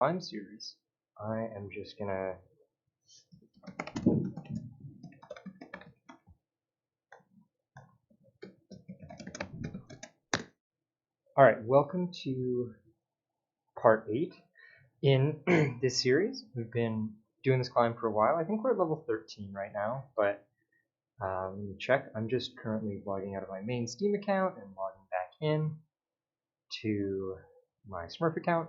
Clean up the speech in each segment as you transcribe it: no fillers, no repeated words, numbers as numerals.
climb series. I am just gonna Alright, welcome to part 8 in this series. We've been doing this climb for a while. I think we're at level 13 right now, but let me check. I'm just currently logging out of my main Steam account and logging back in to my Smurf account.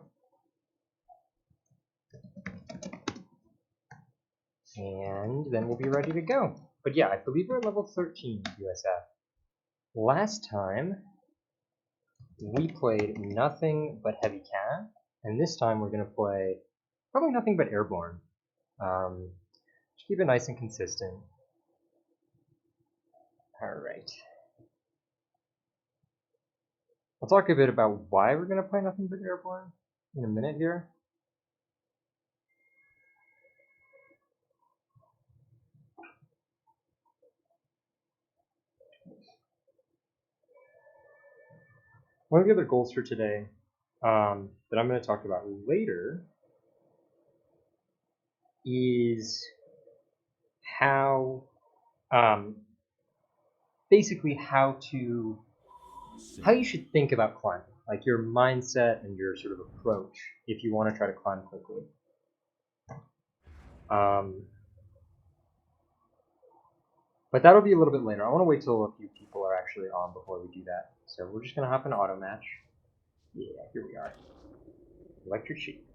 And then we'll be ready to go. But yeah, I believe we're at level 13 USF. Last time, we played nothing but heavy cannon, and this time we're going to play probably nothing but airborne. Just keep it nice and consistent. Alright. I'll talk a bit about why we're going to play nothing but airborne in a minute here. One of the other goals for today that I'm going to talk about later is how, basically how you should think about climbing, like your mindset and your sort of approach if you want to try to climb quickly. But that'll be a little bit later. I want to wait till a few people are actually on before we do that. So we're just going to hop in auto match. Yeah, here we are. Electric sheep.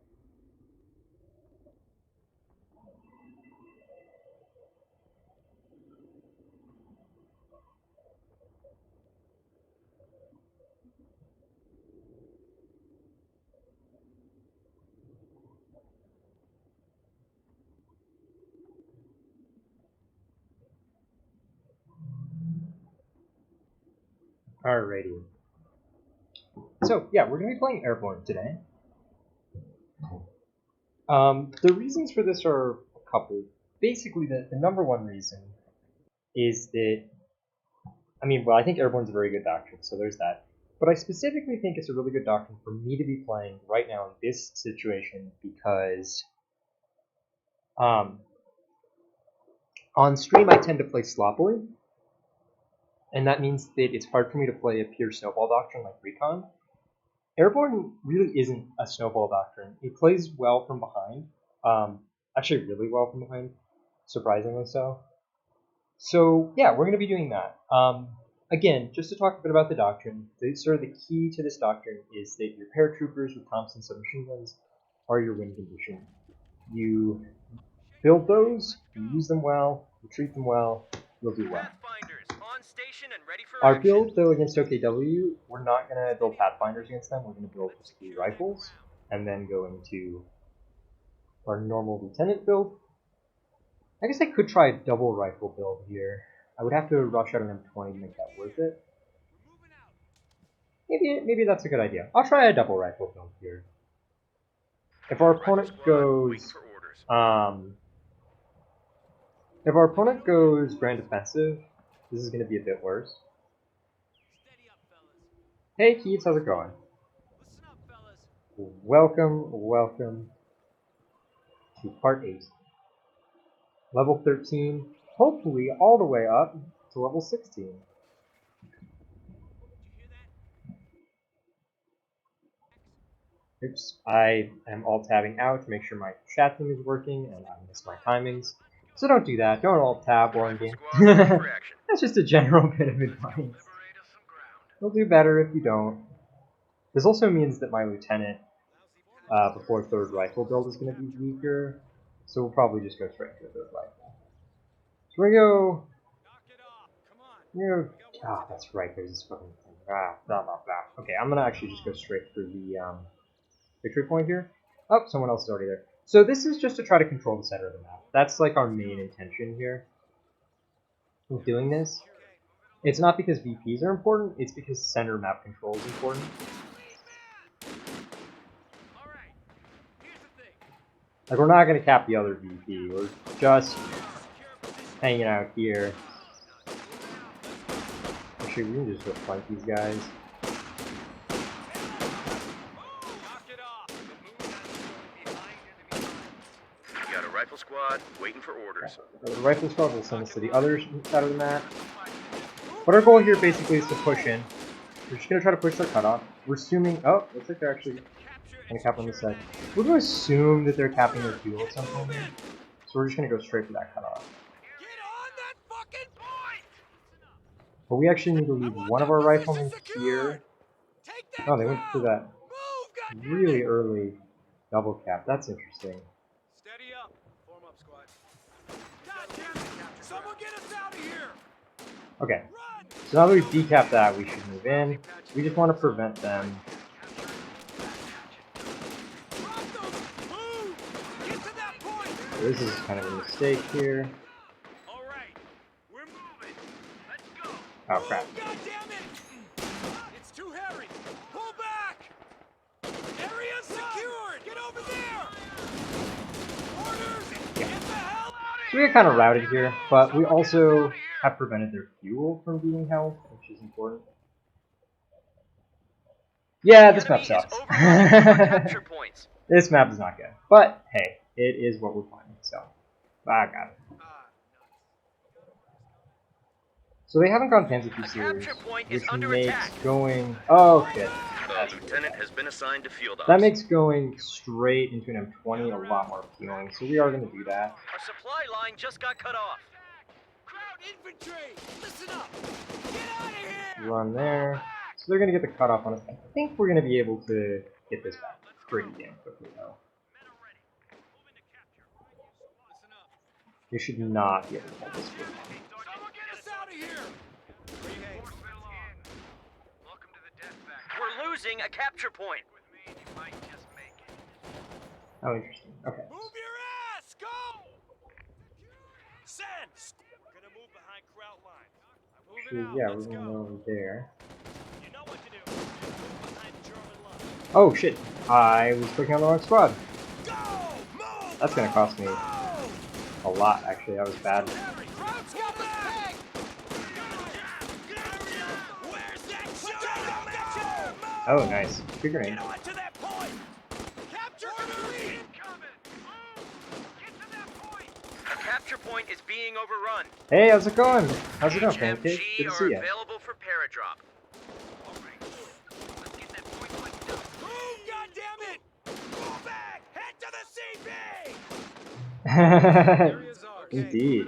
Alrighty. So yeah, we're going to be playing airborne today. The reasons for this are a couple. Basically, the number one reason is that, I think airborne's a very good doctrine, so there's that. But I specifically think it's a really good doctrine for me to be playing right now in this situation because on stream I tend to play sloppily, and that means that it's hard for me to play a pure snowball doctrine like Recon. Airborne really isn't a snowball doctrine. It plays well from behind, actually really well from behind, surprisingly so. So yeah, we're going to be doing that. Again, just to talk a bit about the doctrine, the key to this doctrine is that your paratroopers with Thompson submachine guns are your win condition. You build those, you use them well, you treat them well, you'll do well. Our build, though, against OKW, we're not going to build Pathfinders against them. We're going to build just 3 rifles, and then go into our normal lieutenant build. I guess I could try a double rifle build here. I would have to rush out an M20 to make that worth it. Maybe that's a good idea. I'll try a double rifle build here. If our opponent goes, grand defensive, this is going to be a bit worse. Hey Keats, how's it going? Welcome to part 8. Level 13, hopefully all the way up to level 16. Oops, I am alt-tabbing out to make sure my chat thing is working and I miss my timings. So don't do that, don't alt-tab while in game. That's just a general bit of advice. You'll do better if you don't. This also means that my lieutenant before 3rd rifle build is going to be weaker, so we'll probably just go straight to the 3rd rifle. So we're going to go... that's right, there's this fucking thing. Blah, blah, blah. Okay, I'm going to actually just go straight for the victory point here. Oh, someone else is already there. So this is just to try to control the center of the map. That's like our main intention here with doing this. It's not because VPs are important, it's because center map control is important. Like, we're not going to cap the other VP, we're just hanging out here. Actually, we can just go flank these guys. got a rifle squad waiting for orders. The rifle squad will send us to the other side of the map. But our goal here basically is to push in. We're just going to try to push their cutoff. We're assuming... Oh, looks like they're actually going to cap on this side. We're going to assume that they're capping their fuel at some point here. So we're just going to go straight for that cutoff. But we actually need to leave one of our riflemen here. Oh, they went for that really early double cap. That's interesting. Steady up. Form up, squad. God damn it! Someone get us out of here! Okay. So now that we've decapped that, we should move in. We just want to prevent them. So this is kind of a mistake here. Oh crap. God damn it! It's too hairy. Pull back! Area secured! Get over there! Orders! Get the hell out of So we get kind of routed here, but we also have prevented their fuel from being held, which is important. Yeah, this map sucks. This map is not good. But hey, it is what we're playing, so I got it. So they haven't gone Panzer II series, which makes going... Oh shit. Lieutenant has been assigned to field ops. That makes going straight into an M20 a lot more appealing, so we are going to do that. Our supply line just got cut off. crowd infantry! Listen up! Get out of here! Run there. So they're going to get the cutoff on us. I think we're going to be able to get this back pretty damn quickly, though. You should not be able to hold this for long. We're losing a capture point. Oh, interesting. Okay. Move your ass! Go! Send! Gonna move behind crowd line. Yeah, we're going to go over there. You know what to do. Move behind German line. Oh shit! I was clicking on the wrong squad. Go! Move! That's going to cost me a lot, actually. That was bad. Crowd's got the peg! Where's that shooter? Oh, nice. Good grenade. Get on to that point! Capture complete! A capture point is being overrun. Hey, how's it going? How's it going, Pancake? HMG Good to are see you. available for paradrop. Move, goddammit! Move back! Head to the CP! Indeed.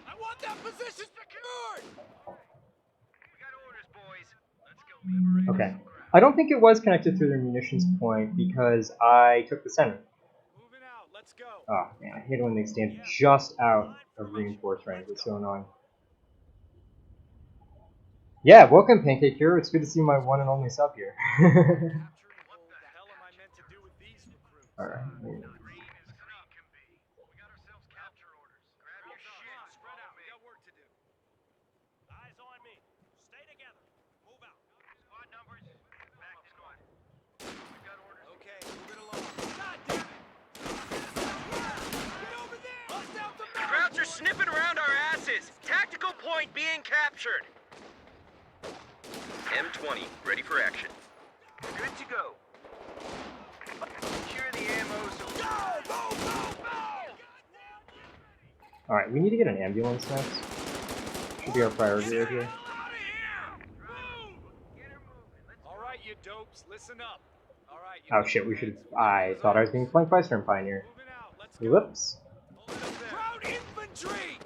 I want that position secured! Okay. I don't think it was connected through their munitions point because I took the center. Moving out, let's go. Oh man, I hate it when they stand just out of reinforced range. It's so annoying. Yeah, welcome Pancake Hero. It's good to see my one and only sub here. Alright. Crowds are sniffing around our asses. Tactical point being captured. M20, ready for action. Good to go. Secure the ammo so go! Alright, we need to get an ambulance next. Should be our priority right here. Alright, you dopes, listen up. Alright, Oh shit, we should... I thought I was being flanked by Stern Pioneer. Whoops. crowd infantry!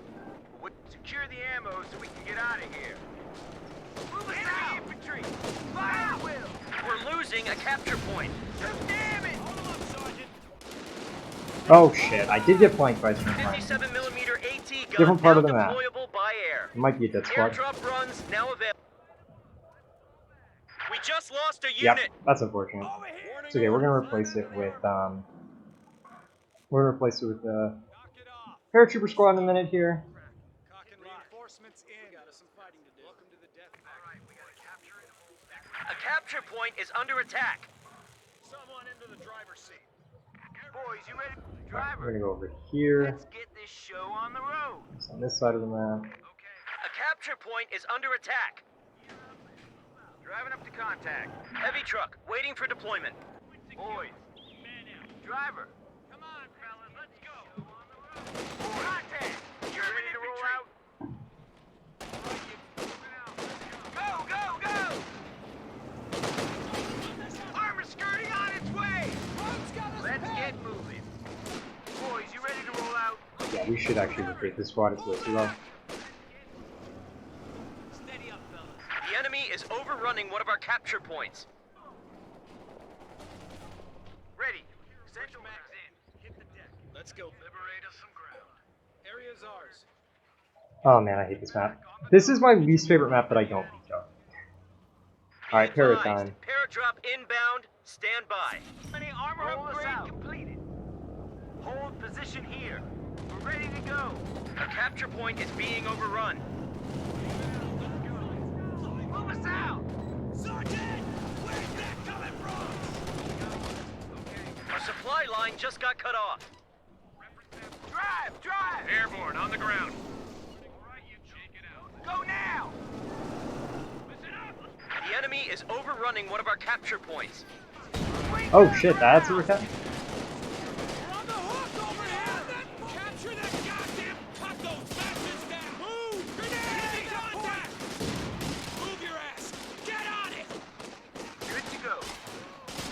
Secure the ammo so we can get out of here. Move out! Infantry! Fire at will! We're losing a capture point. Damn it! Oh shit, I did get flanked by Stern Pioneer. 57mm AT gun Different part of the now map. deployable by air. It might be a dead squad. Airdrop runs now available. We just lost a Yep, unit. that's unfortunate. It's okay, we're gonna replace it with we're gonna replace it with paratrooper squad in a minute here. Reinforcements in. Got us some fighting to do. Welcome to the death. Alright, we gotta capture it. A capture point is under attack. Someone into the driver's seat. Boys, you ready? We're gonna go over here. Let's get this show on the road. It's on this side of the map. A capture point is under attack. Driving up to contact. Heavy truck, waiting for deployment. Boys. Driver. Come on, fellas, let's go. Contact. You're ready to roll out? Go, go, go! Armor skirting on its way! Let's get moving. Boys, you ready to roll out? Yeah, we should actually recruit this squad. It's way too low. Steady up, fellas. The enemy is overrunning one of our capture points. Ready. Central max in. Hit the deck. Let's go. Liberate us some ground. Area's ours. Oh man, I hate this map. This is my least favorite map that I don't beat though. Alright, para time. Paradrop inbound. Stand by. Any armor upgrade completed. Hold position here. We're ready to go. A capture point is being overrun. Move us out! Sergeant! Where's that coming from? Our supply line just got cut off. Drive! Drive! Airborne, on the ground. Go now! The enemy is overrunning one of our capture points. Oh shit, that's a recap? We're on the hook over here! Capture that goddamn... Cut those bastards down! Move! Grenade! Contact! Move your ass! Get on it! Good to go.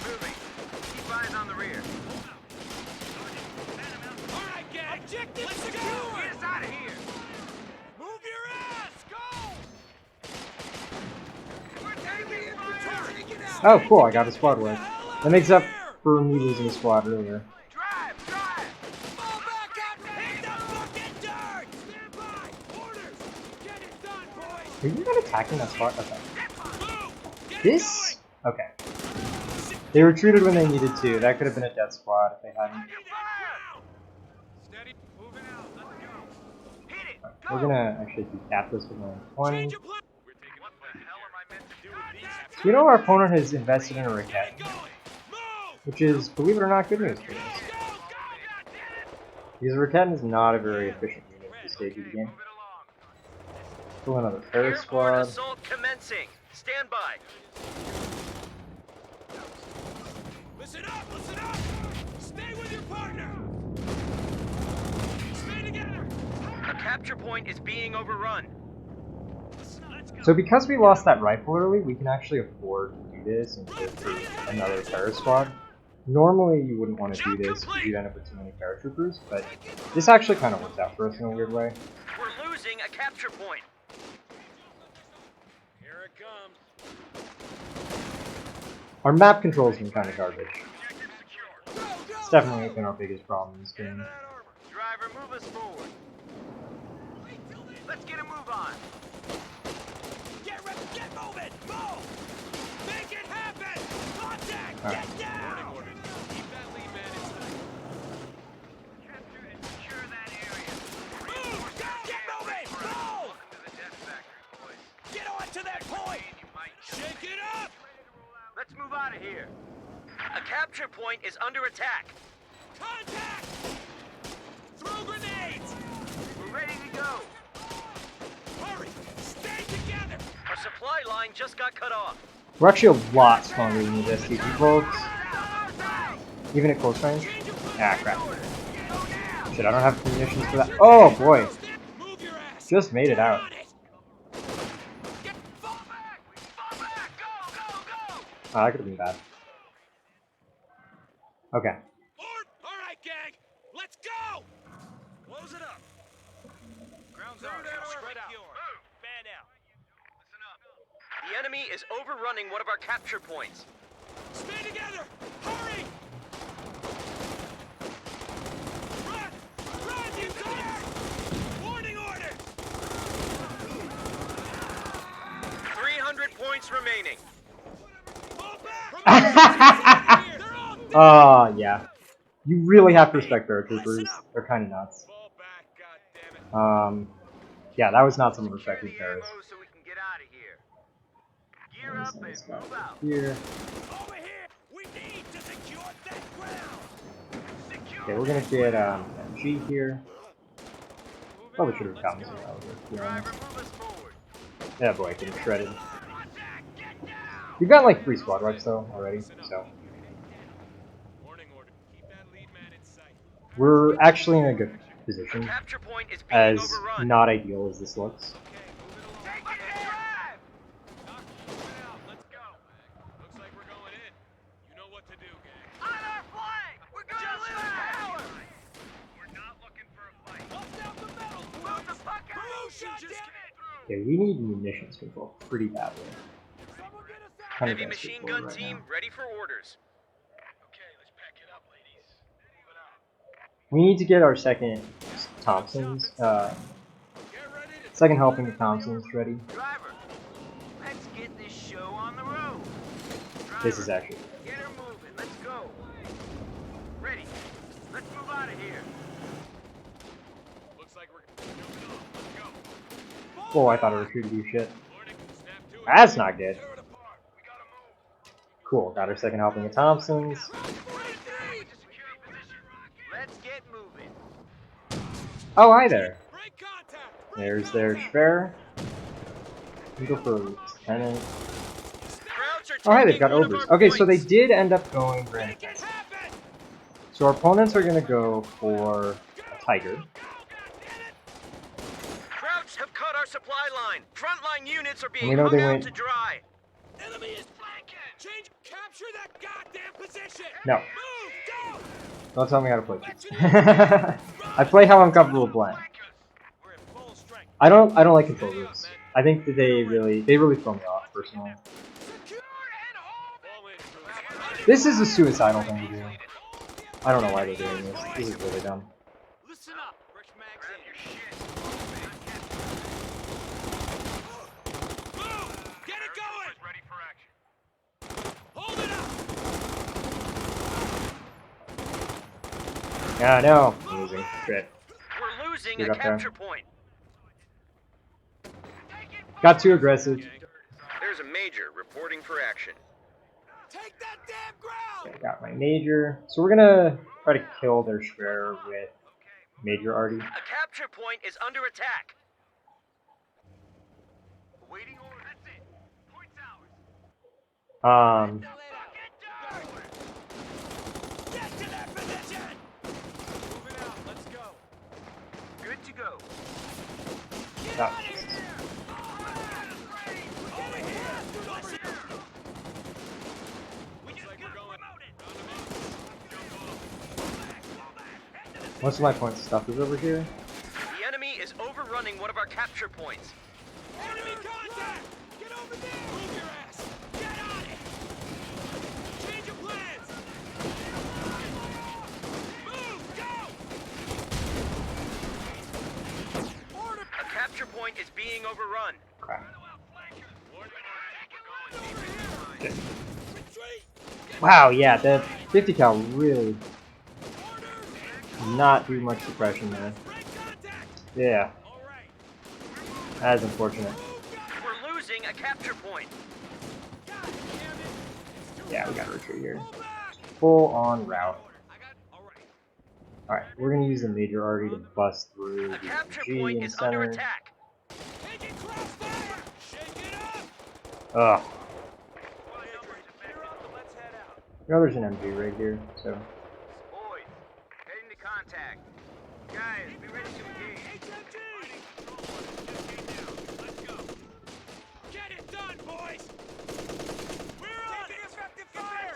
Moving. Keep eyes on the rear. All right, gang! Objective secure! Get us out of here! Move your ass! Go! We're taking fire! Oh cool, I got a squad win. That makes up for me losing a squad earlier. Drive! Drive! Fall back out! Hit the fucking dirt! Stand by! Orders! Get it done, boys! Are you not attacking that squad? Okay. Move! Get This? Okay. They retreated when they needed to. That could have been a death squad if they hadn't. Steady. Moving out. Let's go. Hit it! We're gonna actually decap this with 20. Change your plan. What the hell am I meant to do with these? You know our opponent has invested in a Get Raket, it going! Move! which is, believe it or not, good news for us. Go! Go! Because Raket is not a very efficient unit at this stage of the game. Pull another terror Airborne squad. assault commencing. Stand by. Listen up! Listen up! Stay with your partner! Stay together! A capture point is being overrun. Let's go! So because we lost that rifle early, we can actually afford to do this and go for another terror squad. Normally you wouldn't want to do this because you'd end up with too many paratroopers, but this actually kind of works out for us in a weird way. We're losing a capture point. Here it comes. Our map control has been kind of garbage. Go! Go! It's definitely been our biggest problem in this game. Driver, move us forward. Let's get a move on. Get ready! Get moving! Move! Make it happen! Contact! All right. Get down! Keep that lead man in sight. Capture and secure that area. Move! Go! Get moving! Move! Welcome to the death factory, boys. Get on to that point! Shake it up! Let's move out of here. A capture point is under attack. Contact! Throw grenades! We're ready to go. Hurry! Stay together! Our supply line just got cut off. We're actually a lot stronger than these STG folks, even at close range. Change your plan! Ah, crap. Shit, I don't have munitions for that. Oh boy, Move your ass! just made it out. On it! Get Fall back! Fall back! Go, go, go! Oh, that could have been bad. Okay. All right, gang! Let's go! Close it up! Ground's ours. Spread out. Move. Fan out. Listen up. The enemy is overrunning one of our capture points. Stay together! Hurry! Run! Run, you guys! Warning order! 300 points remaining. Fall back! They're all Yeah. You really have to respect paratroopers. They're kind of nuts. Fall back, goddammit. Yeah, that was not some respected Secure the ammo terrorists. so we can get out of here. Gear up and This guy move out. here. Over here! We need to secure that ground! Secure Okay, we're gonna get MG here. Probably should have gotten this out of here. Driver, move us forward. Yeah, boy, getting shredded. Contact! Get down! We've got like 3 squad wipes though already, so Warning order. Keep that lead man in sight. we're actually in a good A position, capture point is being as overrun. not ideal as this looks. Okay, move it along. Take it and drive! Doc, move it out. Let's go. Looks like we're going in. You know what to do, gang. On our flank! We're gonna lose power! We're not looking for a fight. Bust out the metal. Move the fuck out! Promotion, Just damn get it! through! Okay, we need munitions control pretty badly. Someone get us out. Kind of Heavy desperate machine for it gun right team now. ready for orders. Okay, let's pack it up, ladies. Move it out. We need to get our second Thompsons, Get ready to second helping of Thompsons ready. Driver, let's get this show on the road. This is Driver, actually get her moving. Let's go. Ready. Let's move out of here. Looks like we're jumping off. Let's go. Oh, I thought I recruited you shit. Morning. Snap to it. That's not good. Tear it apart. We gotta move. Cool, got our second helping of Thompsons. Let's get moving. Oh, hi there. Break contact. There's their spare. We go for Lieutenant. Krauts are Oh, hi, they've taking got one of overs. our Okay, so they points. did end up going Grand. Make it happen. So our opponents are gonna go for a Tiger. Krauts have cut our supply line. Frontline units are being We know hung they out went- to dry. Enemy is flanking. Change. Capture that goddamn position. No, Move. Go. don't tell me how to play this. I play how I'm comfortable playing. We're at full strength. I don't like control groups. I think that they really throw me off personally. Secure and hold. Fall in, troops. This is a suicidal thing to do. I don't know why they're doing this. This is really dumb. Listen up. Fresh mags in. Your shit. Move. Get it going. Ready for action. Hold it up. Yeah, no. I'm losing. Shit. We're losing Get a up there. capture point. Got too aggressive. There's a major reporting for action. Take that damn ground. Okay, got my major. So we're gonna try to kill their spare with Major Artie. A capture point is under attack. Waiting order. That's it. Point's ours. Um, Get to that position. Move it out. Let's go. Good to go. that- Over here. Over here. We just got promoted. most of my point stuff is over here. The enemy is overrunning one of our capture points. Enemy contact. Get over there. Move your ass. Get on it. Change of plans. Move. Go. Order. A capture point is being overrun. Crap. Over here. Retreat. Wow, yeah, the 50 cal really Orders. not do much suppression there. Break contact. Yeah, All right. that is unfortunate. We're losing a capture point. God damn it. It's too Yeah, we gotta retreat here. Pull back. Full on route. All right. Alright, we're gonna use the Major Artie to bust through A the capture G point in is under center. attack. Take it cross fire. Shake it up. Ugh. Clear up and let's head out. You know there's an MG right here, so Boys, heading to contact. Guys, be ready to engage. HMG. Let's go. Get it done, boys. We're on it. Effective fire.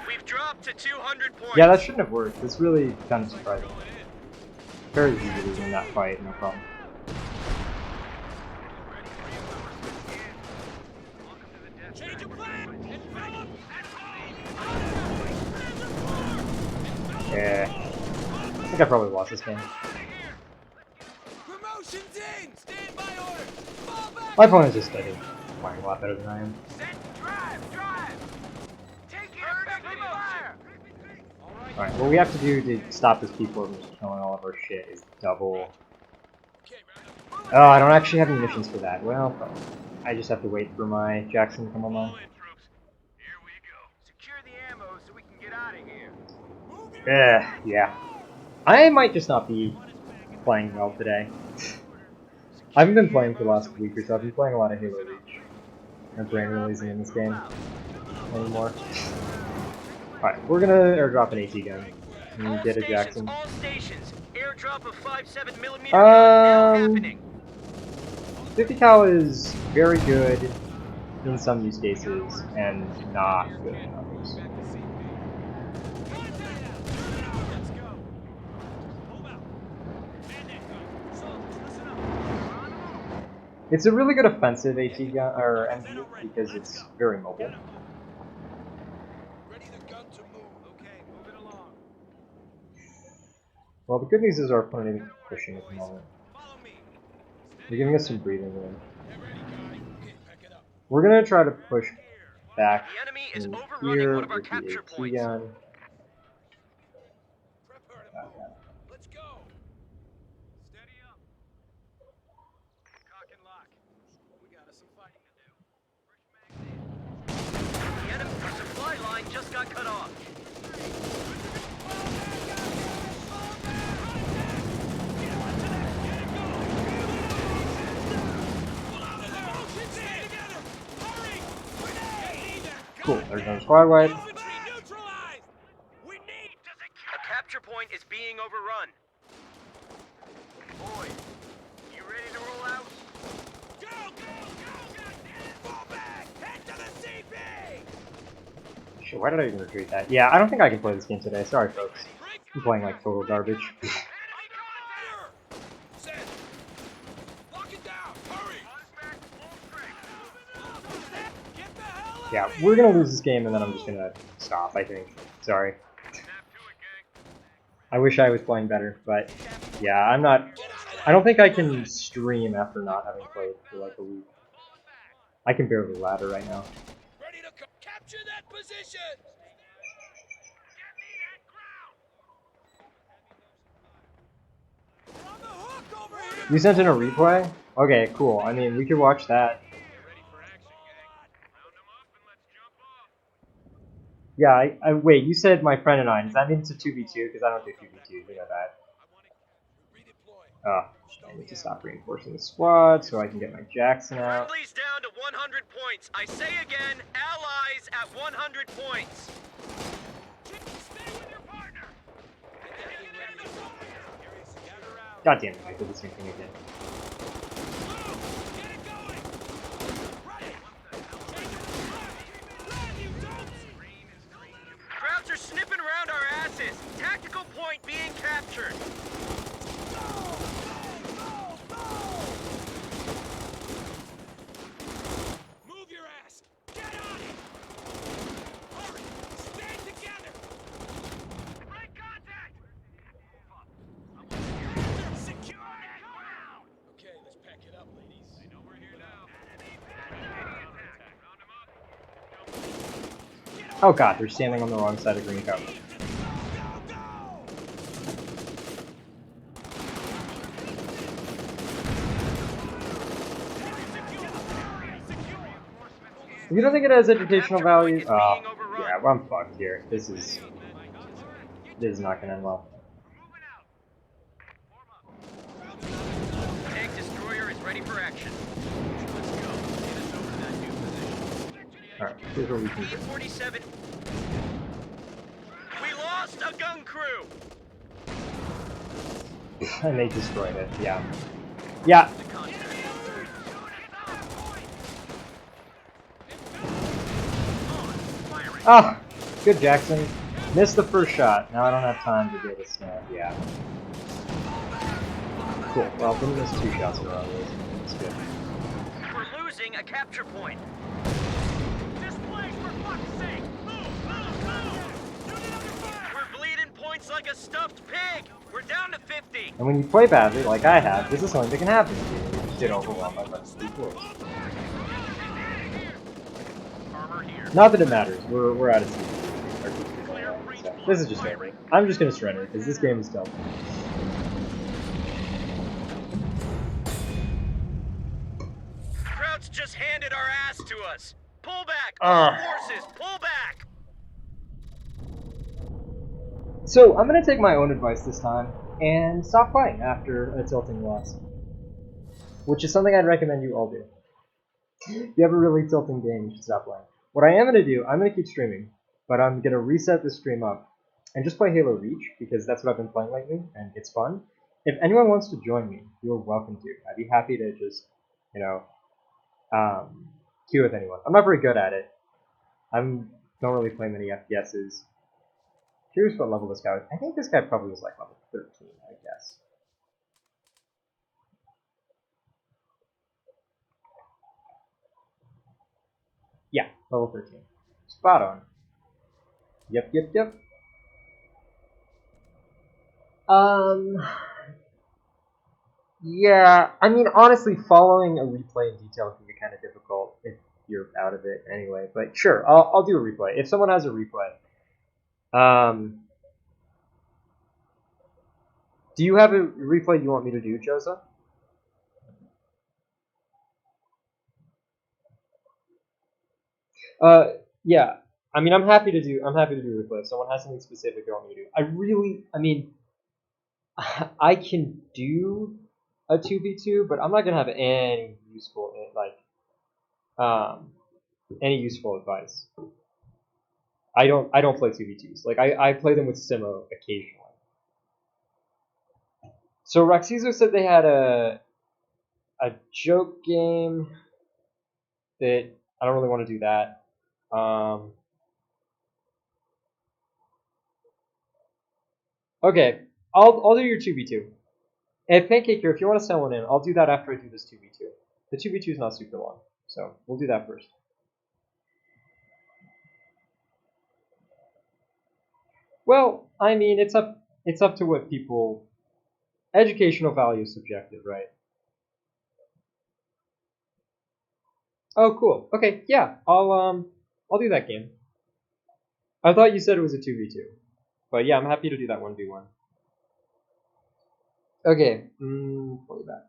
We've dropped to 200 points. yeah, that shouldn't have worked. It's really kind of surprising. Very easily win that fight, no problem. Change of plan. Envelop. Yeah, I think I probably lost this game. Promotions in. Stand by orders. Fall back. My opponent's just playing a lot better than I am. Set, drive. Take it, effective fire. Alright, what we have to do to stop this people from just killing all of our shit is double. Oh, I don't actually have munitions for that. Well, I just have to wait for my Jackson to come online. Here we go. Secure the ammo so we can get out of here. Yeah. I might just not be playing well today. I haven't been playing for the last week or so. I've been playing a lot of Halo Reach. My brain really isn't in this game anymore. Alright, we're gonna airdrop an AT gun and get a Jackson. All stations. Airdrop of 5.7mm now happening. 50 cal is very good in some use cases and not good in others. It's a really good offensive AT gun or MG because it's very mobile. Well, the good news is our opponent isn't pushing at the moment. They're giving us some breathing room. We're gonna try to push back The enemy is in overrunning here one of our with the capture AT points. gun. Let's go. Steady up. Cock and lock. We got us some fighting to do. The enemy supply line just got cut off. Cool, there's no squad wipe. A capture point is being overrun. Boys, you ready to roll out? Go, fall back! Head to the CP! Shit, why did I even retreat that? Yeah, I don't think I can play this game today. Sorry, folks. I'm playing like total garbage. Yeah, we're gonna lose this game and then I'm just gonna stop, I think. Sorry. I wish I was playing better, but yeah, I'm not... I don't think I can stream after not having played for like a week. I can barely ladder right now. Ready to capture that position! We're on the hook over here! You sent in a replay? Okay, cool. I mean, we could watch that. Yeah, wait, you said my friend and I. Does that mean it's a 2v2? Because I don't do 2v2, you know that. Oh, I need to stop reinforcing the squad so I can get my Jackson out. Friendly's down to 100 points. I say again, allies at 100 points. Stay with your partner! God damn it, I did the same thing again. Get it going! Right! Crowds are sniffing around our asses. Tactical point being captured. Move your ass! Get on it! Hurry! Stay together! Break contact! Secure that ground! Okay, let's pack it up, ladies. I know we're here now. Oh god, they're standing on the wrong side of green cover. You don't think it has educational value? Oh, yeah, well, I'm fucked here. This is not gonna end well. Tank destroyer is ready for action. Alright, here's what we can do. B-47. We lost a gun crew. And they destroyed it, yeah. Yeah. Oh, good Jackson. Missed the first shot. Now I don't have time to get a snap. Yeah. Cool. Well, didn't miss 2 shots in a row. That's good. We're losing a capture point. Displace for fuck's sake! Move! We're bleeding points like a stuffed pig. We're down to 50. And when you play badly, like I have, this is something that can happen to you. You just get overwhelmed by less people. Not that it matters. We're out of team. So, this is just over. I'm just gonna surrender because this game is dumb. Krauts just handed our ass to us. Pull back. Forces, pull back. So I'm gonna take my own advice this time and stop playing after a tilting loss, which is something I'd recommend you all do. If you have a really tilting game, you should stop playing. What I am going to do, I'm going to keep streaming, but I'm going to reset the stream up and just play Halo Reach, because that's what I've been playing lately, and it's fun. If anyone wants to join me, you're welcome to. I'd be happy to just, you know, queue with anyone. I'm not very good at it. I don't really play many FPSs. Curious what level this guy was. I think this guy probably was like level 13, I guess. Yeah, level 13. Spot on. Yep. Yeah, I mean, honestly, following a replay in detail can be kind of difficult if you're out of it anyway. But sure, I'll do a replay. If someone has a replay. Do you have a replay you want me to do, Josa? Yeah. I mean, I'm happy to do a replay. If someone has something specific they want me to do. I can do a 2v2, but I'm not gonna have any useful any useful advice. I don't play 2v2s. Like I play them with Simo occasionally. So Roxizo said they had a joke game that I don't really want to do that. Okay, I'll do your 2v2. And Pancake here, if you want to send one in, I'll do that after I do this 2v2. The 2v2 is not super long, so we'll do that first. Well, I mean, it's up to what people. Educational value is subjective, right? Oh, cool. Okay, yeah, I'll do that game. I thought you said it was a 2v2, but yeah, I'm happy to do that 1v1. Okay, play that.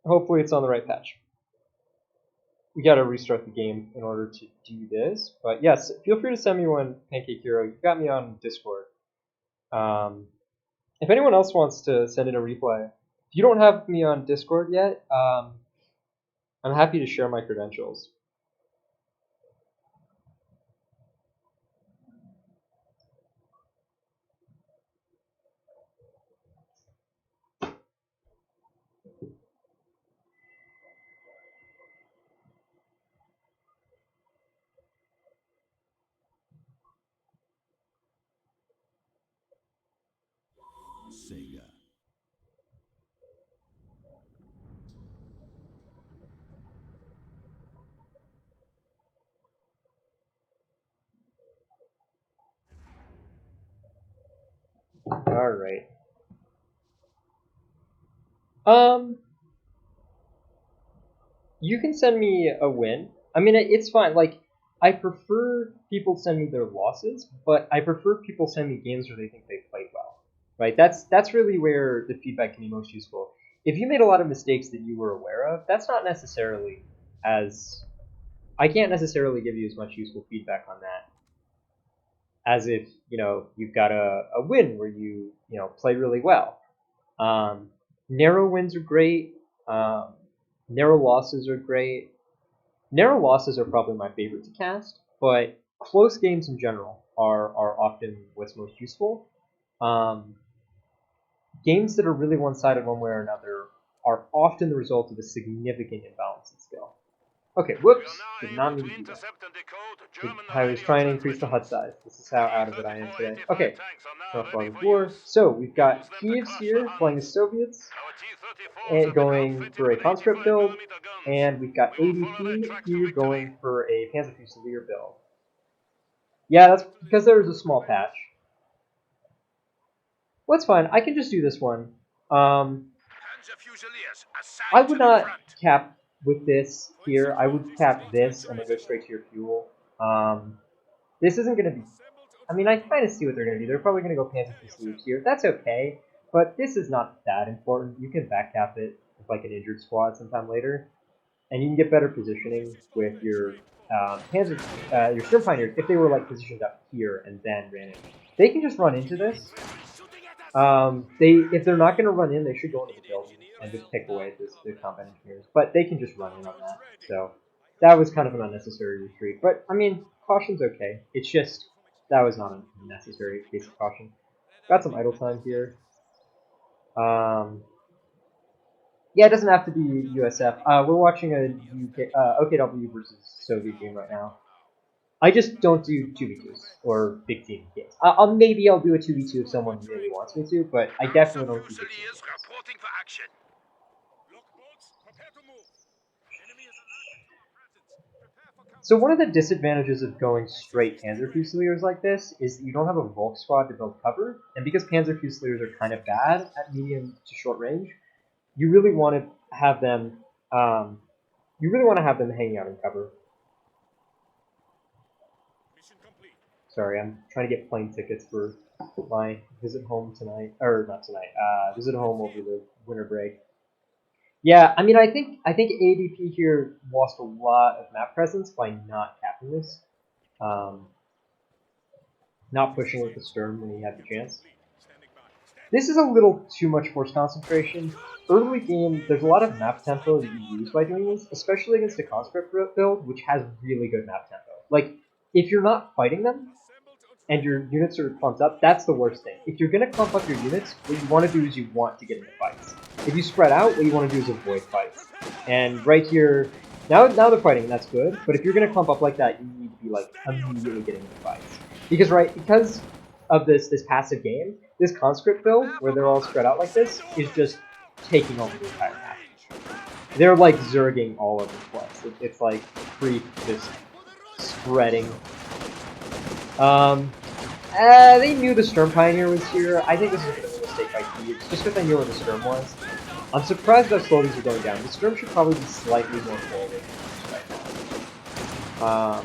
Hopefully it's on the right patch. We gotta restart the game in order to do this, but yes, feel free to send me one, Pancake Hero. You've got me on Discord. If anyone else wants to send in a replay, if you don't have me on Discord yet, I'm happy to share my credentials. Sega. All right. You can send me a win. I mean, it's fine. Like, I prefer people send me their losses, but I prefer people send me games where they think they played well. Right? That's really where the feedback can be most useful. If you made a lot of mistakes that you were aware of, that's not necessarily as. I can't necessarily give you as much useful feedback on that as if you've got a win where you played really well. Narrow wins are great. Narrow losses are great. Narrow losses are probably my favorite to cast, but close games in general are often what's most useful. Games that are really one-sided one way or another are often the result of a significant imbalance in skill. Okay, whoops, did not mean to do that. I was trying to increase the HUD size. This is how out of it I am today. Okay, North War. So we've got Kiev's here playing the Soviets, and going for a conscript build, and we've got ADP here going for a Panzer Fusilier build. Yeah, that's because there was a small patch. Well, that's fine. I can just do this one. I would not cap with this here. I would cap this and then go straight to your fuel. This isn't going to be. I mean, I kind of see what they're going to do. They're probably going to go Panzer Fusiliers here. That's okay, but this is not that important. You can back cap it with like an injured squad sometime later, and you can get better positioning with your your Sturm Pioneers if they were like positioned up here and then ran in. They can just run into this. If they're not going to run in, they should go into the building. and just pick away the combat engineers. But they can just run in on that. So that was kind of an unnecessary retreat. But I mean, caution's okay. It's just that was not a necessary piece of caution. Got some idle time here. Yeah, it doesn't have to be USF. We're watching a UK, OKW versus Soviet game right now. I just don't do 2v2s or big team games. Maybe I'll do a 2v2 if someone really wants me to, but I definitely don't do big team games. Reporting for action. So one of the disadvantages of going straight Panzer Fusiliers like this is that you don't have a Volk squad to build cover, and because Panzer Fusiliers are kind of bad at medium to short range, you really want to have them. Hanging out in cover. Sorry, I'm trying to get plane tickets for my visit home tonight, or not tonight. Visit home over the winter break. Yeah, I mean, I think ADP here lost a lot of map presence by not capping this, not pushing with the Sturm when he had the chance. This is a little too much force concentration. Early game, there's a lot of map tempo that you lose by doing this, especially against a conscript build, which has really good map tempo. Like, if you're not fighting them, and your units are clumped up, that's the worst thing. If you're going to clump up your units, what you want to do is you want to get into fights. If you spread out, what you want to do is avoid fights. And right here, now they're fighting, and that's good, but if you're going to clump up like that, you need to be like immediately getting into fights. Because of this passive game, this conscript build, where they're all spread out like this, is just taking over the entire map. They're like zerging all over the place. It's like creep just spreading. They knew the Sturm Pioneer was here. I think this is a bit of a mistake by Thieves, just because they knew where the Sturm was. I'm surprised how slow these are going down. The Sturm should probably be slightly more forward right now.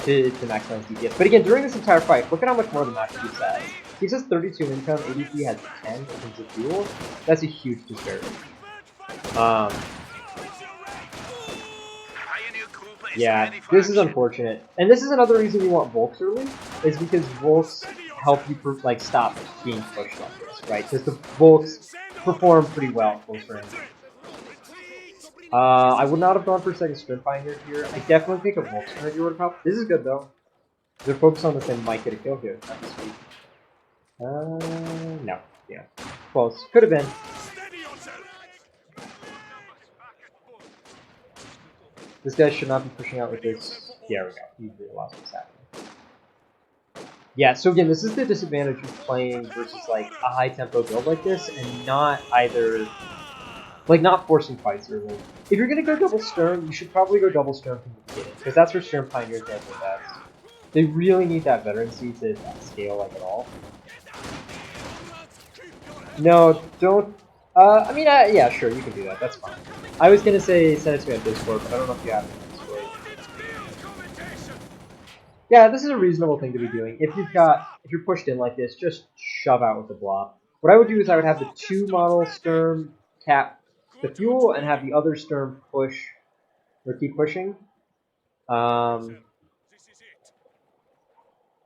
To maximize DPS. But again, during this entire fight, look at how much more the max Thieves has. Thieves has 32 income, ADP has 10 in terms of fuel. That's a huge disparity. Yeah, this is unfortunate. And this is another reason you want Volks early, is because Volks help you stop being pushed like this, right? Because the Volks perform pretty well at close range. I would not have gone for a second Sturm Pioneer here. I definitely think a Volks Grenadier would have helped. This is good though. They're focused on this and might get a kill here. That'd be sweet. No. Yeah. Close. Could have been. This guy should not be pushing out with this. There we go. He realized what's happening. Yeah, so again, this is the disadvantage of playing versus like a high tempo build like this and not not forcing fights early. If you're gonna go double Sturm, you should probably go double Sturm from the beginning, because that's where Sturm Pioneers does the best. They really need that veterancy to scale like at all. No, don't. Yeah, sure, you can do that. That's fine. I was gonna say send it to me on Discord, but I don't know if you have it on Discord. Yeah, this is a reasonable thing to be doing. If you're pushed in like this, just shove out with the blob. What I would do is I would have the 2 model Sturm cap the fuel and have the other Sturm push or keep pushing. Yeah,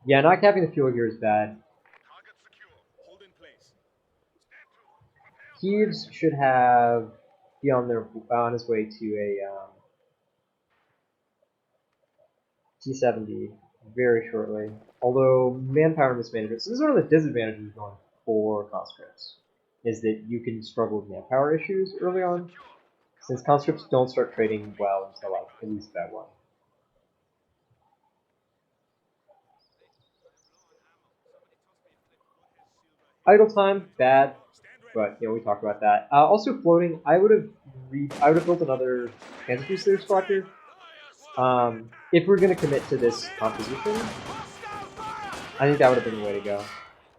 not capping the fuel here is bad. Thieves should be on his way to a T-70 very shortly. Although manpower mismanagement, so this is one of the disadvantages going for conscripts, is that you can struggle with manpower issues early on, since conscripts don't start trading well until like at least that one. Idle time, bad. But we talked about that. Also floating, I would have built another Panzer Fusilier squad here. If we're gonna commit to this composition, I think that would have been the way to go.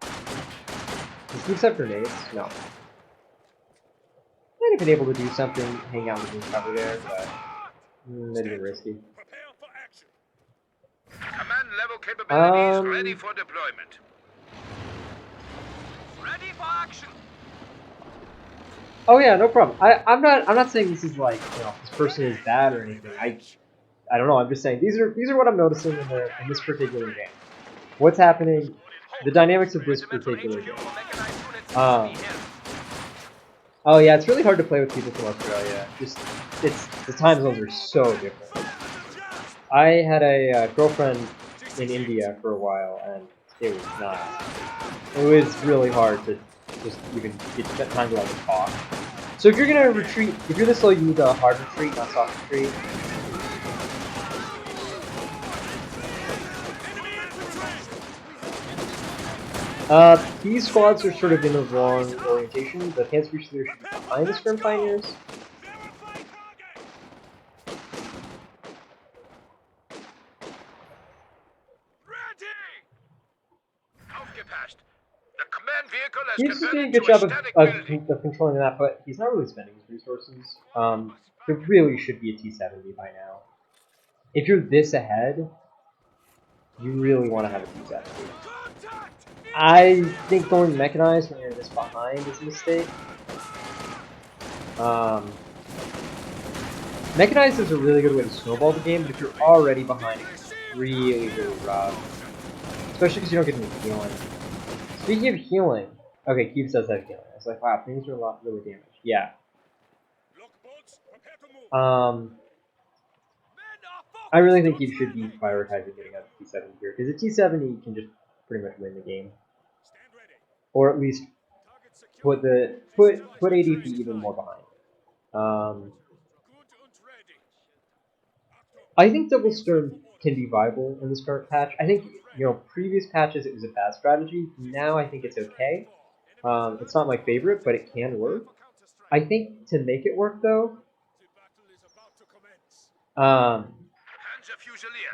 Does Thieves have grenades? No. Might have been able to do something, hang out with the cover there, but maybe risky. Command level capabilities ready for deployment. Ready for action. Oh yeah, no problem. I'm not saying this is like this person is bad or anything. I don't know. I'm just saying these are what I'm noticing in this particular game. What's happening? The dynamics of this particular game. Oh yeah, it's really hard to play with people from Australia. Just the time zones are so different. I had a girlfriend in India for a while, and it was not. It was really hard to just even get time to like talk. So if you're gonna retreat, if you're this low, you need a hard retreat, not soft retreat. These squads are sort of in the wrong orientation. The Fancy Fusilier should be behind the Skirm Pioneers. He's doing a good job of controlling that, but he's not really spending his resources. There really should be a T-70 by now. If you're this ahead, you really want to have a T-70. I think going mechanized when you're this behind is a mistake. Mechanized is a really good way to snowball the game, but if you're already behind, it's really, really rough. Especially because you don't get any healing. Speaking of healing, okay, Cube does have healing. I was like, wow, things are a lot really damaged. Yeah. I really think Cube should be prioritizing getting up to T70 here, because a T70 can just pretty much win the game. Or at least put ADP even more behind. I think double Stern can be viable in this current patch. I think, previous patches it was a bad strategy. Now I think it's okay. It's not my favorite, but it can work. I think to make it work though,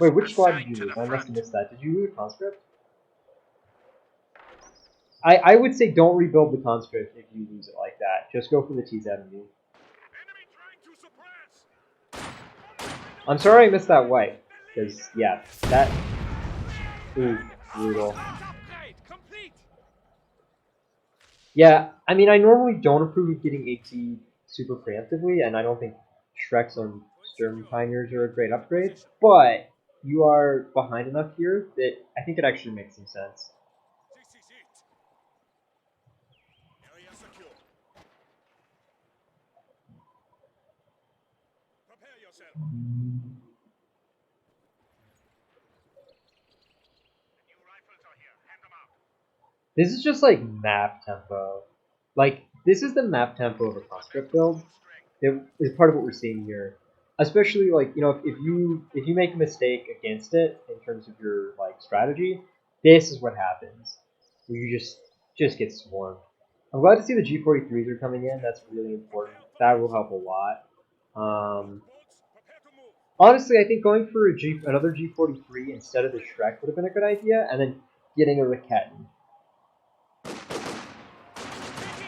wait, which squad did you lose? I must have missed that. Did you lose a conscript? I would say don't rebuild the conscript if you lose it like that. Just go for the T-70. I'm sorry I missed that white. Because, yeah, that... Ooh, brutal. Yeah, I mean, I normally don't approve of getting AT super preemptively, and I don't think Shreks on Sturm Pioneers are a great upgrade, but you are behind enough here that I think it actually makes some sense. This is just like map tempo. Like, this is the map tempo of a conscript build. It is part of what we're seeing here. Especially like, if you make a mistake against it in terms of your like strategy, this is what happens. You just get swarmed. I'm glad to see the G43s are coming in. That's really important. That will help a lot. Honestly, I think going for another G43 instead of the Shrek would have been a good idea, and then getting a Raketin.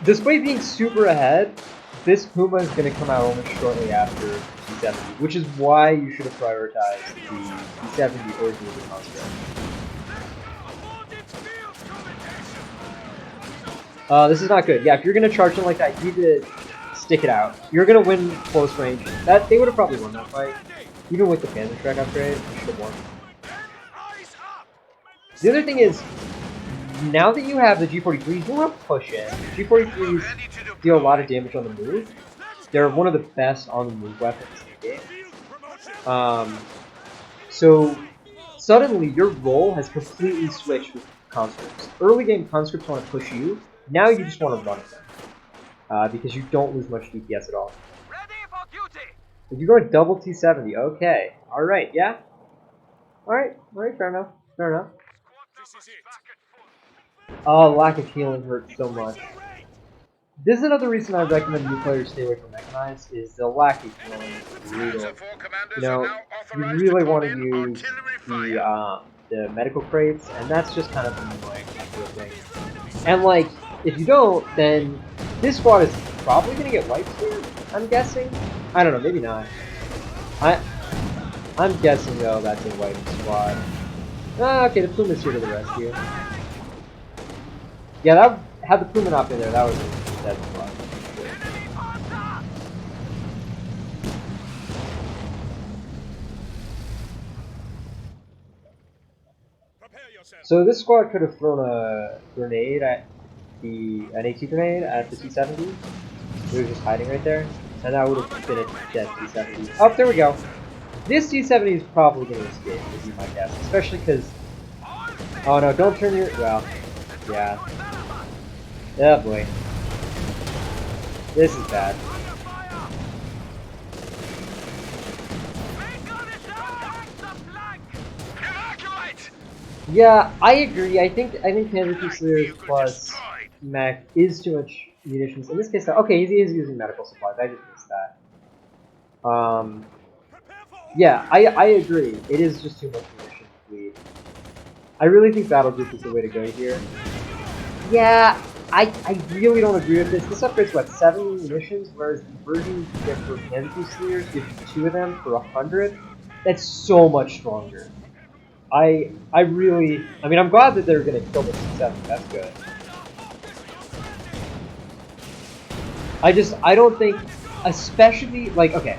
Despite being super ahead, this Puma is going to come out almost shortly after T-70, which is why you should have prioritized the T-70 or the conscript. This is not good. Yeah, if you're going to charge them like that, you need to stick it out. You're going to win close range. They would have probably won that fight. Even with the Panther Shrek upgrade, you should have won. The other thing is, now that you have the G43s, you don't have to push in. G43s deal a lot of damage on the move. They're one of the best on the move weapons in the game. So suddenly your role has completely switched with conscripts. Early game conscripts want to push you. Now you just want to run at them because you don't lose much DPS at all. If you're going double T-70, okay, all right, yeah, all right, fair enough, fair enough. Oh, lack of healing hurts so much. This is another reason I recommend new players stay away from mechanized, is the lack of healing is brutal. You really want to use the medical crates, and that's just kind of annoying sort of thing. And like, if you don't, then this squad is probably gonna get wiped here, I'm guessing. I don't know, maybe not. I'm guessing though that's a wiped squad. Okay, the Puma's here to the rescue. Yeah, had the Puma not been there, that was a dead squad. So this squad could have thrown a grenade at an AT grenade at the T-70. He was just hiding right there, and that would have been a dead T-70. Oh, there we go. This T-70 is probably going to escape, would be my guess, especially because. Oh no! Don't turn your. Well, yeah. Oh boy. This is bad. Yeah, I agree. I think Panzer Fusiliers plus mech is too much munitions. In this case, okay, he is using medical supplies. I just missed that. Yeah, I agree. It is just too much munitions to bleed. I really think Battle Group is the way to go here. Yeah, I really don't agree with this. This upgrade's what, 70 munitions, whereas the version you get for Panzer Fusiliers gives you 2 of them for 100. That's so much stronger. I mean, I'm glad that they're gonna kill the C7. That's good. I don't think, especially like, okay.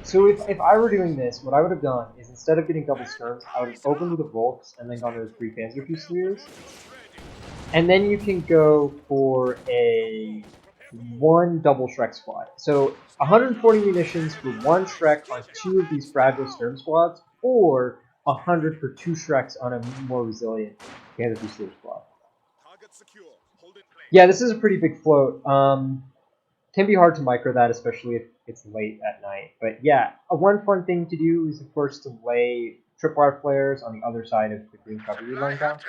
So if I were doing this, what I would have done is instead of getting double skirms, I would have opened with the Volks and then gone to the 3 Panzer Fusiliers. And then you can go for a 1 double Shrek squad. So 140 munitions for 1 Shrek on 2 of these fragile skirm squads, or 100 for 2 Shreks on a more resilient Panzer Fusilier squad. Yeah, this is a pretty big float. Can be hard to micro that, especially if it's late at night. But yeah, one fun thing to do is, of course, to lay tripwire flares on the other side of the green cover you're laying down.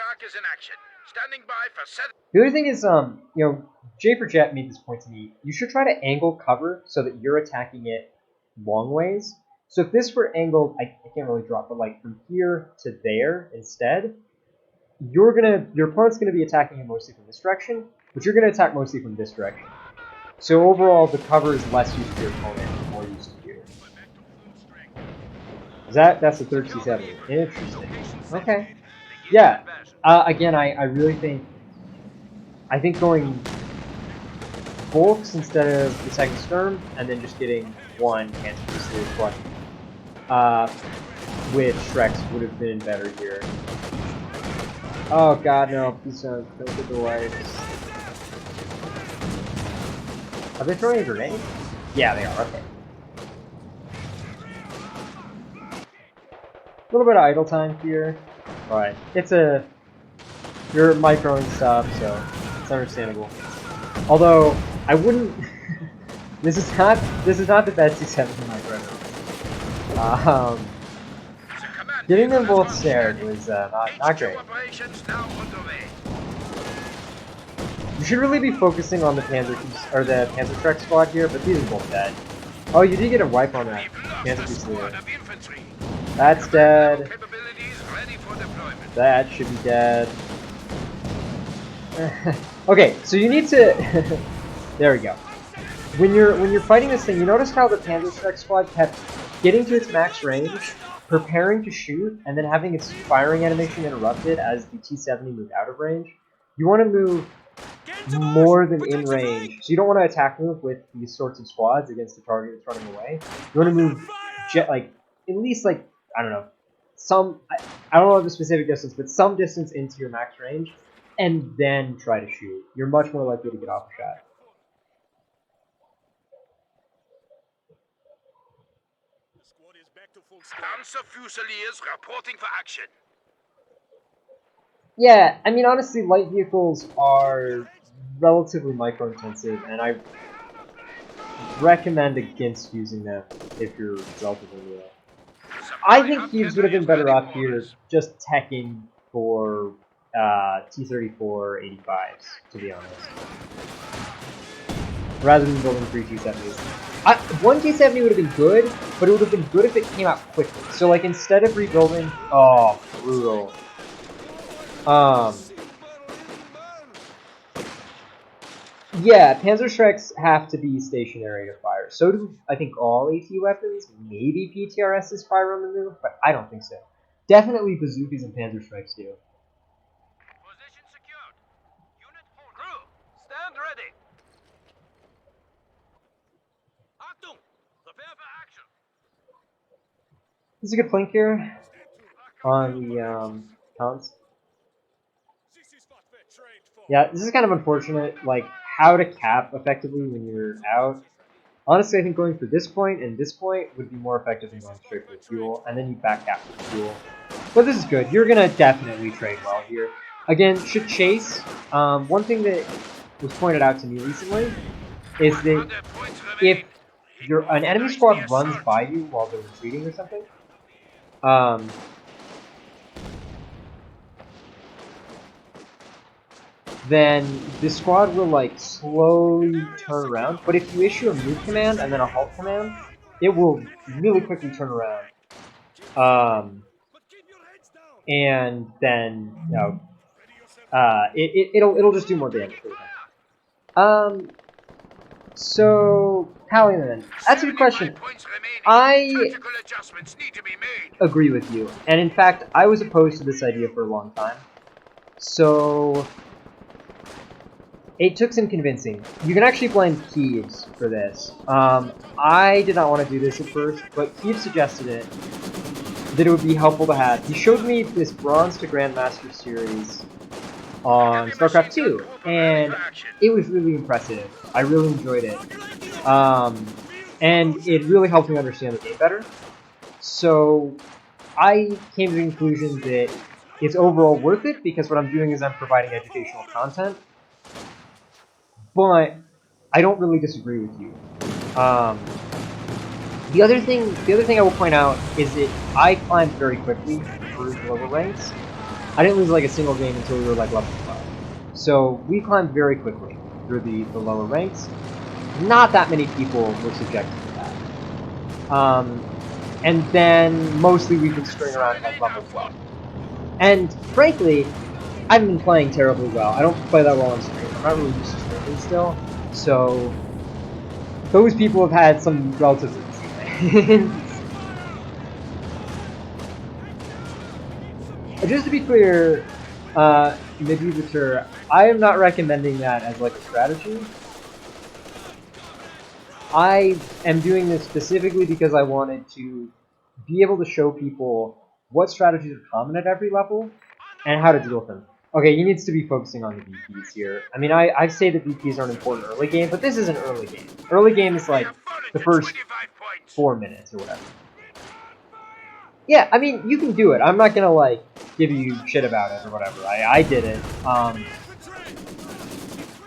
The other thing is, you know, J for Jet made this point to me. You should try to angle cover so that you're attacking it long ways. So if this were angled, I can't really drop, but like from here to there instead, your opponent's gonna be attacking it mostly from this direction, but you're gonna attack mostly from this direction. So overall, the cover is less used to your opponent and more used to you. That's the third C7. Interesting. Okay. Yeah. Again, I really think going Volks instead of the second skirm, and then just getting 1 Panzer Fusilier squad with Shreks would have been better here. Oh god, no! Please don't get the lights. Are they throwing a grenade? Yeah, they are. Okay. A little bit of idle time here, but you're microing stuff, so it's understandable. Although I wouldn't. This is not the best C7 micro. Getting them both snared was not great. You should really be focusing on the Panzer Shrek squad here, but these are both dead. Oh, you did get a wipe on that Panzer Fusilier. That's dead. That should be dead. Okay, so you need to. There we go. When you're fighting this thing, you notice how the Panzer Shrek squad kept getting to its max range, preparing to shoot, and then having its firing animation interrupted as the T-70 moved out of range. You want to move more than in range, so you don't want to attack move with these sorts of squads against the target that's running away. You want to move like at least like I don't know, I don't know the specific distance, but some distance into your max range, and then try to shoot. You're much more likely to get off a shot. Panzer Fusiliers reporting for action. Yeah, I mean, honestly, light vehicles are relatively micro-intensive, and I recommend against using them if you're relatively new. I think Cubes would have been better off here just teching for T-34 85s, to be honest. Rather than building 3 T-70s. One T-70 would have been good, but it would have been good if it came out quickly. So, like, instead of rebuilding... Oh, brutal. Yeah, Panzer Shreks have to be stationary to fire. So do, I think, all AT weapons. Maybe PTRSs fire on the move, but I don't think so. Definitely bazookas and Panzer Shreks do. Position secured. Unit hold. Crew, stand ready. Achtung! Prepare for action. This is a good flank here on the Hounds. Yeah, this is kind of unfortunate. Like, how to cap effectively when you're out. Honestly, I think going for this point and this point would be more effective than going straight for the fuel, and then you back cap for the fuel. But this is good. You're gonna definitely trade well here. Again, should chase. One thing that was pointed out to me recently is that 100 points if remain. an enemy squad runs by you while they're retreating or something, then the squad will like slowly turn around. But if you issue a move command and then a halt command, it will really quickly turn around. And then it'll just do more damage. So Paladin, that's a good question. I agree with you, and in fact, I was opposed to this idea for a long time. So it took some convincing. You can actually blame Keeves for this. I did not want to do this at first, but Keeves suggested it, that it would be helpful to have. He showed me this Bronze to Grandmaster series on StarCraft 2, and it was really impressive. I really enjoyed it. And it really helped me understand the game better. So I came to the conclusion that it's overall worth it, because what I'm doing is I'm providing educational content. But I don't really disagree with you. The other thing I will point out is that I climbed very quickly through the lower ranks. I didn't lose like a single game until we were like level 12. So we climbed very quickly through the lower ranks. Not that many people were subjected to that. And then mostly we've been screwing around at like level 12. And frankly, I haven't been playing terribly well. I don't play that well on stream. I'm not really used to streaming still. So those people have had some relatively easy wins. Just to be clear, Midweaver, I am not recommending that as like a strategy. I am doing this specifically because I wanted to be able to show people what strategies are common at every level and how to deal with them. Okay, he needs to be focusing on the VPs here. I mean, I say that VPs aren't important early game, but this isn't early game. Early game is like the first 4 minutes or whatever. Yeah, I mean, you can do it. I'm not gonna like give you shit about it or whatever. I did it.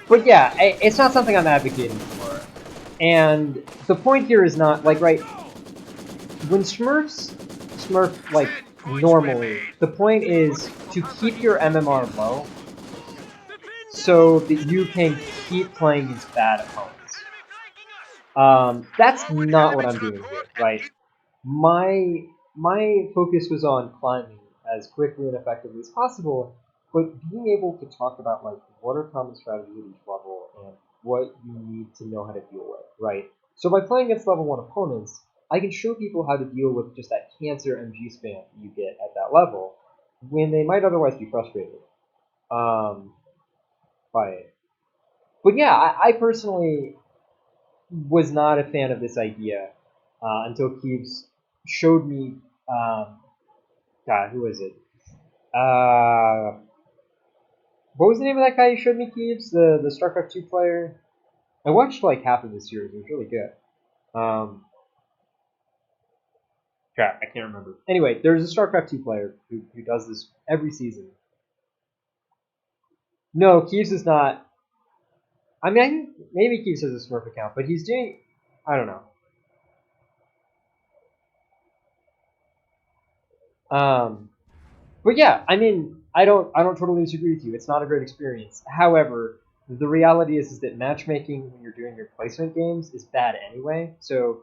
But yeah, it's not something I'm advocating for. And the point here is not like, right, when Smurf like normally, the point is to keep your MMR low so that you can keep playing these bad opponents. That's not what I'm doing here, right? My focus was on climbing as quickly and effectively as possible, but being able to talk about like what are common strategies at each level and what you need to know how to deal with, right? So by playing against level 1 opponents, I can show people how to deal with just that cancer MG spam you get at that level when they might otherwise be frustrated by it. But yeah, I personally was not a fan of this idea until Keeves showed me. God, who was it? What was the name of that guy you showed me, Keeves? The StarCraft 2 player? I watched like half of the series. It was really good. Crap, I can't remember. Anyway, there's a StarCraft 2 player who does this every season. No, Keeves is not. I mean, I think maybe Keeves has a Smurf account, but he's doing. I don't know. But yeah, I mean, I don't totally disagree with you. It's not a great experience. However, the reality is that matchmaking when you're doing your placement games is bad anyway. So,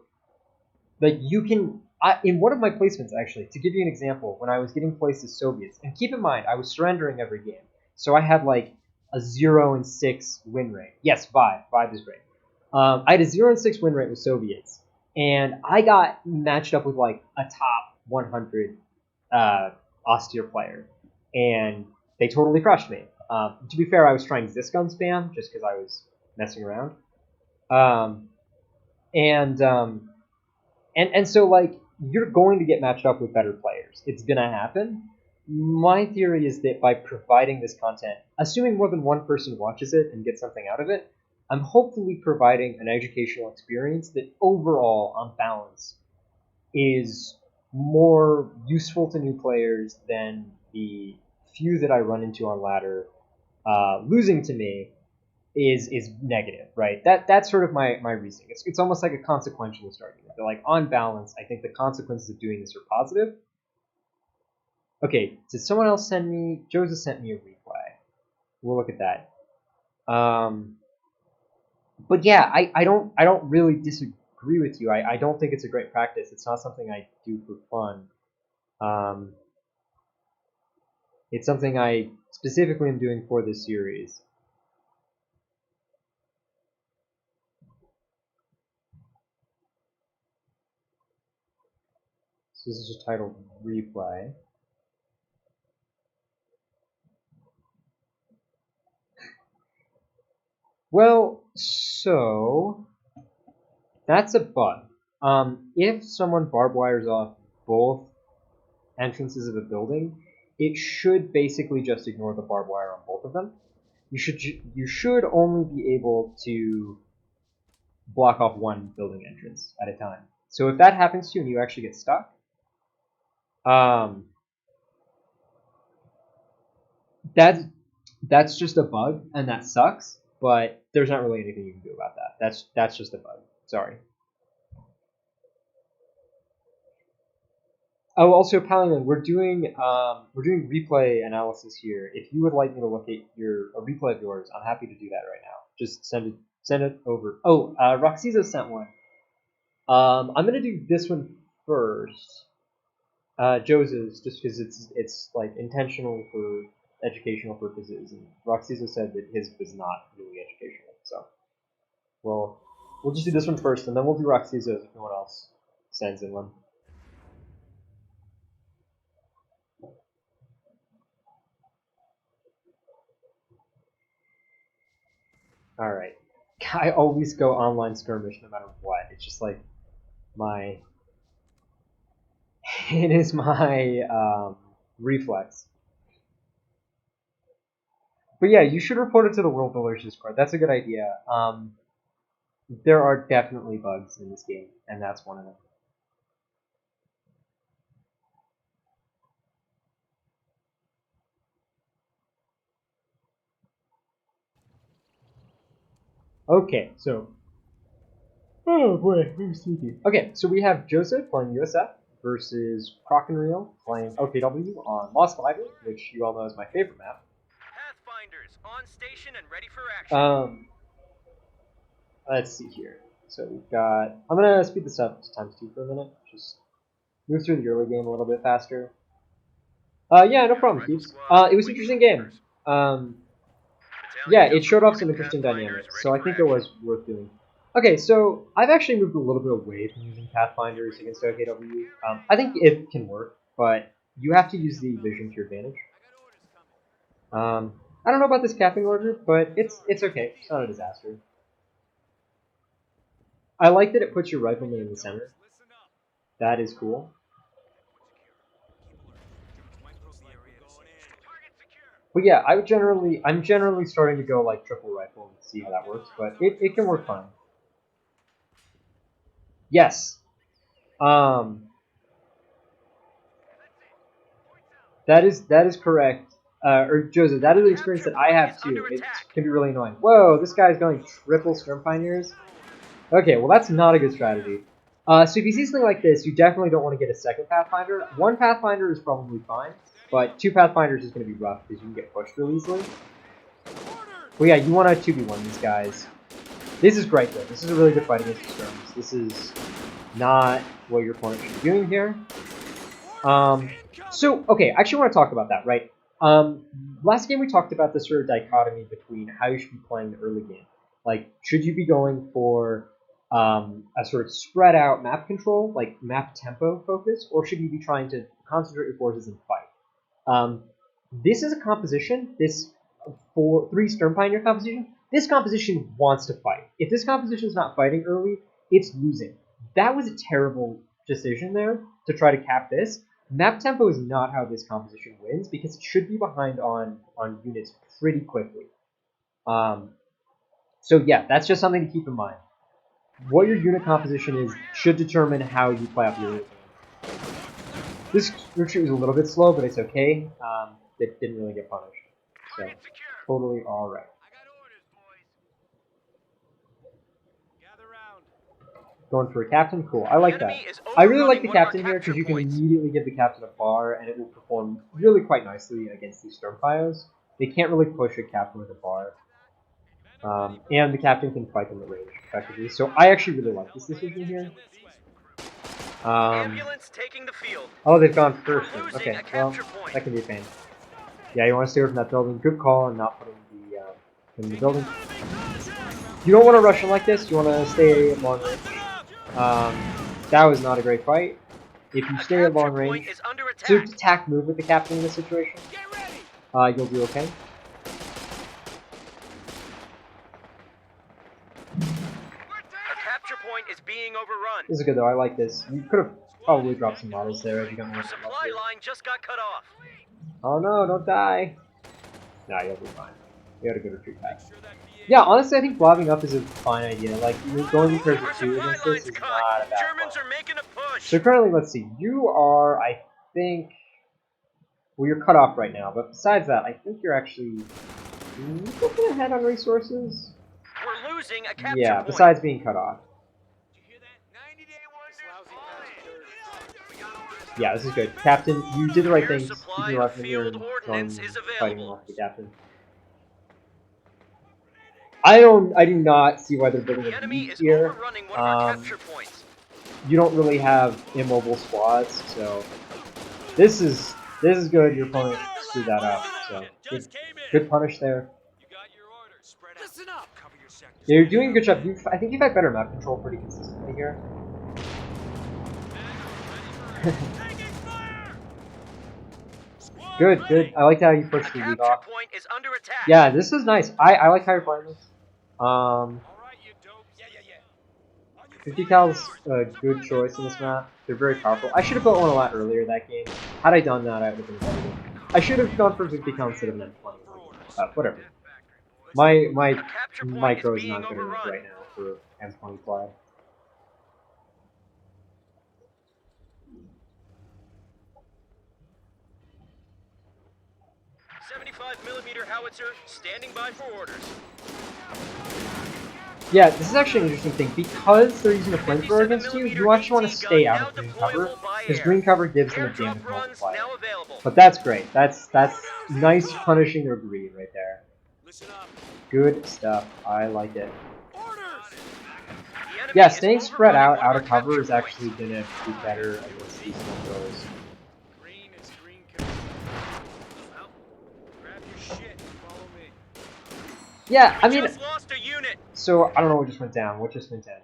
like, you can. In one of my placements, actually, to give you an example, when I was getting placed as Soviets, and keep in mind, I was surrendering every game, so I had like a 0-6 win rate. Yes, 5 is great. I had a 0-6 win rate with Soviets, and I got matched up with like a top 100 austere player, and they totally crushed me. To be fair, I was trying Ziscon spam just because I was messing around, and so like you're going to get matched up with better players. It's gonna happen. My theory is that by providing this content, assuming more than one person watches it and gets something out of it, I'm hopefully providing an educational experience that overall, on balance, is more useful to new players than the few that I run into on ladder losing to me is negative, right? That's sort of my reasoning. It's almost like a consequentialist argument. They're like, on balance, I think the consequences of doing this are positive. Okay, did someone else send me? Joseph sent me a replay. We'll look at that. But yeah, I don't really disagree with you. I don't think it's a great practice. It's not something I do for fun. It's something I specifically am doing for this series. So this is just titled Replay. Well, so that's a bug. If someone barbed wires off both entrances of a building, it should basically just ignore the barbed wire on both of them. You should only be able to block off one building entrance at a time. So if that happens to you and you actually get stuck, that's just a bug and that sucks. But there's not really anything you can do about that. That's just a bug. Sorry. Oh, also, Paladin, we're doing replay analysis here. If you would like me to look at a replay of yours, I'm happy to do that right now. Just send it over. Oh, Roxizo sent one. I'm gonna do this one first. Joseph's, just because it's like intentionally for educational purposes, and Roxizo said that his was not really educational. So, we'll just do this one first, and then we'll do Roxizo's if no one else sends in one. All right. I always go online skirmish no matter what. It's just like it is my reflex. But yeah, you should report it to the World Builders Discord. That's a good idea. There are definitely bugs in this game, and that's one of them. Okay, so oh boy, who's sneaky? Okay, so we have Joseph playing USF versus Croc and Real playing OKW on Lost Island, which you all know is my favorite map. Pathfinders on station and ready for action. Let's see here. So we've got. I'm gonna speed this up to ×2 for a minute. Just move through the early game a little bit faster. Yeah, no problem, Keeps. It was an interesting game. Yeah, it showed off some interesting dynamics, so I think it was worth doing. Okay, so I've actually moved a little bit away from using Pathfinders against OKW. I think it can work, but you have to use the vision to your advantage. I don't know about this capping order, but it's okay. It's not a disaster. I like that it puts your rifleman in the center. That is cool. But yeah, I'm generally starting to go like triple rifle and see how that works, but it can work fine. Yes. That is correct. Or Joseph, that is an experience that I have too. It can be really annoying. Whoa, this guy's going triple Skirm Pioneers. Okay, well that's not a good strategy. So if you see something like this, you definitely don't want to get a second Pathfinder. One Pathfinder is probably fine, but two Pathfinders is going to be rough because you can get pushed really easily. Well, yeah, you want to 2v1 these guys. This is great though. This is a really good fight against the Skirms. This is not what your opponent should be doing here. So, okay, I actually want to talk about that, right? Last game we talked about this sort of dichotomy between how you should be playing the early game. Like, should you be going for a sort of spread out map control, like map tempo focus, or should you be trying to concentrate your forces and fight? This is a composition, this 3 Stern Pioneer composition, this composition wants to fight. If this composition is not fighting early, it's losing. That was a terrible decision there to try to cap this. Map tempo is not how this composition wins because it should be behind on units pretty quickly. So yeah, that's just something to keep in mind. What your unit composition is should determine how you play out your routine. This retreat was a little bit slow, but it's okay. It didn't really get punished. So, totally alright. I got orders, boys. Gather round. Going for a captain? Cool. I like that. I really like the captain here because you can immediately give the captain a bar and it will perform really quite nicely against these Stormpios. They can't really push a captain with a bar. And the captain can fight in the range effectively. So I actually really like this decision here. Ambulance taking the field. Oh, they've gone first. We're losing Okay, a well, capture point. that can be a pain. Yeah, you want to stay away from that building. Good call on not putting the in the building. You don't want to rush in like this. You want to stay at long range. That was not a great fight. If you stay at long range, to attack move with the captain in this situation, you'll do okay. Capture point is being overrun. This is good though. I like this. You could have probably dropped some models there if you got more. Supply line just got cut off. Oh no! Don't die. Nah, you'll be fine. You had a good retreat pack. Yeah, honestly, I think blobbing up is a fine idea. Like going to curve 2 against this is not a bad Germans are making a push. So currently, let's see. You are, I think, well, you're cut off right now. But besides that, I think you're actually looking ahead on resources. We're losing a capture Yeah, point. besides being cut off. Yeah, this is good. Captain, you did the right thing. Keeping the weapon here and fighting off the captain. I do not see why they're building a beach here. You don't really have immobile squads, so this is good. Your opponent screwed that up, so good punish there. Yeah, you're doing a good job. I think you've had better map control pretty consistently here. Good, good. I like how you pushed the lead off. Yeah, this is nice. I like how you're playing this. 50 cal's a good choice in this map. They're very powerful. I should have built one a lot earlier that game. Had I done that, I would have been better. I should have gone for 50 cal instead of an M20. Whatever. My micro is not good enough right now for M20 fly. .75mm howitzer standing by for orders. Yeah, this is actually an interesting thing. Because they're using a flamethrower against you, you actually want to stay out of green cover, because green cover gives them a damage multiplier. But that's great. That's nice punishing their greed right there. Good stuff. I like it. Yeah, staying spread out of cover is actually going to be better against these flamethrowers. Yeah, I mean, so I don't know what just went down. What just went down?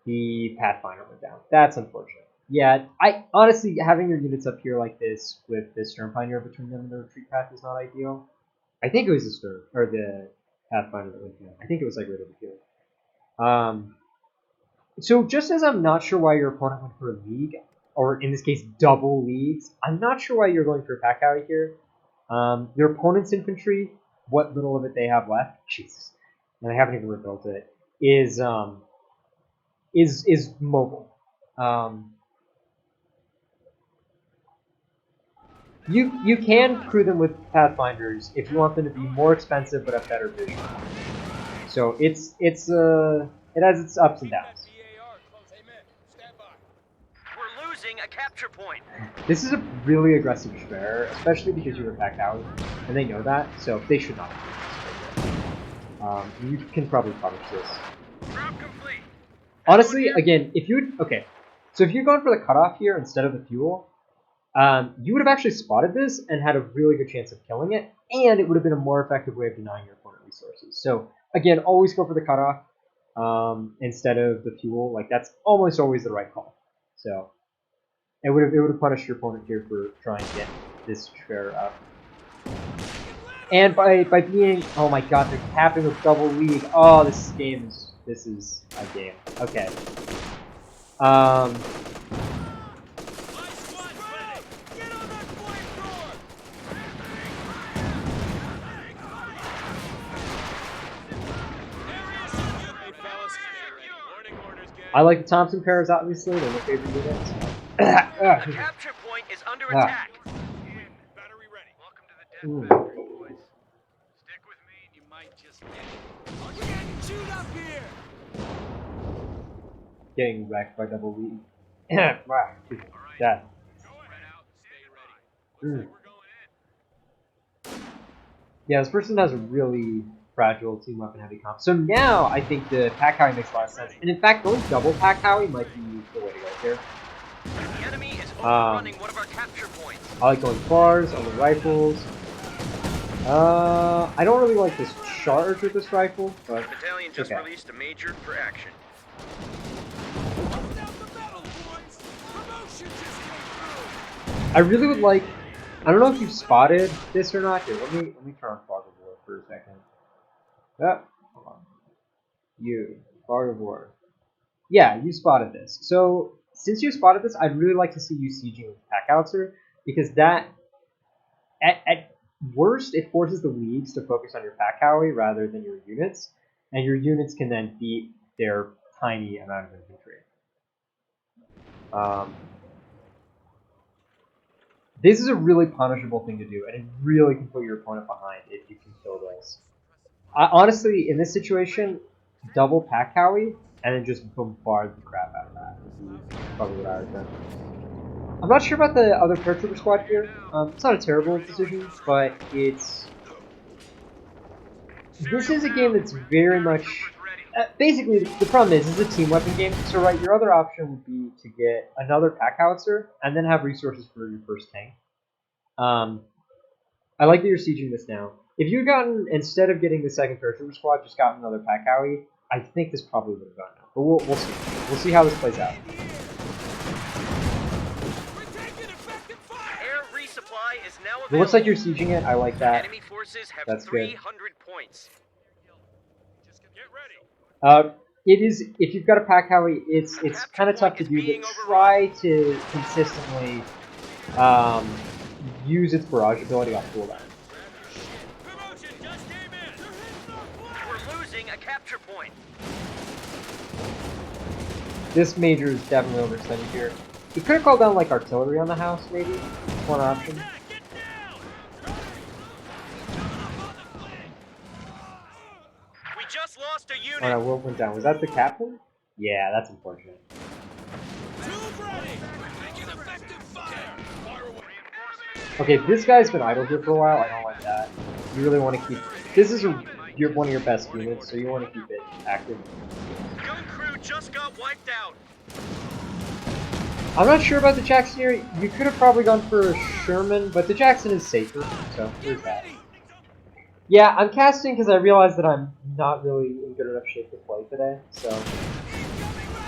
The Pathfinder went down. That's unfortunate. Yeah, I honestly, having your units up here like this with this Stormpioneer between them and the retreat path is not ideal. I think it was the Sturm, or the Pathfinder that went down. I think it was like right over here. So just as I'm not sure why your opponent went for a league, or in this case double leagues, I'm not sure why you're going for a pack out here. Your opponent's infantry, what little of it they have left, Jesus, and I haven't even rebuilt it, is mobile. You can crew them with Pathfinders if you want them to be more expensive but have better vision. So it has its ups and downs. We're losing a capture point. This is a really aggressive Schwer, especially because you were backed out, and they know that, so they should not. You can probably punish this. Honestly, again, if you so if you'd gone for the cutoff here instead of the fuel, you would have actually spotted this and had a really good chance of killing it, and it would have been a more effective way of denying your opponent resources. So again, always go for the cutoff instead of the fuel. Like that's almost always the right call. So it would have punished your opponent here for trying to get this Schwer up. And by being, oh my god, they're capping with double league. Oh, this is a game. Okay. I like the Thompson pairs, obviously. They're my favorite units. The capture point is under attack. Battery ready. Welcome to the death factory, boys. Stick with me and you might just get it. We're getting chewed up here. Getting wrecked by double lead. Wow. Yeah. Spread out and stay ready. Looks like we're going in. Yeah, this person has a really fragile team weapon heavy comp. So now I think the Pack Howie makes a lot of sense. And in fact, going double Pack Howie might be the way to go here. The enemy is overrunning one of our capture points. I like going bars on the rifles. I don't really like this charge with this rifle, but The battalion just okay. released a major for action. Hold out the metal, boys. Promotion just came through. I really would like. I don't know if you've spotted this or not. Here, let me turn on Fog of War for a second. Hold on. You Fog of War. Yeah, you spotted this. So since you spotted this, I'd really like to see you sieging with Pack Howitzer, because that at worst it forces the leagues to focus on your Pack Howie rather than your units, and your units can then beat their tiny amount of infantry. This is a really punishable thing to do, and it really can put your opponent behind if you can kill this. Honestly, in this situation, double Pack Howie and then just bombard the crap out of that. Probably what I would do. I'm not sure about the other paratrooper squad here. It's not a terrible decision, but it's... This is a game that's very much... basically, the problem is, it's a team weapon game. So, right, your other option would be to get another Pack Howitzer and then have resources for your first tank. I like that you're sieging this now. If you'd gotten, instead of getting the second paratrooper squad, just gotten another Pack Howie, I think this probably would have gone now. But we'll see. We'll see how this plays out. Air resupply is now available. It looks like you're sieging it. I like that. Enemy forces have That's good. 300 points. Just get ready. It is, if you've got a Pack Howie, it's kind of tough to do, but try to consistently use its barrage ability on cooldown. Promotion just came in. They're hitting our flag. We're losing a capture point. This major is definitely overextended here. You could have called down like artillery on the house, maybe. One option. Get down. We just lost a Oh no, unit. Wolf went down. Was that the captain? Yeah, that's unfortunate. Tube ready. Making effective fire. Fire away. Okay, this guy's been idle here for a while. I don't like that. You really want to keep... This is one of your best units, so you want to keep it active. Gun crew just got wiped out. I'm not sure about the Jackson here. You could have probably gone for a Sherman, but the Jackson is safer, so there's that. Yeah, I'm casting because I realize that I'm not really in good enough shape to play today, so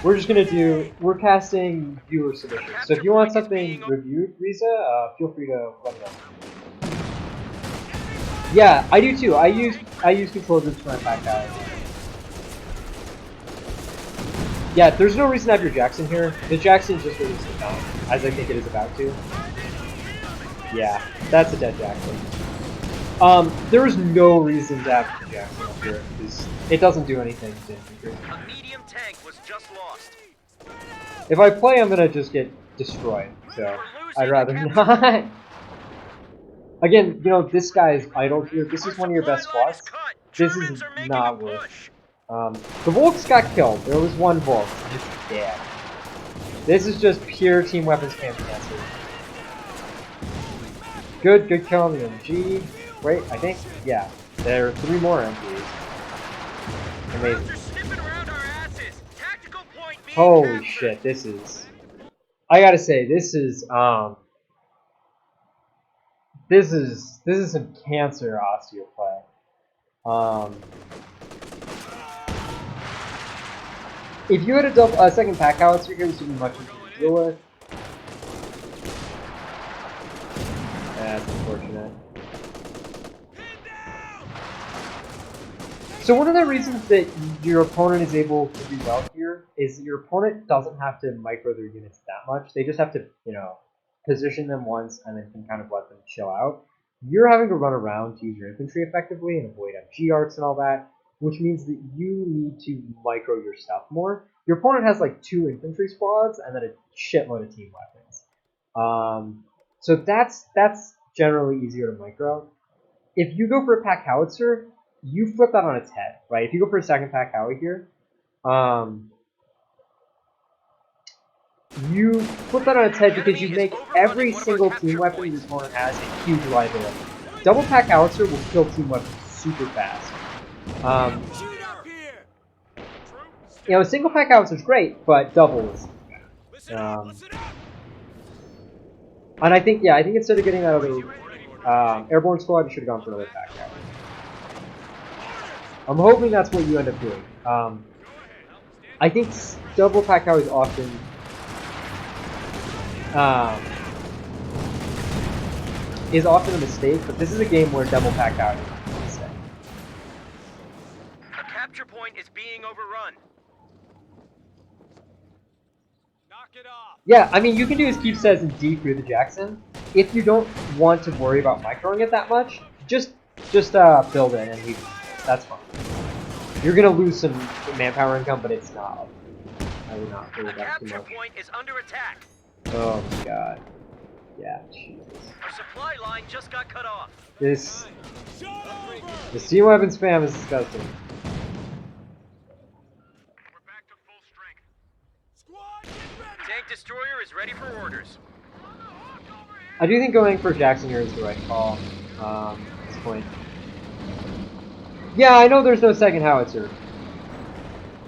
we're casting viewer submissions. So if you want something reviewed, Riza, feel free to let me know. Yeah, I do too. I use control groups for my Pack Howie. Yeah, there's no reason to have your Jackson here. The Jackson just released the gun, as I think it is about to. Yeah, that's a dead Jackson. There is no reason to have the Jackson up here, because it doesn't do anything to infantry. A medium tank was just lost. If I play, I'm gonna just get destroyed, so I'd rather not. Again, you know, this guy is idle here. This is one of your best squads. This is not worth. The Volks got killed. There was one Volk. He's dead. This is just pure team weapons spam cancer. Good kill on the MG. Wait, I think, yeah. There are 3 more MGs. Amazing. Holy shit, this is... I gotta say, this is some cancer osteoplay. If you had a second Pack Howitzer here, this would be much easier to deal with. That's unfortunate. So one of the reasons that your opponent is able to do well here is that your opponent doesn't have to micro their units that much. They just have to, you know, position them once and then can kind of let them chill out. You're having to run around to use your infantry effectively and avoid MG arcs and all that, which means that you need to micro your stuff more, your opponent has like 2 infantry squads and then a shitload of team weapons. So that's generally easier to micro. If you go for a pack howitzer, you flip that on its head, right? If you go for a second pack howie here, you flip that on its head because you make every single team weapon your opponent has a huge liability. Double pack howitzer will kill team weapons super fast. You know, single pack howitzer is great, but double is bad. And I think instead of getting that other airborne squad, you should have gone for another pack howitzer. I'm hoping that's what you end up doing. I think double pack howie is often a mistake, but this is a game where double pack howie is a mistake. A capture point is being overrun. Knock it off. Yeah, I mean, you can do as Keith says and decrew the Jackson. If you don't want to worry about microing it that much, just build it and leave it. That's fine. You're gonna lose some manpower income, but it's not. I would not worry about too Capture much. point is under attack. Oh my god. Yeah, Jesus. Our supply line just got cut off. This Shot over. team weapon spam is disgusting. We're back to full strength. Squad, get ready. Tank destroyer is ready for orders. I do think going for Jackson here is the right call at this point. Yeah, I know there's no second howitzer.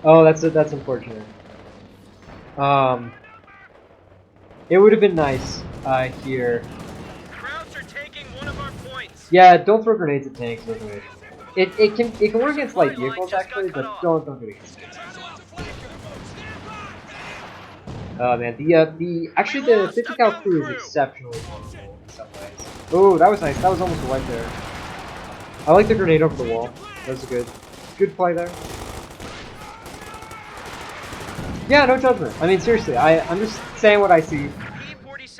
Oh, that's unfortunate. It would have been nice here. Krauts are taking one of our points. Yeah, don't throw grenades at tanks. It can work against light vehicles actually, but don't do it against tanks. Oh man, the 50 cal crew is exceptionally vulnerable in some ways. Oh, that was nice. That was almost a wipe there. I like the grenade over the wall. That was a good play there. Yeah, no judgment. I mean, seriously, I'm just saying what I see.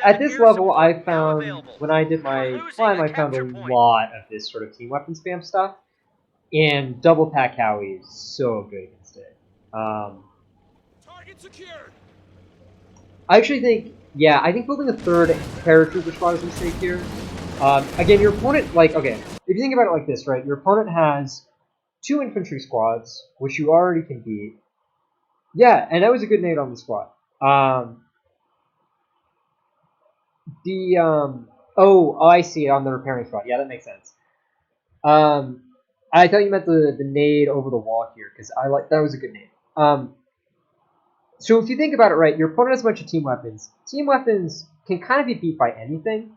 At this level, I found, when I did my climb, I found a lot of this sort of team weapon spam stuff. And double pack howie is so good against it. Target secured. I actually think, yeah, I think building a third paratrooper squad is a mistake here. Again, your opponent, like, okay, if you think about it like this, right, your opponent has 2 infantry squads, which you already can beat. Yeah, and that was a good nade on the squad. Oh, I see it on the repairing squad. Yeah, that makes sense. I thought you meant the nade over the wall here, because that was a good nade. So if you think about it, right, your opponent has a bunch of team weapons. Team weapons can kind of be beat by anything,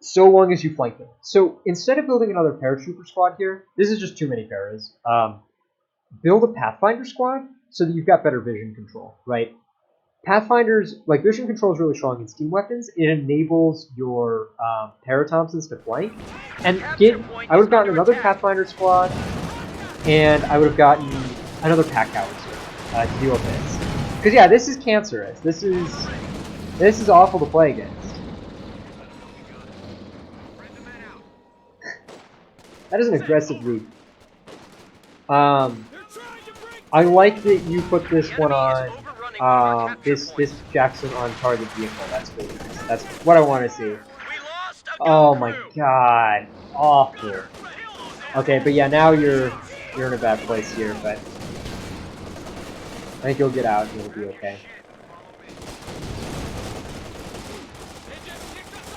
so long as you flank them. So instead of building another paratrooper squad here, this is just too many paras. Build a Pathfinder squad so that you've got better vision control, right? Pathfinders, like, vision control is really strong against team weapons. It enables your Para-Thompsons to flank. And I would have gotten another Pathfinder squad, and I would have gotten another pack howitzer to deal with this. Because yeah, this is cancerous. This is awful to play against. That is an aggressive lead. I like that you put this one on, this Jackson on target vehicle. That's really nice. That's what I want to see. Oh my god, awful. Okay, but yeah, now you're in a bad place here, but I think you'll get out and it'll be okay.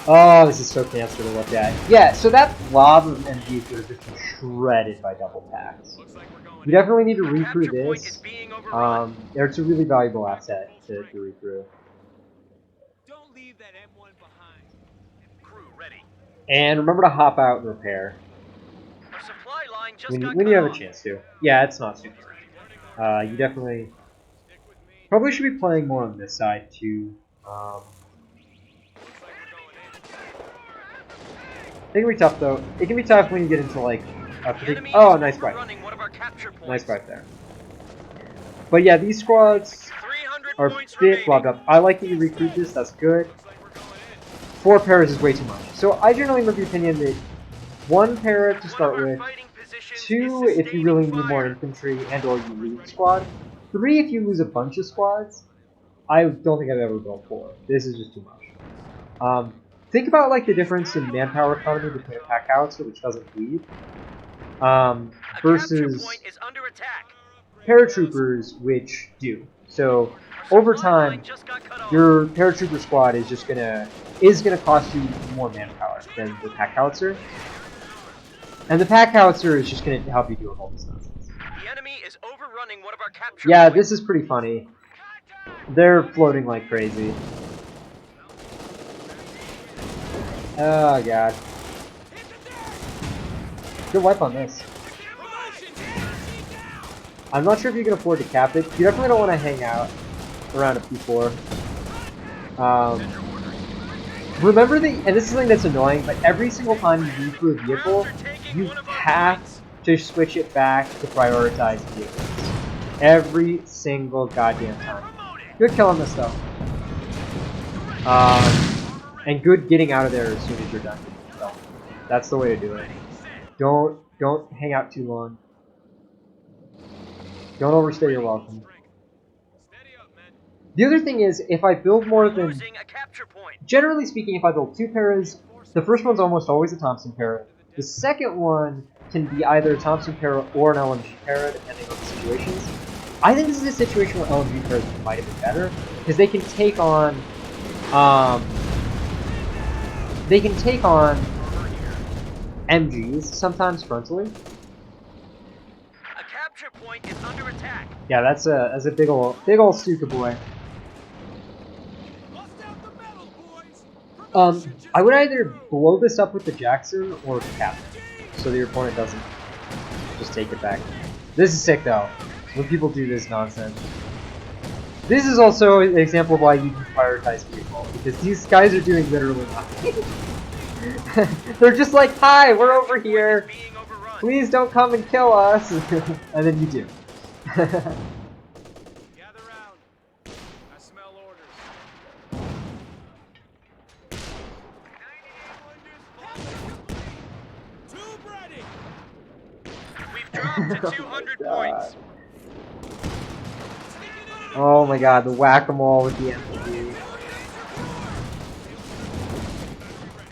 Oh, this is so cancer to look at. Yeah, so that blob of MGs would have just been shredded by double packs. You definitely need to recrew this. It's a really valuable asset to recrew. Don't leave that M1 behind. Crew ready. And remember to hop out and repair Our supply line just when you have a chance to. Yeah, it's not super. You definitely probably should be playing more on this side too. It can be tough though. It can be tough when you get into like a particular. Oh, nice fight. Nice fight there. But yeah, these squads are a bit blobbed up. I like that you recruit this. That's good. 4 paras is way too much. So I generally am of the opinion that 1 para to start with, 2 if you really need more infantry and or you lead squad, 3 if you lose a bunch of squads. I don't think I've ever built 4. This is just too much. Think about like the difference in manpower economy between a pack howitzer, which doesn't bleed, versus paratroopers, which do. So over time, your paratrooper squad is just gonna cost you more manpower than the pack howitzer, and the pack howitzer is just gonna help you do a whole bunch of nonsense. The enemy is overrunning one of our capture Yeah, points. this is pretty funny. They're floating like crazy. Oh god. Good wipe on this. I'm not sure if you can afford to cap it. You definitely don't want to hang out around a P4. Remember and this is something that's annoying, but every single time you move through a vehicle, you have to switch it back to prioritize vehicles. Every single goddamn time. Good kill on this though. And good getting out of there as soon as you're done. So, that's the way to do it. Don't hang out too long. Don't overstay your welcome. The other thing is, if I build more than... Generally speaking, if I build 2 paras, the first one's almost always a Thompson para. The second one can be either a Thompson para or an LMG para, depending on the situations. I think this is a situation where LMG paras might have been better, because they can take on... MGs, sometimes frontally. A capture point is under attack. Yeah, that's a big ol' Stuka boy. I would either blow this up with the Jackson or cap it, so that your opponent doesn't just take it back. This is sick though, when people do this nonsense. This is also an example of why you can prioritize vehicle, because these guys are doing literally nothing. They're just like, hi, we're over here. Please don't come and kill us. And then you do. Gather round. I smell orders. Tube ready. We've dropped to 200 points. Oh my god, the whack-a-mole with the MPD.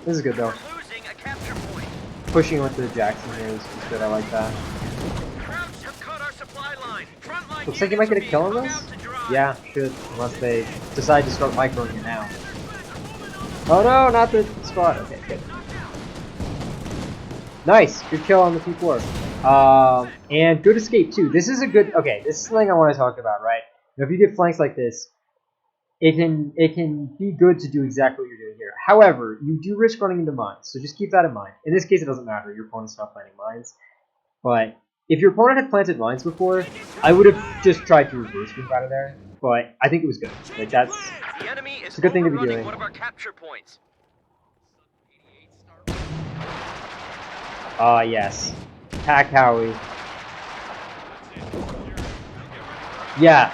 This is good though. Losing a capture point. Pushing with the Jackson here is good, I like that. Krauts have cut our supply line. Frontline Looks like you might get a kill on this? Yeah, should, unless they decide to start microing it now. Oh no, not the spot. Okay, good. Nice, good kill on the P4. And good escape too. This is a good, okay, this is something I want to talk about, right? Now, if you get flanks like this, it can be good to do exactly what you're doing here. However, you do risk running into mines, so just keep that in mind. In this case, it doesn't matter. Your opponent's not planting mines. But if your opponent had planted mines before, I would have just tried to reverse move out of there. But I think it was good. Like it's a good thing to be doing. One of our capture points. Yes. Pack Howie. Yeah.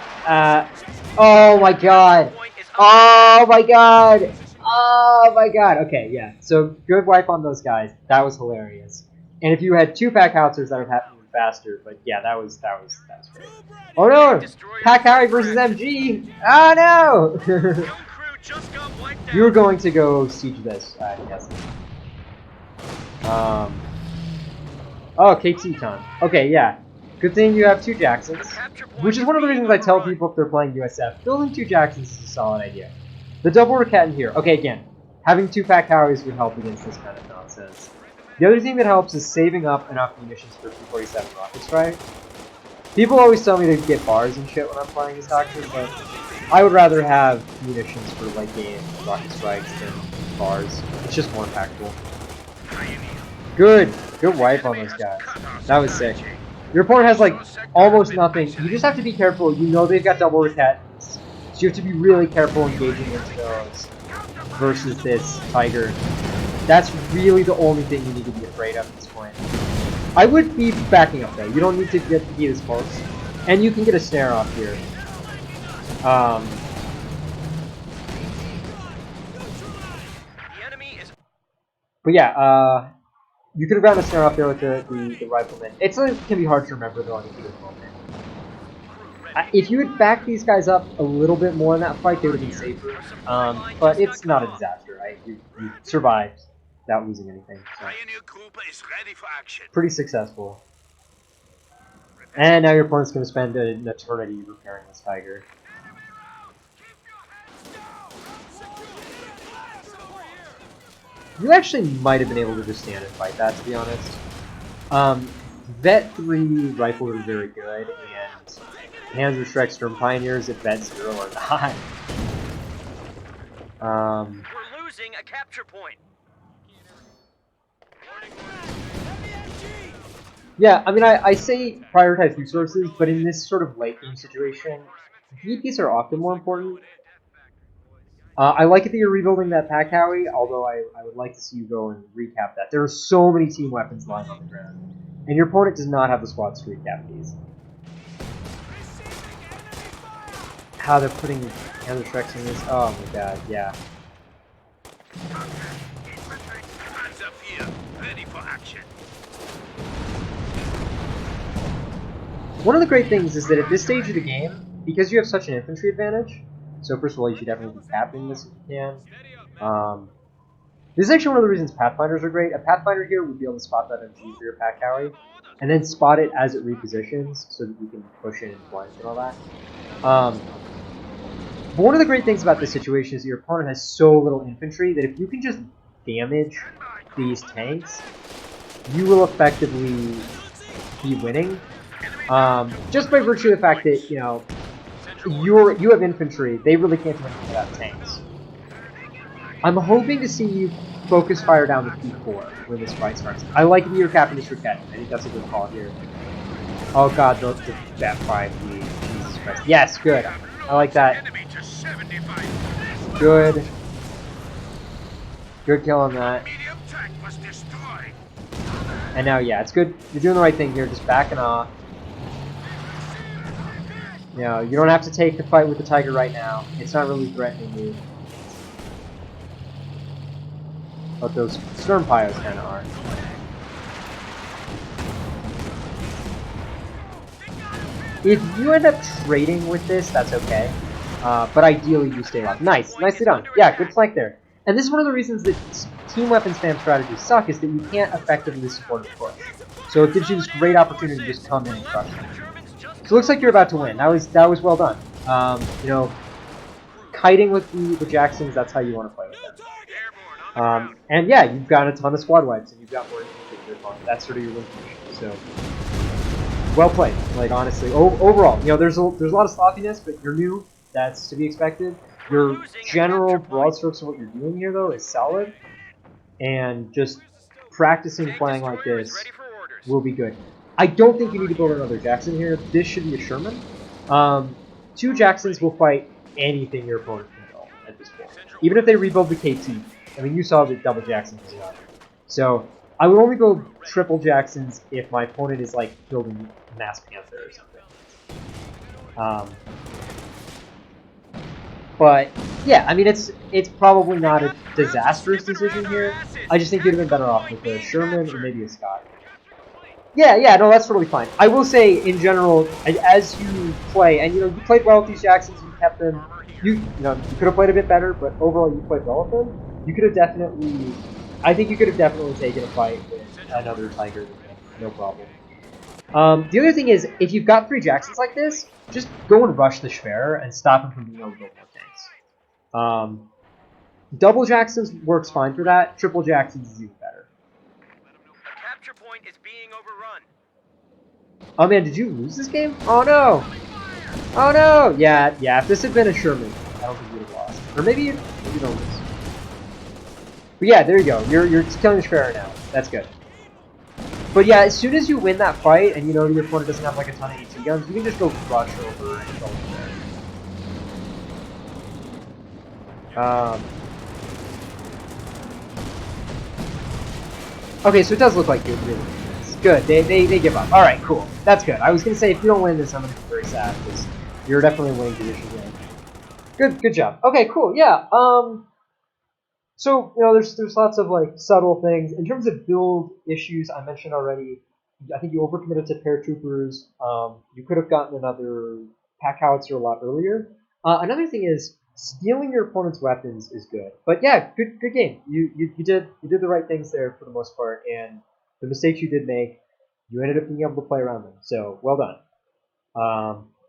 Oh my god. Oh my god! Oh my god! Okay, yeah. So good wipe on those guys. That was hilarious. And if you had 2 pack howitzers, that would happen even faster. But yeah, that was great. Oh no! Pack Howie versus MG. Oh no! You were going to go siege this, I guess. Oh, KT time. Okay, yeah. Good thing you have 2 Jacksons, which is one of the reasons I tell people if they're playing USF, building 2 Jacksons is a solid idea. The double Raquette in here. Okay, again, having 2 pack Howies would help against this kind of nonsense. The other thing that helps is saving up enough munitions for P-47 rocket strike. People always tell me to get bars and shit when I'm playing this doctrine, but I would rather have munitions for late game rocket strikes than bars. It's just more impactful. Good wipe on those guys. That was sick. Your opponent has like almost nothing. You just have to be careful. You know they've got double Raquettes, so you have to be really careful engaging into those versus this Tiger. That's really the only thing you need to be afraid of at this point. I would be backing up though. You don't need to be this close, and you can get a snare off here. But yeah, you could have gotten a snare off there with the rifleman. It's something that can be hard to remember though on a given moment. If you had backed these guys up a little bit more in that fight, they would have been safer. But it's not a disaster, right? You survived without losing anything. So. Pioneer Group is ready for action. Pretty successful. And now your opponent's going to spend an eternity repairing this tiger. You actually might have been able to just stand and fight that, to be honest. Vet 3 rifles are very good, and Hands of Shrek Storm Pioneers at Vet 0 are not. We're losing a capture point. Yeah, I mean, I say prioritize resources, but in this sort of late game situation, VPs are often more important. I like it that you're rebuilding that pack, Howie, although I would like to see you go and recap that. There are so many team weapons lying on the ground, and your opponent does not have the squads to recap these. How they're putting Hands of Shreks in this, oh my god, yeah. Hands up here, ready for action. One of the great things is that at this stage of the game, because you have such an infantry advantage, so first of all, you should definitely be capping this if you can. This is actually one of the reasons Pathfinders are great. A Pathfinder here would be able to spot that MG for your pack, Howie, and then spot it as it repositions so that you can push in and flank and all that. But one of the great things about this situation is your opponent has so little infantry that if you can just damage these tanks, you will effectively be winning. Just by virtue of the fact that, you know, you have infantry, they really can't do anything without tanks. I'm hoping to see you focus fire down the P4 when this fight starts. I like that you're capping this Rocket. I think that's a good call here. Oh god, that 5D. Jesus Christ. Yes, good. I like that. Good. Good kill on that. And now, yeah, it's good. You're doing the right thing here, just backing off. You know, you don't have to take the fight with the Tiger right now. It's not really threatening you. But those Sturm Pyos kind of are. If you end up trading with this, that's okay. But ideally, you stay alive. Nice. Nicely done. Yeah, good flank there. And this is one of the reasons that team weapon spam strategies suck, is that you can't effectively support a push. So it gives you this great opportunity to just come in and crush them. So it looks like you're about to win. That was well done. You know, kiting with the Jacksons, that's how you want to play with them. And yeah, you've got a ton of squad wipes, and you've got more infantry in your opponent. That's sort of your win condition. So, well played. Like, honestly, overall, you know, there's a lot of sloppiness, but you're new. That's to be expected. Your general broad strokes of what you're doing here, though, is solid. And just practicing playing like this will be good. I don't think you need to build another Jackson here. This should be a Sherman. 2 Jacksons will fight anything your opponent can build at this point. Even if they rebuild the KT. I mean, you saw that double Jackson was enough. So, I would only build triple Jacksons if my opponent is, like, building Mass Panther or something. But, yeah, I mean, it's probably not a disastrous decision here. I just think you'd have been better off with a Sherman or maybe a Scott. Yeah, no, that's totally fine. I will say, in general, as you play, and, you know, you played well with these Jacksons, you kept them, you could have played a bit better, but overall you played well with them. You could have definitely, I think you could have definitely taken a fight with another Tiger with him, no problem. The other thing is, if you've got 3 Jacksons like this, just go and rush the Schwer and stop him from being able to build more tanks. Double Jacksons works fine for that, triple Jacksons is even better. The capture point is being overrun. Oh man, did you lose this game? Oh no! Oh no! Yeah, if this had been a Sherman, I don't think you would have lost. Or maybe you don't lose. But yeah, there you go. You're killing the Schwer now. That's good. But yeah, as soon as you win that fight, and you know your opponent doesn't have like a ton of AT guns, you can just go rush over and kill them there. Okay, so it does look like you're really winning this. Good, they give up. Alright, cool. That's good. I was going to say, if you don't win this, I'm going to be very sad, because you're definitely in winning position here. Good job. Okay, cool, yeah. So, you know, there's lots of, like, subtle things. In terms of build issues, I mentioned already, I think you overcommitted to paratroopers. You could have gotten another pack howitzer a lot earlier. Another thing is stealing your opponent's weapons is good. But yeah, good game. You did the right things there for the most part, and the mistakes you did make, you ended up being able to play around them. So well done.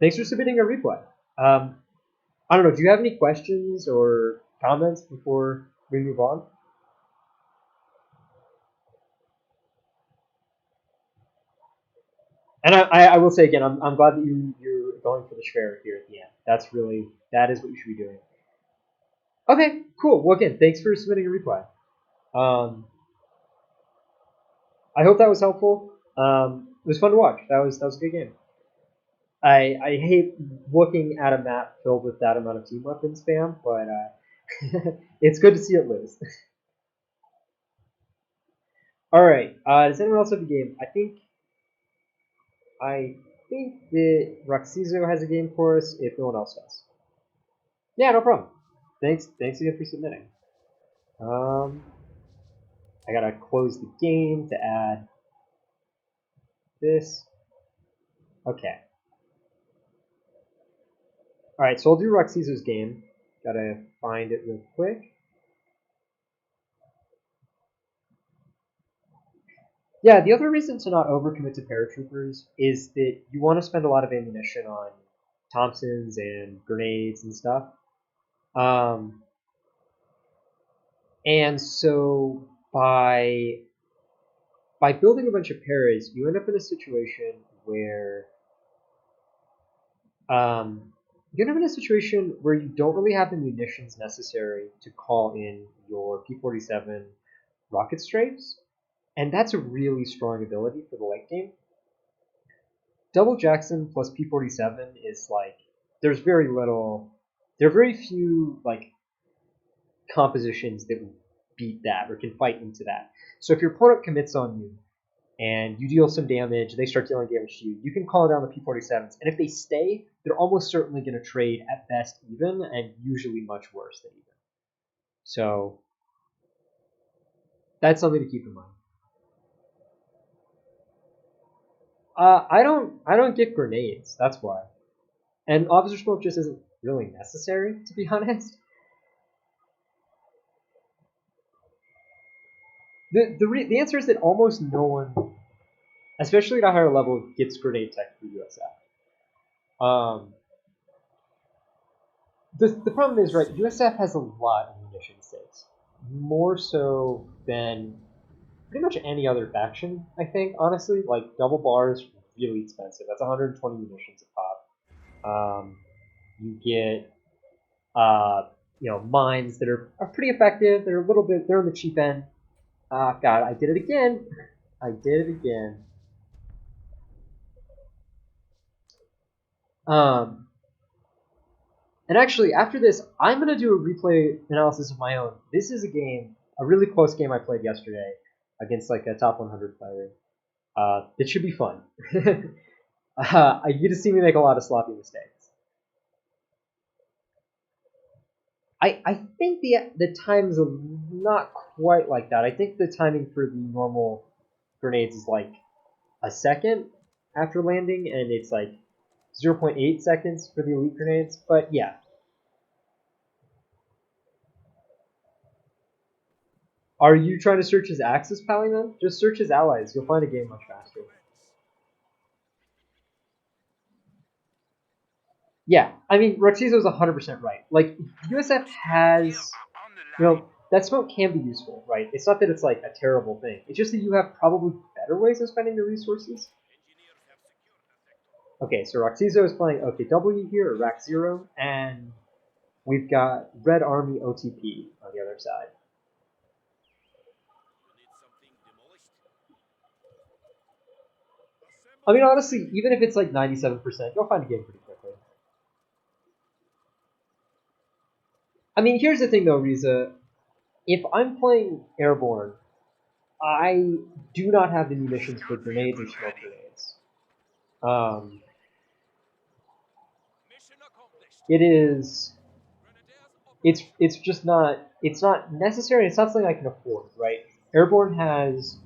Thanks for submitting a replay. I don't know. Do you have any questions or comments before we move on? And I will say again, I'm glad that you're going for the share here at the end. That is what you should be doing. Okay, cool. Well, again, thanks for submitting a reply. I hope that was helpful. It was fun to watch. That was a good game. I hate looking at a map filled with that amount of team weapon spam, but it's good to see it lose. All right. Does anyone else have a game? I think that Roxizo has a game for us. If no one else does, yeah, no problem. Thanks again for submitting. I gotta close the game to add this. Okay. All right, so I'll do Roxizo's game. Gotta find it real quick. Yeah, the other reason to not overcommit to paratroopers is that you want to spend a lot of ammunition on Thompsons and grenades and stuff. And so by building a bunch of paras, you end up in a situation where you don't really have the munitions necessary to call in your P-47 rocket strafes, and that's a really strong ability for the late game. Double Jackson plus P-47 is like, there are very few like compositions that will beat that or can fight into that. So if your opponent commits on you and you deal some damage, they start dealing damage to you, you can call down the P-47s, and if they stay, they're almost certainly going to trade at best even, and usually much worse than even. So that's something to keep in mind. I don't get grenades, that's why. And Officer Smoke just isn't really necessary, to be honest. The answer is that almost no one, especially at a higher level, gets grenade tech for USF. The problem is, right, USF has a lot of munition stakes. More so than pretty much any other faction, I think, honestly. Like, double bar is really expensive. That's 120 munitions a pop. You get, mines that are pretty effective. They're they're on the cheap end. God, I did it again. And actually, after this, I'm going to do a replay analysis of my own. This is a really close game I played yesterday against like a top 100 player. It should be fun. You get to see me make a lot of sloppy mistakes. I think the time's not quite like that. I think the timing for the normal grenades is like a second after landing, and it's like 0.8 seconds for the elite grenades, but yeah. Are you trying to search his Axis, Pallyman? Just search his allies. You'll find a game much faster. Yeah, I mean, Roxizo's 100% right. Like, USF has, that smoke can be useful, right? It's not that it's like a terrible thing. It's just that you have probably better ways of spending your resources. Okay, so Roxizo is playing OKW here, or Rack 0, and we've got Red Army OTP on the other side. I mean, honestly, even if it's like 97%, you'll find a game pretty quickly. I mean, here's the thing though, Riza. If I'm playing Airborne, I do not have the munitions for grenades or smoke grenades. It's just not, it's not necessary, it's not something I can afford, right? Airborne has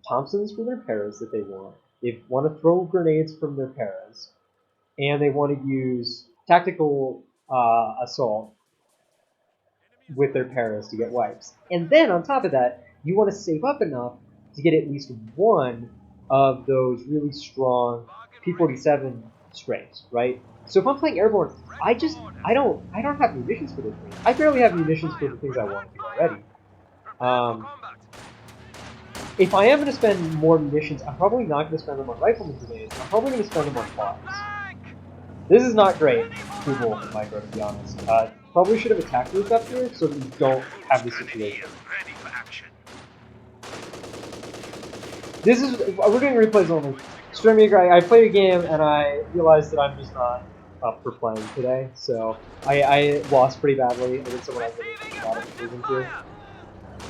Thompsons for their paras that they want. They want to throw grenades from their paras. and they want to use tactical assault with their paras to get wipes. And then on top of that, you want to save up enough to get at least one of those really strong P-47 strays, right? So if I'm playing airborne, I don't have munitions for those things. I barely have munitions for the things I want to do already. If I am going to spend more munitions, I'm probably not going to spend them on rifleman grenades. I'm probably going to spend them on quads. This is not great, Google and Micro, to be honest. Probably should have attack routes up here so that we don't have this situation. This is, we're doing replays only. Stormmaker, I played a game and I realized that I'm just not up for playing today, so I lost pretty badly against someone I really thought I was into.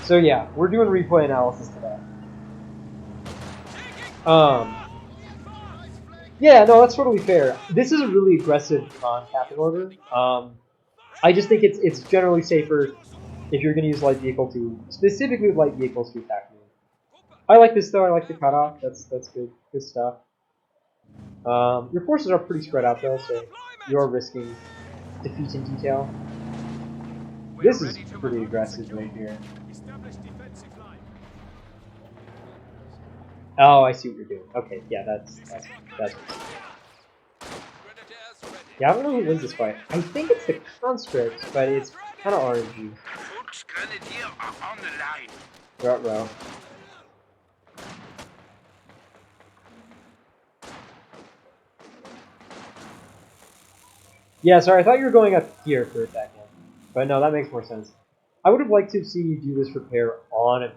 So yeah, we're doing replay analysis today. Yeah, no, that's totally fair. This is a really aggressive non-capping order. I just think it's generally safer if you're going to use light vehicle to, specifically light vehicles to attack me. I like this though. I like the cutoff. That's good stuff. Your forces are pretty spread out though, so you are risking defeat in detail. This is pretty aggressive right here. Oh, I see what you're doing. Okay, yeah, that's yeah, I don't know who wins this fight. I think it's the conscripts, but it's kind of RNG. Row. Yeah, sorry, I thought you were going up here for a second. But no, that makes more sense. I would have liked to see you do this repair on a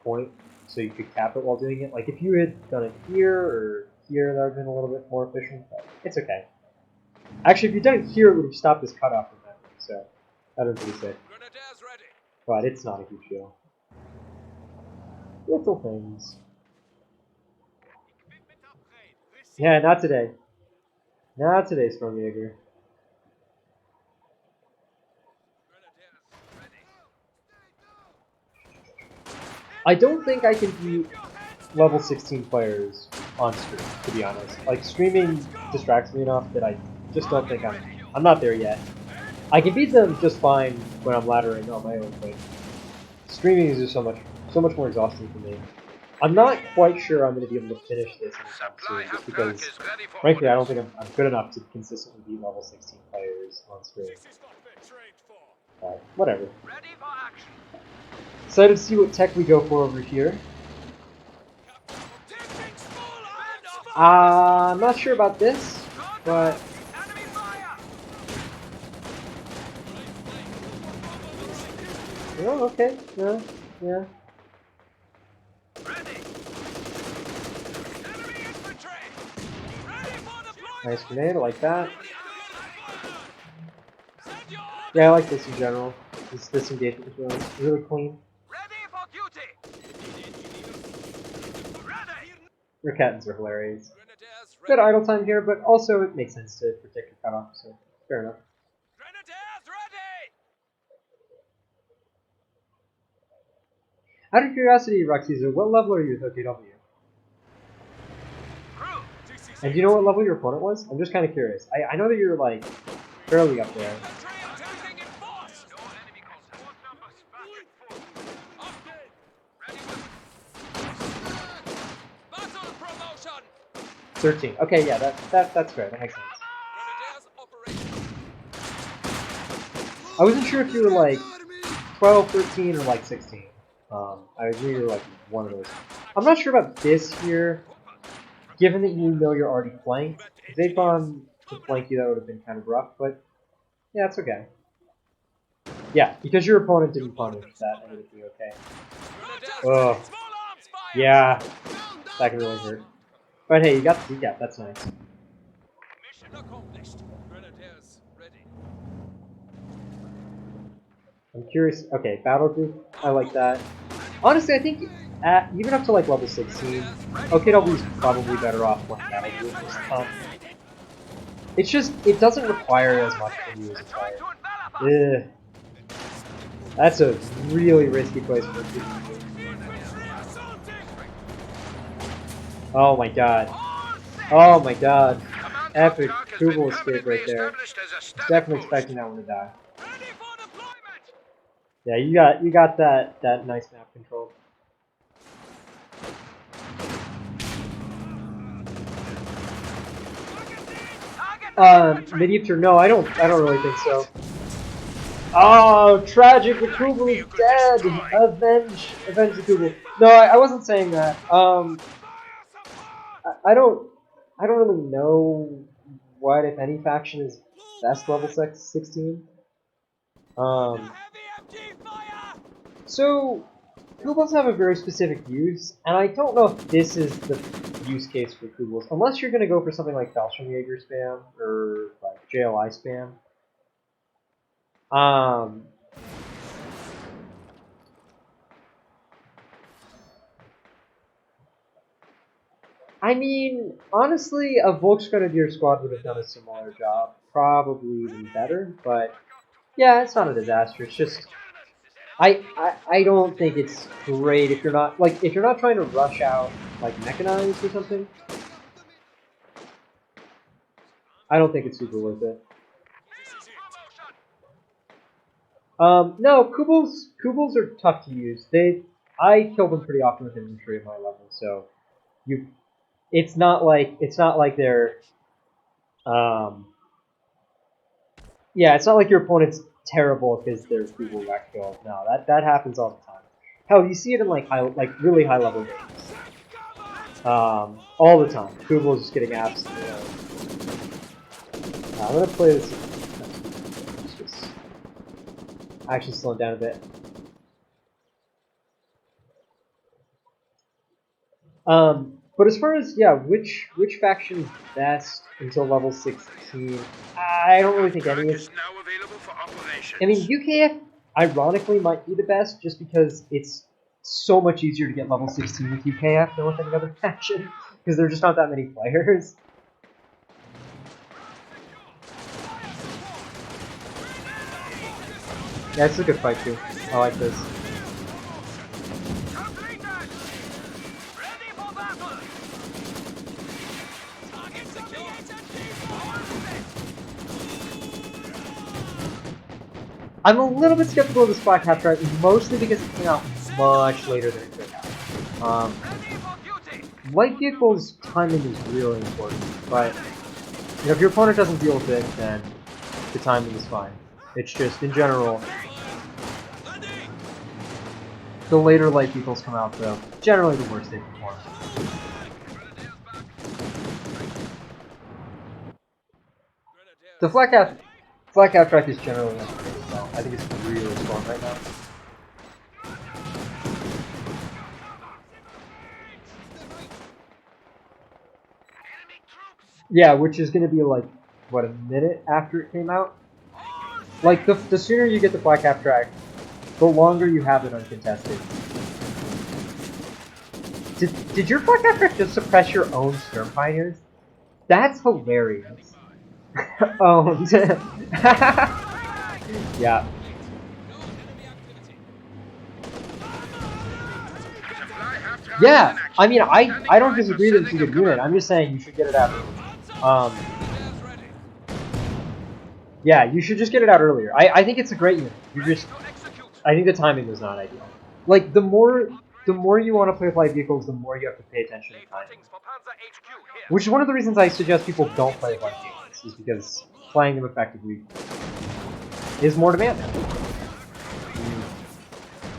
point so you could cap it while doing it. Like, if you had done it here or here, that would have been a little bit more efficient, but it's okay. Actually, if you'd done it here, it would have stopped this cutoff from happening, so that would have been sick. But it's not a huge deal. Little things. Yeah, not today. Not today, Stormjaeger. I don't think I can beat level 16 players on stream, to be honest. Like, streaming distracts me enough that I just don't think I'm not there yet. I can beat them just fine when I'm laddering on my own, but streaming is just so much more exhausting for me. I'm not quite sure I'm going to be able to finish this anytime soon, just because, frankly, I don't think I'm good enough to consistently beat level 16 players on stream. Whatever. Excited to see what tech we go for over here. I'm not sure about this, but oh, okay, yeah. Nice grenade, I like that. Yeah, I like this in general. This engagement is really clean. Your captains are hilarious. Good idle time here, but also it makes sense to protect your cutoff, so fair enough. Out of curiosity, Roxyza, what level are you with OKW? And do you know what level your opponent was? I'm just kind of curious. I know that you're like fairly up there. $13. Okay, yeah, that's fair. That makes sense. I wasn't sure if you were like 12, 13, or like 16. I knew you were like one of those. I'm not sure about this here, given that you know you're already flanked. If they'd gone to flank you, that would have been kind of rough, but yeah, it's okay. Yeah, because your opponent didn't punish that, and it would be okay. Oh, yeah, that can really hurt. But hey, you got the decap, that's nice. I'm curious. Okay, battle group. I like that. Honestly, I think even up to like level 16, OKW is probably better off playing battle group. It's just it doesn't require as much from you as a player. That's a really risky place for a group. Oh my god. Oh my god. Epic talk has Kubel been escape permanently right there. established as a Was static definitely post. expecting that one to die. Ready for deployment! Yeah, you got that nice map control. Mid-Eater, no, I don't really think so. Oh, tragic! The Kubel is dead. Avenge the Kubel. No, I wasn't saying that. I don't really know what, if any, faction is best level 16. Heavy MG fire! So Kubels have a very specific use, and I don't know if this is the use case for Kubels, unless you're going to go for something like Fallschirmjäger spam or like JLI spam. I mean, honestly, a Volksgrenadier squad would have done a similar job, probably even better, but yeah, it's not a disaster. It's just I don't think it's great if you're not trying to rush out like mechanized or something. I don't think it's super worth it. No, Kubels are tough to use. I kill them pretty often with infantry at my level, so it's not like they're yeah, it's not like your opponent's terrible because their Kubel got killed. No, that happens all the time. Hell, you see it in like really high level games. All the time. Kubel is just getting absolutely. I'm gonna play this. Just actually slow down a bit. But as far as which faction is best until level 16, I don't really think any is. I mean, UKF ironically might be the best just because it's so much easier to get level 16 with UKF than with any other faction because there just aren't that many players. Yeah, it's a good fight too. I like this. I'm a little bit skeptical of this Black Hat track, mostly because it came out much later than it could have. Light vehicles timing is really important, but if your opponent doesn't deal with it, then the timing is fine. It's just, in general, the later light vehicles come out, though, generally the worse they perform. The Black Hat track is generally underrated, though. I think it's really strong right now. Yeah, which is going to be like, what, a minute after it came out? Like, the sooner you get the Black Hat track, the longer you have it uncontested. Did your Black Hat track just suppress your own Sturm Pioneers? That's hilarious. Owned. Yeah. Yeah, I mean, I don't disagree that it's a good unit. I'm just saying you should get it out earlier. Yeah, you should just get it out earlier. I think it's a great unit. I think the timing was not ideal. Like, the more you want to play with light vehicles, the more you have to pay attention to timing. Which is one of the reasons I suggest people don't play with light vehicles, is because playing them effectively is more demanding.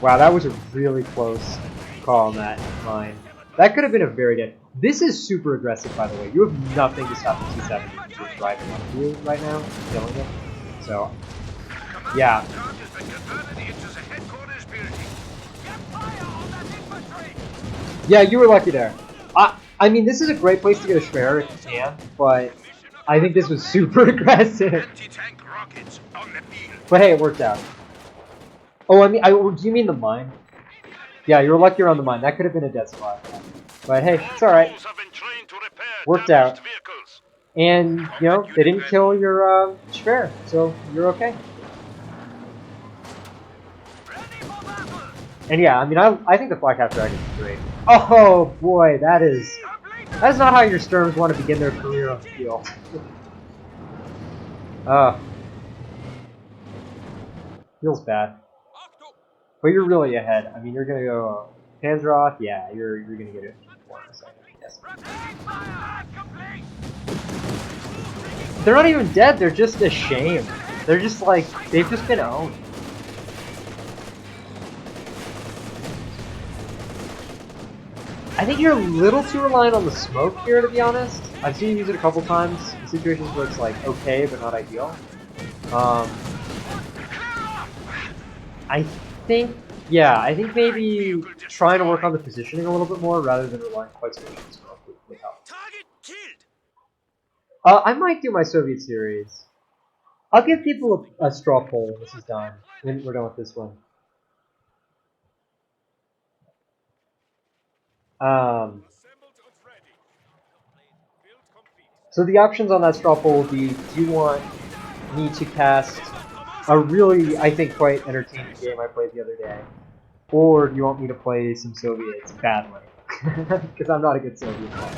Wow, that was a really close call on that line. That could have been a very dead. This is super aggressive, by the way. You have nothing to stop the T-70 just driving up to you right now, killing it. So, yeah. Yeah, you were lucky there. I mean, this is a great place to get a Schwer if you can, but I think this was super aggressive. But hey, it worked out. Oh, I mean, do you mean the mine? Yeah, you were lucky around the mine. That could have been a dead spot. But hey, it's alright. Worked out. And, they didn't kill your Schwer, so you're okay. And yeah, I mean, I think the Black Hat Dragon is great. Oh boy, that is That's not how your Sturms want to begin their career on the field. Feels bad. But you're really ahead. I mean, you're gonna go Panzeroth. Yeah, you're gonna get it in a second. Yes. They're not even dead. They're just ashamed. They're just like they've just been owned. I think you're a little too reliant on the smoke here, to be honest. I've seen you use it a couple times in situations where it's like okay, but not ideal. I think maybe trying to work on the positioning a little bit more rather than relying quite so much on smoke would help. Target killed. I might do my Soviet series. I'll give people a straw poll when this is done. When we're done with this one. So the options on that straw poll will be: do you want me to cast a really, I think, quite entertaining game I played the other day, or do you want me to play some Soviets badly? Because I'm not a good Soviet player.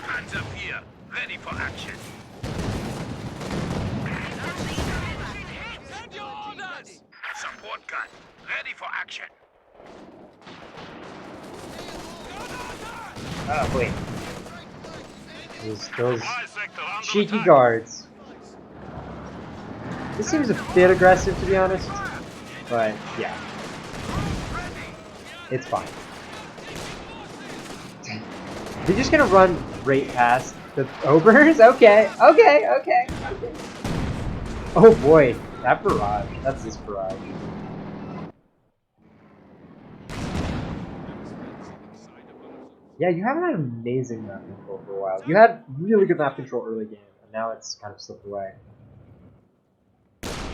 Hands up here, ready for action. Send your orders. Support gun, ready for action. Oh, wait. Those cheeky guards. This seems a bit aggressive, to be honest. But, yeah. It's fine. They're just gonna run right past the Obers? Okay. Oh boy, that barrage. That's this barrage. Yeah, you haven't had amazing map control for a while. You had really good map control early game, and now it's kind of slipped away.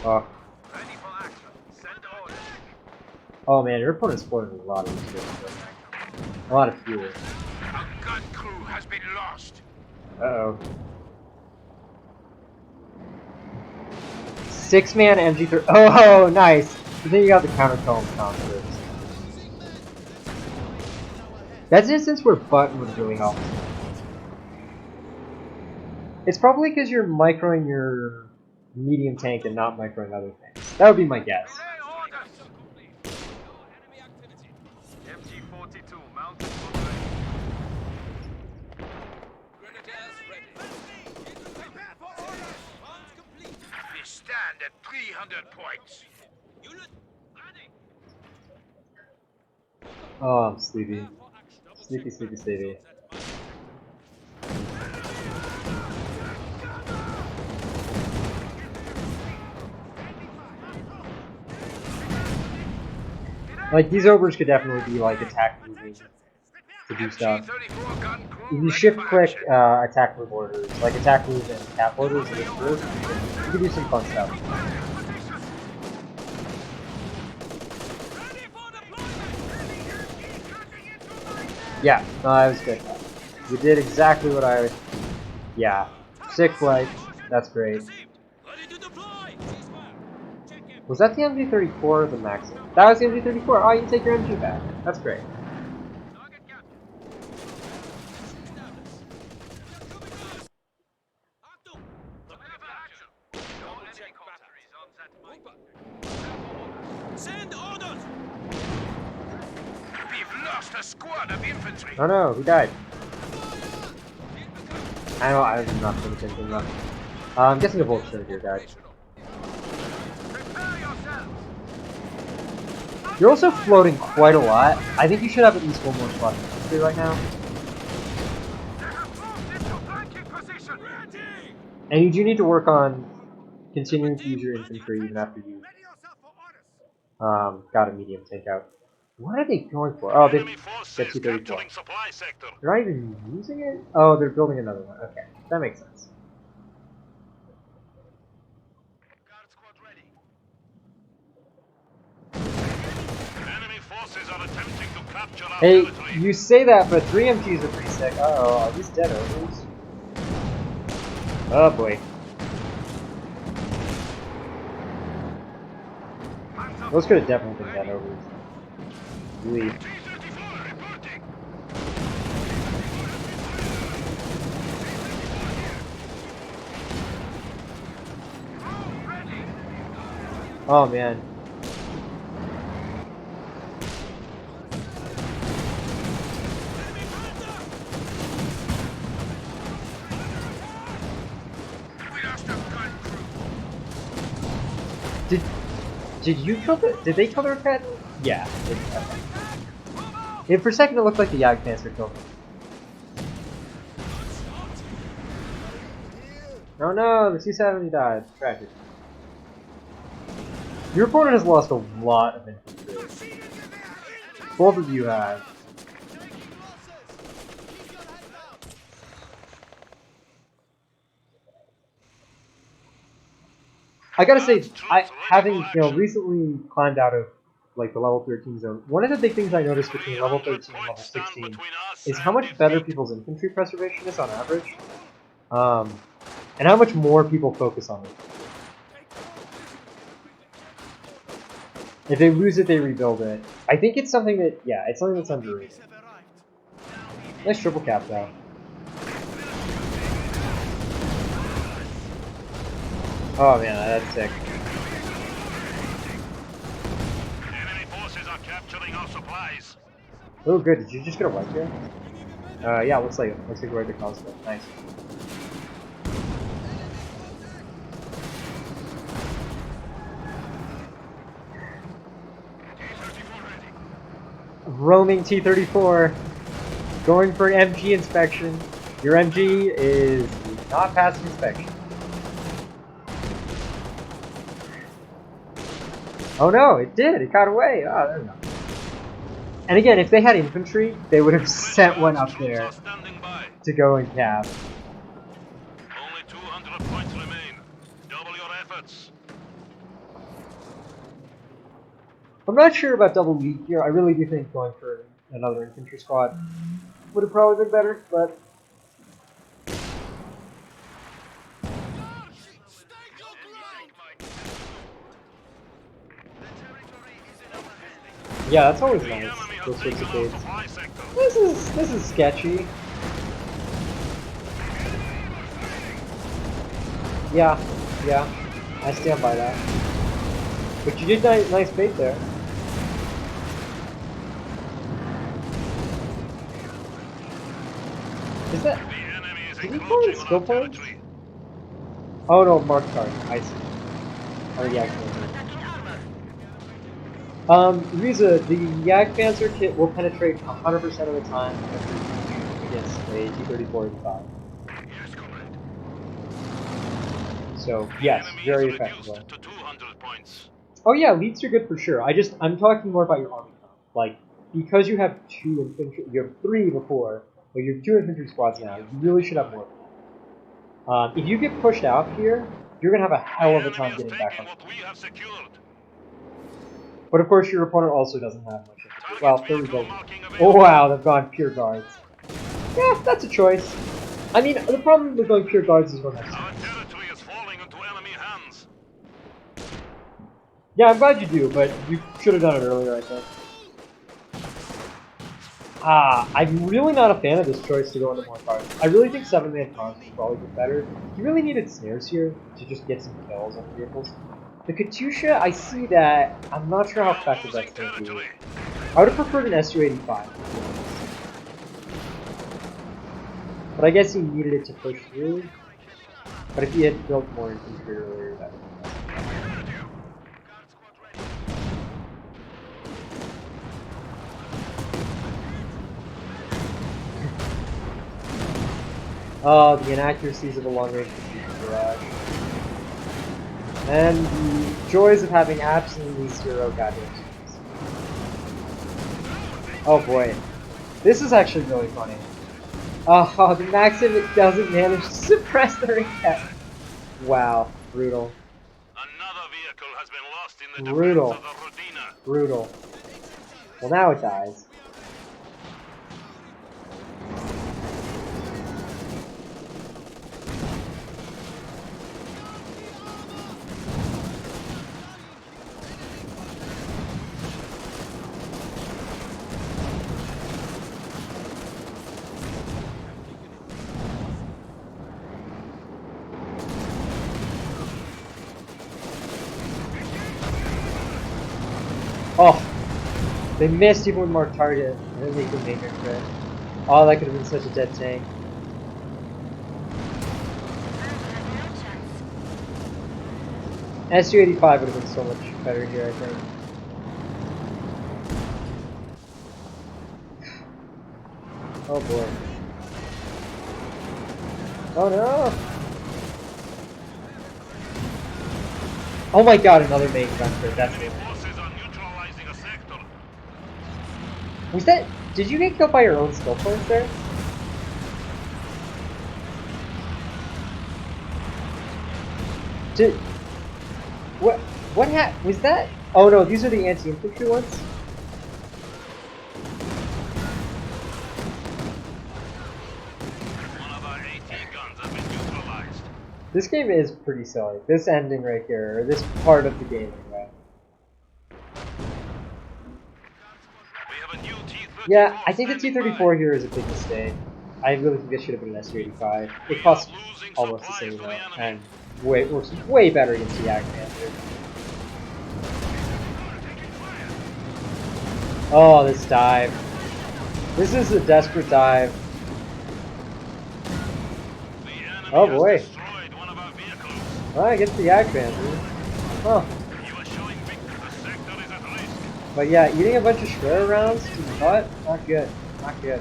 Oh. Ready for action. Send orders. Oh man, your opponent's spoiling a lot of resources right now. A lot of fuel. A gun crew has been lost. Uh-oh. 6-man MG3. Oh, nice! But then you got the counter-tone counters. That's an instance where button would really help. It's probably because you're microing your medium tank and not microing other things. That would be my guess. MG42 mounted. We stand at 300 points. Oh, I'm sleepy. Sleepy. Like, these Obers could definitely be, like, attack moving to do stuff. If you shift click attack move orders, like attack move and cap orders in this group, you can do some fun stuff. Yeah, no, that was good. You did exactly what I... Yeah. Sick flight. That's great. Was that the MG34 or the Maxim? That was the MG34! Oh, you can take your MG back. That's great. Send orders. We've lost a squad of infantry. Oh no, who died? I know, I'm not paying attention enough. I'm guessing a Vulture here died. You're also floating quite a lot. I think you should have at least one more slot in infantry right now. And you do need to work on continuing to use your infantry even after you got a medium tank out. What are they going for? Oh, they get 234. They're not even using it? Oh, they're building another one. Okay, that makes sense. Hey, you say that, but 3 MGs are pretty sick. Uh-oh, are these dead Ogres? Oh boy. Those could have definitely been dead Ogres. Leave. Oh man. Did you kill the? Did they kill the Repet? Yeah. Yeah, for a second it looked like the Jagdpanzer killed him. Oh no, the C-70 died. Tragic. Your opponent has lost a lot of infantry. Both of you have. I gotta say, having recently climbed out of like the level 13 zone, one of the big things I noticed between level 13 and level 16 is how much better people's infantry preservation is on average, and how much more people focus on it. If they lose it, they rebuild it. I think it's something that, yeah, it's something that's underrated. Nice triple cap though. Oh man, that's sick. Enemy forces are capturing our supplies. Oh good, did you just get a wipe here? Yeah, looks like we're at the console. Nice. Roaming T-34, going for an MG inspection. Your MG is not passing inspection. Oh no, it did. It got away. Oh, there we go. And again, if they had infantry, they would have sent one up there to go and cap. Only 200 points remain. Double your efforts. I'm not sure about double lead here. I really do think going for another infantry squad would have probably been better, but yeah, that's always nice. Those sorts of dates. This is sketchy. Yeah, I stand by that. But you did nice bait there. Is that? Did he call it skill points? Oh no, mark card. I see. Oh yeah, Riza, the Jagdpanzer kit will penetrate 100% of the time against a T-34-85. Yes, comrade. So yes, very effectively. To 200 points. Oh yeah, leads are good for sure. I'm talking more about your army count. Like, because you have you have 3 before, but you have 2 infantry squads now, you really should have more. If you get pushed out here, you're gonna have a hell of a time getting back on. What we have secured. But of course, your opponent also doesn't have much infantry. Well, they're rebuilding. Oh wow, they've gone pure guards. Yeah, that's a choice. I mean, the problem with going pure guards is one that's... Our territory is falling into enemy hands. Yeah, I'm glad you do, but you should have done it earlier, I think. I'm really not a fan of this choice to go into more cards. I really think 7-man cards would probably be better. You really needed snares here to just get some kills on vehicles. The Katyusha, I see that. I'm not sure how effective that's going to be. I would have preferred an Su-85. But I guess he needed it to push through. But if he had built more infantry earlier, that would be nice. Oh, the inaccuracies of a long-range barrage. And the joys of having absolutely 0 goddamn space. Oh boy. This is actually really funny. Oh, the Maxim doesn't manage to suppress the Ringcat. Wow, brutal. Another vehicle has been lost in the Brutal. defense of the Rodina. Brutal. Well, now it dies. Oh, they missed even with marked target, and then they could make it crit. Oh, that could have been such a dead tank. SU-85 would have been so much better here, I think. Oh boy. Oh no! Oh my god, another main gunster. That's it. Was that... Did you get killed by your own skill points there? Did... What happened? Was that... Oh no, these are the anti-infantry ones? One of our AT guns has been neutralized. This game is pretty silly. This ending right here, or this part of the game anyway. We have a new T-34 Yeah, I think the standing T-34 by. here is a big mistake. I really think this should have been an SU-85. It costs almost the same though, and works way better against the Yak Panther. Oh, this dive. This is a desperate dive. The enemy Oh has boy. destroyed one of our vehicles. Well, I guess the Yak Panther. Huh. You are showing Victor the sector is at risk. But yeah, eating a bunch of Shredder rounds to the butt, not good. Not good.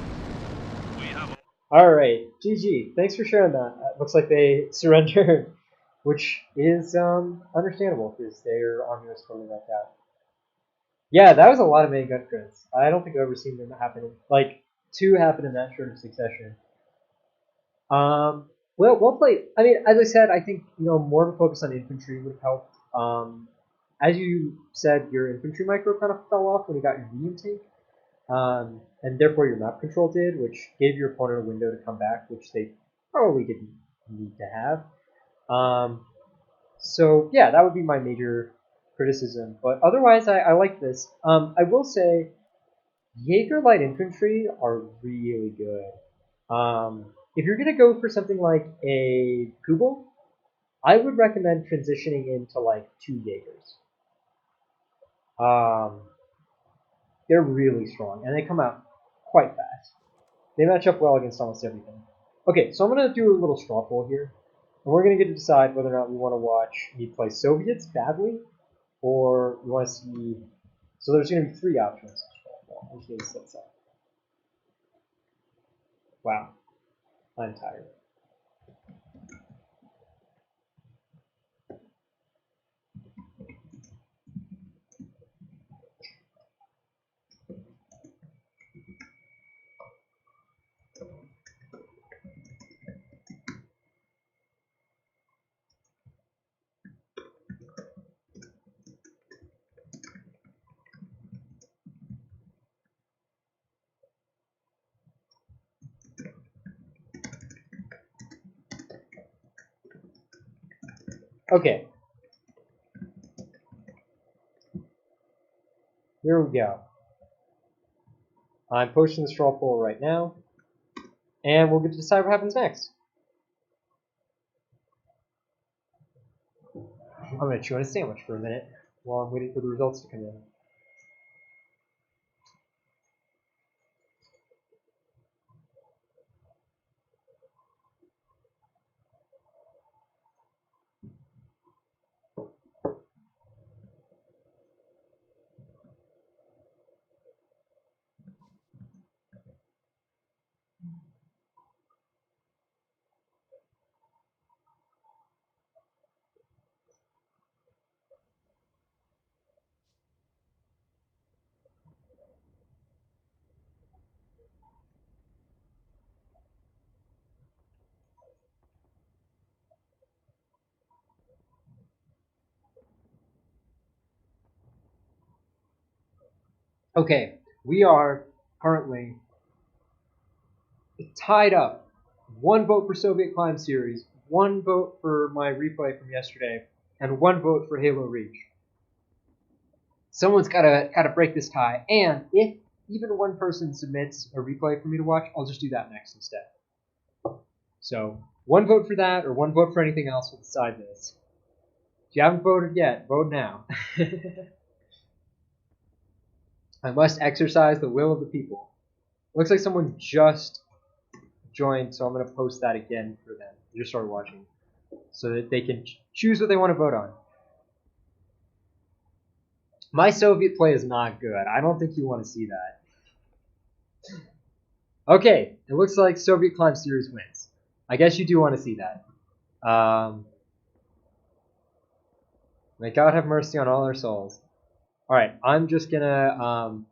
We have Alright, GG. Thanks for sharing that. Looks like they surrendered, which is understandable because their army was totally wrecked out. Yeah, that was a lot of main gun crits. I don't think I've ever seen them happen. Like, 2 happen in that short of succession. Well played. I mean, as I said, I think more of a focus on infantry would have helped. As you said, your infantry micro kind of fell off when you got your medium tank, and therefore your map control did, which gave your opponent a window to come back, which they probably didn't need to have. So yeah, that would be my major criticism. But otherwise, I like this. I will say, Jaeger light infantry are really good. If you're gonna go for something like a Kubel, I would recommend transitioning into like 2 Jaegers. They're really strong, and they come out quite fast. They match up well against almost everything. Okay, so I'm gonna do a little straw poll here, and we're gonna get to decide whether or not we want to watch me play Soviets badly, or we want to see. So there's gonna be 3 options. I'm just gonna set this up. Wow, I'm tired. Okay, here we go. I'm posting the straw poll right now, and we'll get to decide what happens next. I'm gonna chew on a sandwich for a minute while I'm waiting for the results to come in. Okay, we are currently tied up. 1 vote for Soviet Climb Series, 1 vote for my replay from yesterday, and 1 vote for Halo Reach. Someone's gotta break this tie, and if even 1 person submits a replay for me to watch, I'll just do that next instead. So 1 vote for that, or 1 vote for anything else, we'll decide this. If you haven't voted yet, vote now. I must exercise the will of the people. Looks like someone just joined, so I'm going to post that again for them. They just started watching, so that they can choose what they want to vote on. My Soviet play is not good. I don't think you want to see that. Okay, it looks like Soviet Climb Series wins. I guess you do want to see that. May God have mercy on all our souls. All right, I'm just gonna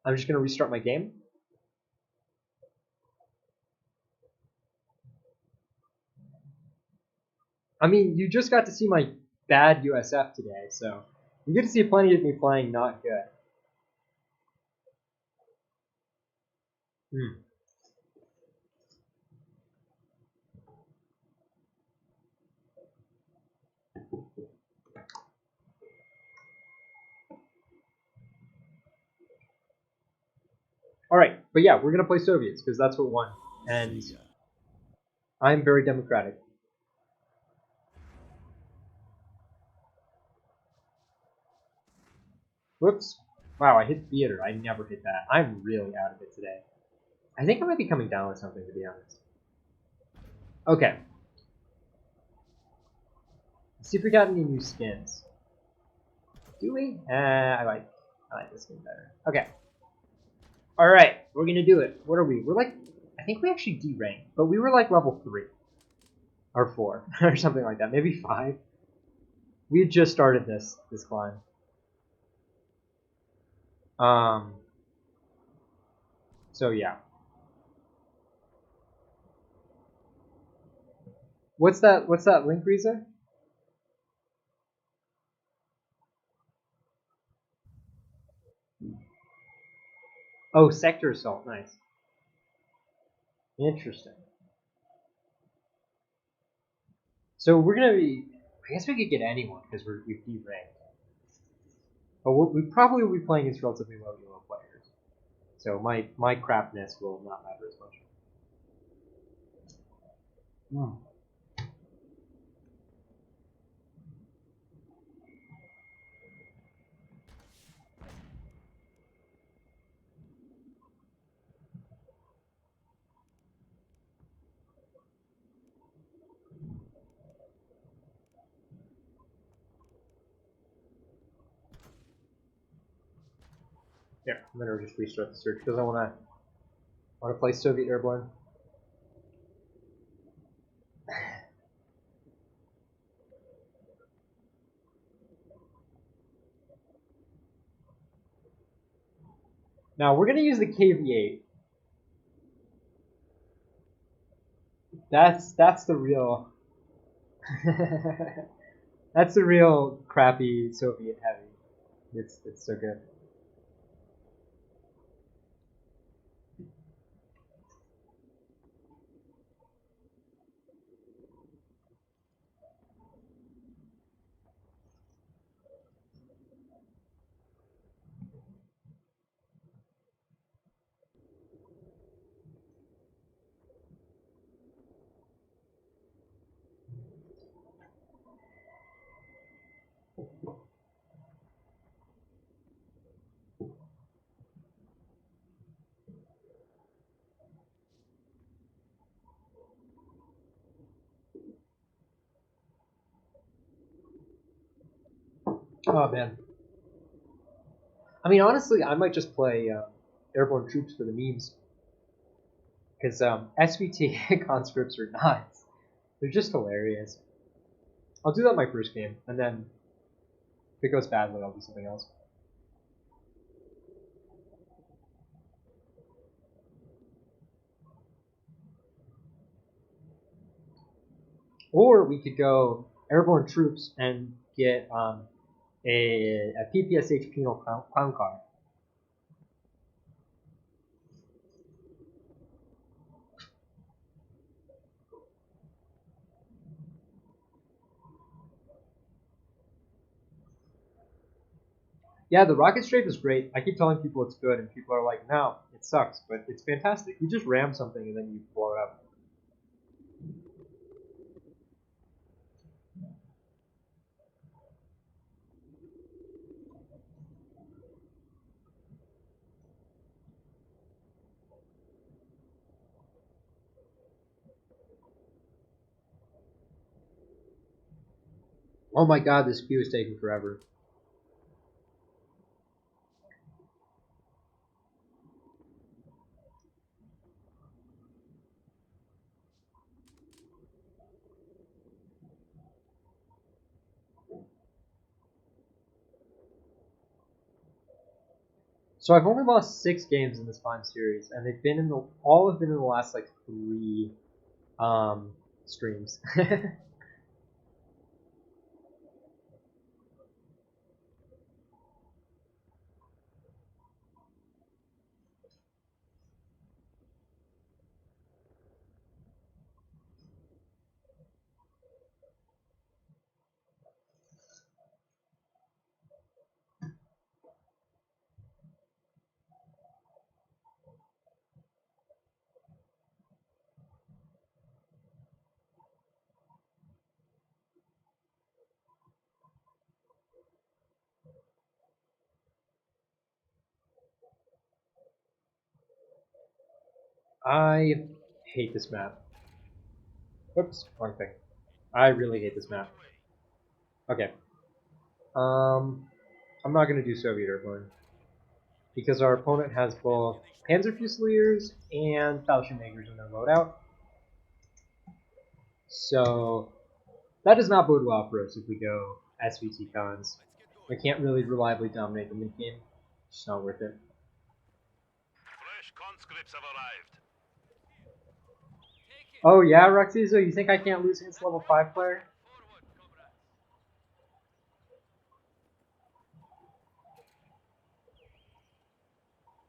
restart my game. I mean, you just got to see my bad USF today, so you get to see plenty of me playing not good. All right, but yeah, we're gonna play Soviets because that's what won, and I'm very democratic. Whoops! Wow, I hit theater. I never hit that. I'm really out of it today. I think I might be coming down with something, to be honest. Okay. Let's see if we got any new skins. Do we? I like this skin better. Okay. All right, we're gonna do it. What are we? We're like, I think we actually D-ranked, but we were like level 3 or 4 or something like that. Maybe 5. We had just started this climb. So yeah. What's that link, Reza? Oh, Sector Assault. Nice. Interesting. So we're gonna be. I guess we could get anyone because we've D-ranked. But we probably will be playing against relatively low elo players. So my crapness will not matter as much. Here, I'm gonna just restart the search because I wanna play Soviet Airborne. Now we're gonna use the KV-8. That's the real. That's the real crappy Soviet heavy. It's so good. Oh man. I mean, honestly, I might just play Airborne Troops for the memes. Because SVT conscripts are nuts. They're just hilarious. I'll do that my first game, and then if it goes badly, I'll do something else. Or we could go Airborne Troops and get a PPSH penal clown car. Yeah, the rocket strafe is great. I keep telling people it's good, and people are like, no, it sucks, but it's fantastic. You just ram something and then you blow it up. Oh my god, this spew is taking forever. So I've only lost 6 games in this Prime series, and they've been in the all have been in the last like 3 streams. I hate this map. Oops, wrong thing. I really hate this map. Okay. I'm not gonna do Soviet Airborne because our opponent has both Panzer Fusiliers and Fallschirmjägers in their loadout. So that does not bode well for us if we go SVT cons. We can't really reliably dominate the mid game. It's not worth it. Fresh conscripts have arrived. Oh yeah, Ruxizo, you think I can't lose against level 5 player? Forward, comrades.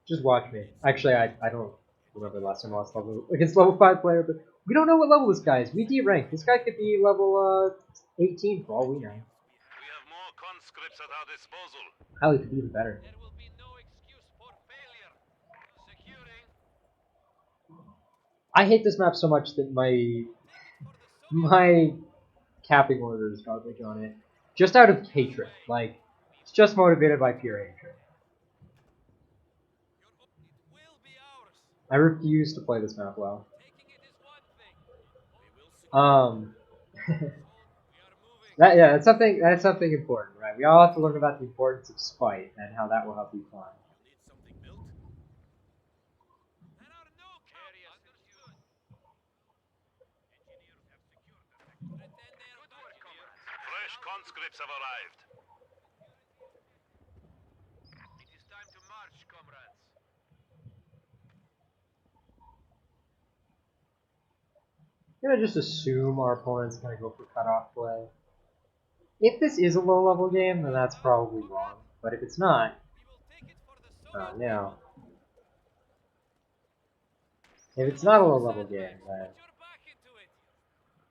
Just watch me. Actually, I don't remember the last time I lost level against level 5 player, but we don't know what level this guy is. We D rank. This guy could be level 18 for all we know. We have more conscripts at our disposal. Hell, he could be even better. There will be no excuse for failure. Securing. I hate this map so much that my capping order is garbage on it. Just out of hatred. Like, it's just motivated by pure hatred. It will be ours. I refuse to play this map well. Taking it is one thing. We will secure. Um, We are moving. that's something important, right? We all have to learn about the importance of spite and how that will help you climb. You need something built? There are no carriers. Understood. Engineers have secured the sector. Pretend they are Good work, back here. comrades. Fresh conscripts have arrived. It is time to march, comrades. I'm gonna just assume our opponent's gonna go for cutoff play. If this is a low level game, then that's probably wrong. But if it's not, We will take it for the Soviet no. people. If it's not a low level game, Sandbags, then put your back into it.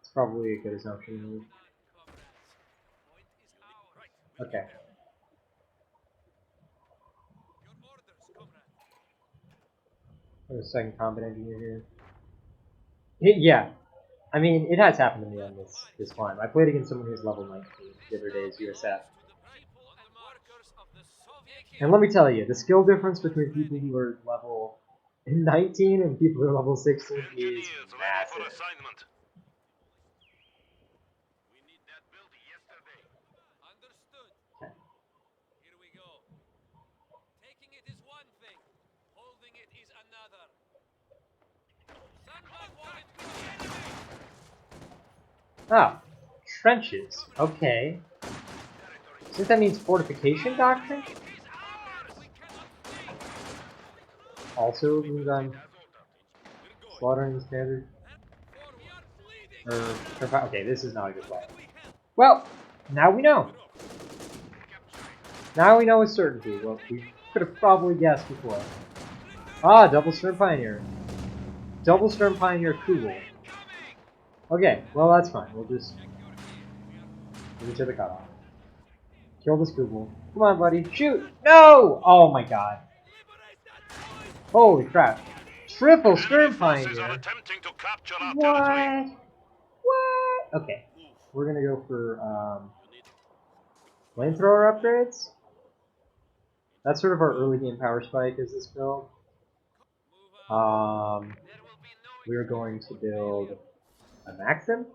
it's probably a good assumption. On, comrades. Point is ours. Right. Okay. Your orders, comrade. There's a second combat engineer here. Yeah. I mean, it has happened to me on this climb. I played against someone who's level 19 the other day's USF. To the people and workers of the Soviet And let me tell you, the skill difference between people who are level 19 and people who are level 16 is Engineers ready for massive. assignment. We need that built yesterday. Understood. Okay. Here we go. Taking it is one thing. Holding it is another. Sandbag wall in enemy. Ah, trenches. Okay. I think that means fortification doctrine? It is ours. We cannot flee. Also means I'm slaughtering standard. We are bleeding. Okay, this is not a good way. We help. Well, now we know. Now we know with certainty what we could have probably guessed before. Ah, double stern pioneer. Double stern pioneer Kugel. Okay, well that's fine. We'll just move to the cutoff. Kill this Kugel. Come on, buddy. Shoot! No! Oh my god. Liberate that point. Holy crap. Triple stern Enemy forces are pioneer. attempting to capture our territory. What? Okay. We're gonna go for flamethrower upgrades. That's sort of our early game power spike is this build. Move out. There will be no We're going to build a Maxim.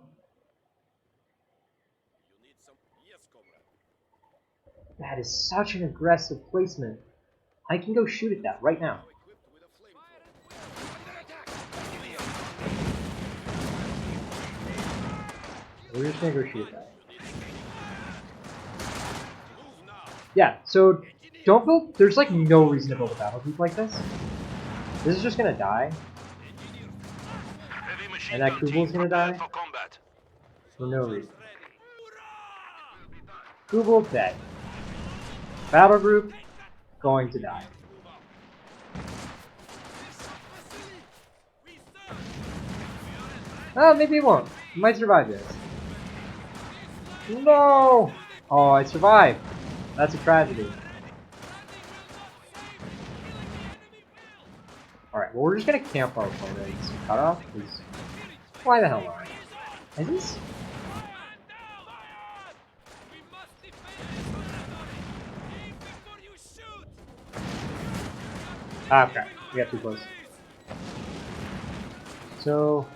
That is such an aggressive placement. I can go shoot at that right now. We're just gonna go shoot at that. Yeah, so don't build. There's like no reason to build a battle group like this. This is just gonna die. And that Kugel's gonna die for no reason. Kugel's dead. Battle group going to die. Oh, maybe it won't. It might survive this. No! Oh, I survived. That's a tragedy. Alright, well we're just gonna camp our opponents and cut off, because why the hell not? Is this? Ah, crap. We got too close. So...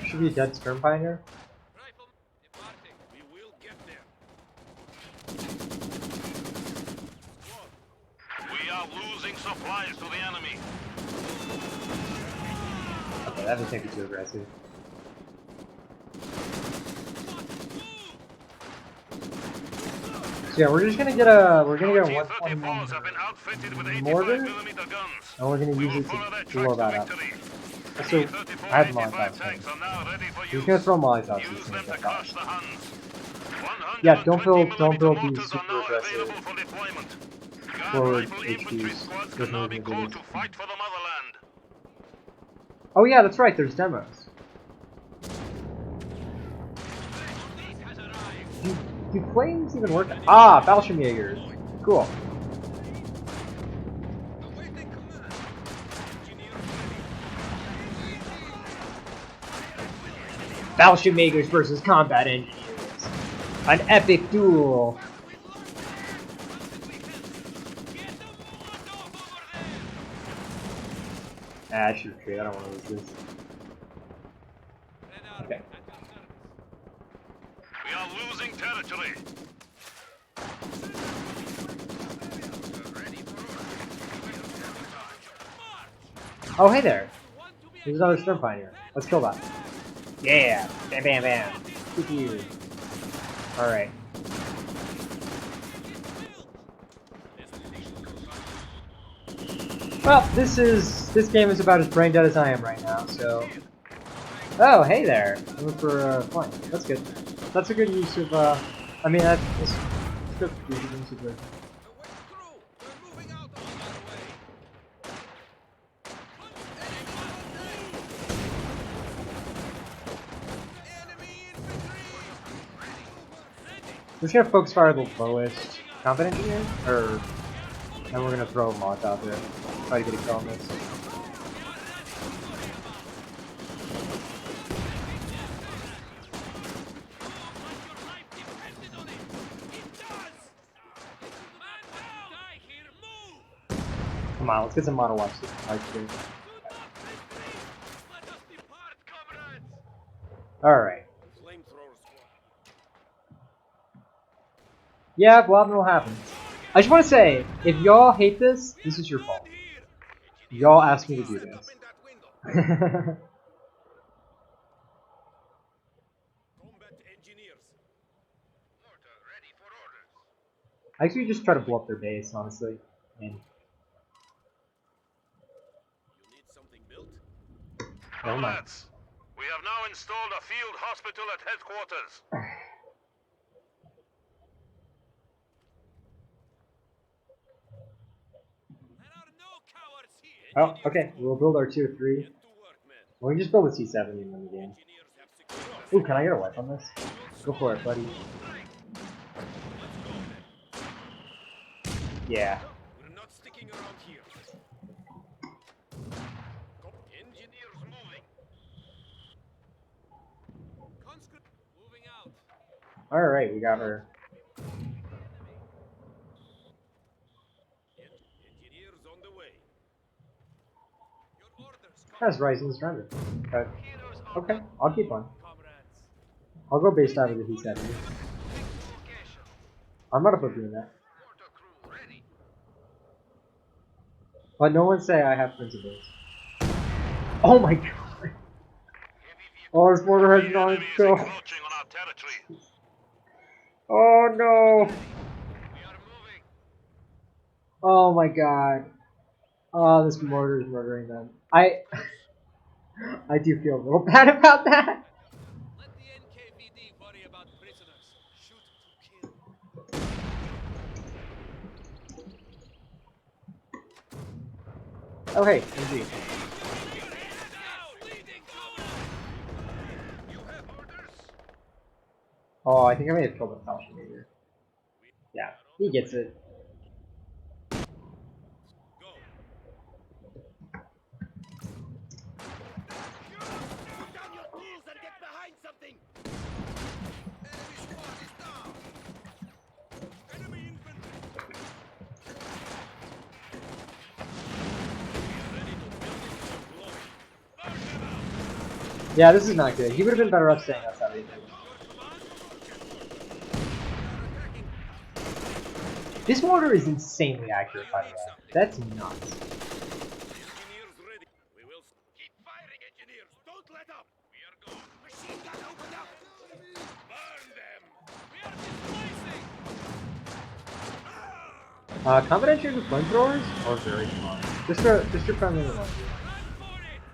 should be a dead Sturm Pioneer. We are losing supplies to the enemy. Okay, that doesn't be too aggressive. So yeah, we're just gonna get a 121 mortar, and we're gonna use it to blow that up. So I have Molotov tanks. We're just gonna throw Molotov out. Yeah, don't build these super aggressive forward HQs. Oh yeah, that's right. There's demos. Do flames even work? Ah, Fallschirmjägers. Cool. Fallschirmjägers versus combat engineers. An epic duel. Ah, I should retreat. I don't want to lose this. Okay. We are losing territory. Oh, hey there. There's another Sturm Pioneer. Let's kill that. Yeah. Bam, bam, bam. Alright. Well, this game is about as brain dead as I am right now, so... Oh, hey there! I went for flying. That's good. That's a good use of, I mean, that's good use of situation. We're just gonna focus fire the lowest combat engineer, or and we're gonna throw a Molotov there. Try to get a kill on this. Come on, let's get some Mono Watch here. Alright. Yeah, Blobbing will happen. I just want to say, if y'all hate this, this is your fault. Y'all asked me to do this. I actually just try to blow up their base, honestly. And Comrades, we have now installed a field hospital at headquarters. oh, okay. We'll build our tier 3. Well, we can just build a T7 and win the game. Ooh, can I get a wipe on this? Go for it, buddy. Yeah. We're not sticking around here. Engineers moving. Conscript moving out. Alright, we got her. Engineers That's rising surrender. Okay. Okay, I'll keep on. Comrades. I'll go base dive with the T70. I'm not above doing that. But no one say I have principles. Oh my god! Oh, this mortar has not go. Oh no! Oh my god. Oh, this mortar is murdering them. I do feel a little bad about that. Let the NKVD worry about prisoners. Shoot to kill. Oh hey, MG. Oh, I think I may have killed the Falcon Major. Yeah, he gets it. Put down your tools and get behind something! Enemy squad is down! Enemy infantry! Yeah, this is not good. He would have been better off staying outside of the thing. This mortar is insanely accurate, by the way. That's nuts. Engineers ready. We will keep firing, engineers. Don't let up. We are going. Machine gun open up. Burn them. We are displacing. Combat entries with flamethrowers are very smart. Just to friendly reminder. Run for it.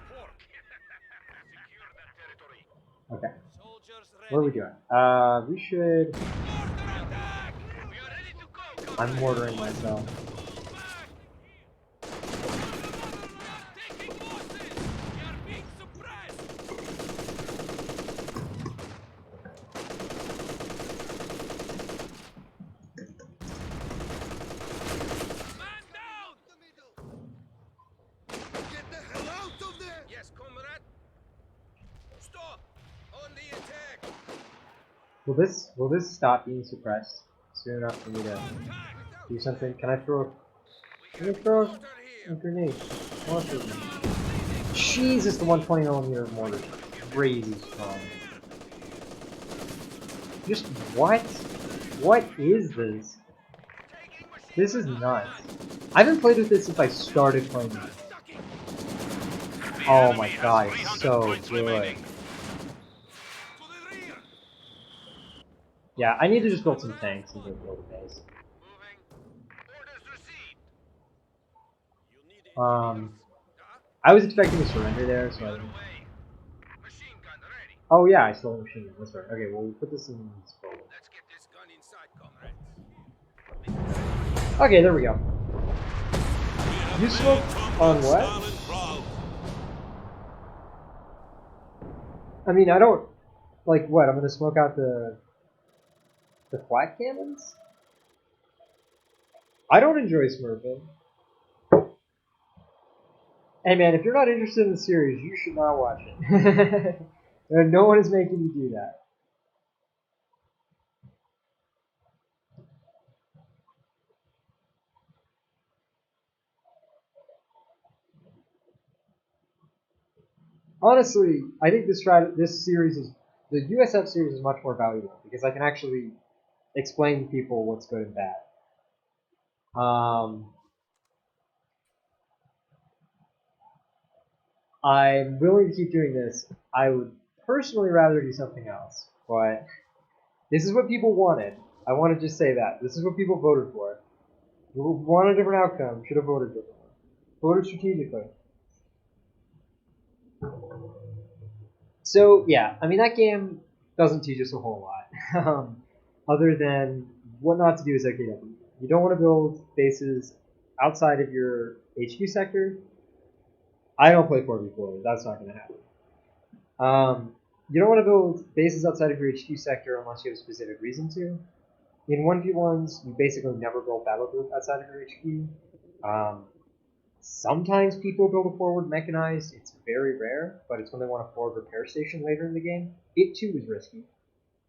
Secure that territory. Okay. Soldiers ready. What are we doing? We should. Mortar attack. We are ready to go. I'm mortaring myself. Taking losses. We are being suppressed. Man down. Get the hell out of there. Yes, comrade. Stop. On the attack. Will this stop being suppressed soon enough for me to do something? Can I throw a grenade? What is it? Jesus, the 120mm mortar is crazy strong. Just what? What is this? This is nuts. I haven't played with this since I started playing this. Oh my god, it's so good. Yeah, I need to just build some tanks and build a base. I was expecting a surrender there, so I didn't. Oh yeah, I stole a machine gun. That's right. Okay, well we put this in this folder. Let's get this gun inside, comrades. Okay, there we go. You smoke on what? I mean, I don't like what. I'm gonna smoke out the flat cannons. I don't enjoy smurfing. Hey man, if you're not interested in the series, you should not watch it. No one is making you do that. Honestly, I think this series is the USF series is much more valuable because I can actually explain to people what's good and bad. I'm willing to keep doing this. I would personally rather do something else, but this is what people wanted. I want to just say that. This is what people voted for. You want a different outcome, should have voted differently. Voted strategically. So, yeah, I mean, that game doesn't teach us a whole lot. Other than what not to do as OKW. You don't want to build bases outside of your HQ sector. I don't play 4v4, that's not going to happen. You don't want to build bases outside of your HQ sector unless you have a specific reason to. In 1v1s, you basically never build battle group outside of your HQ. Sometimes people build a forward mechanized. It's very rare, but it's when they want a forward repair station later in the game. It too is risky.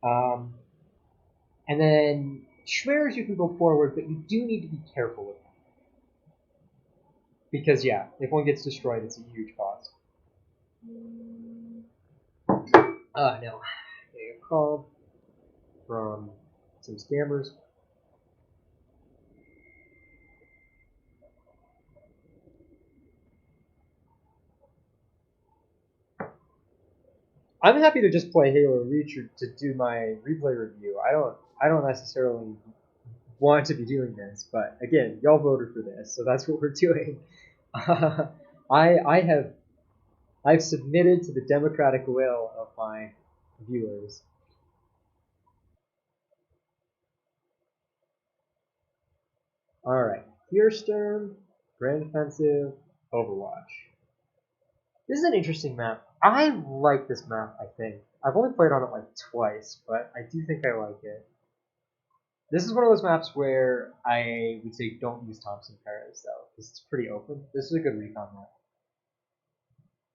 And then Schmears you can go forward, but you do need to be careful with them. Because yeah, if one gets destroyed, it's a huge cost. No. Getting a call from some scammers. I'm happy to just play Halo Reach to do my replay review. I don't necessarily want to be doing this, but again, y'all voted for this, so that's what we're doing. I've submitted to the democratic will of my viewers. All right, Fierstern, Grand Offensive, Overwatch. This is an interesting map. I like this map, I think. I've only played on it like twice, but I do think I like it. This is one of those maps where I would say don't use Thompson Paris, though, because it's pretty open. This is a good recon map.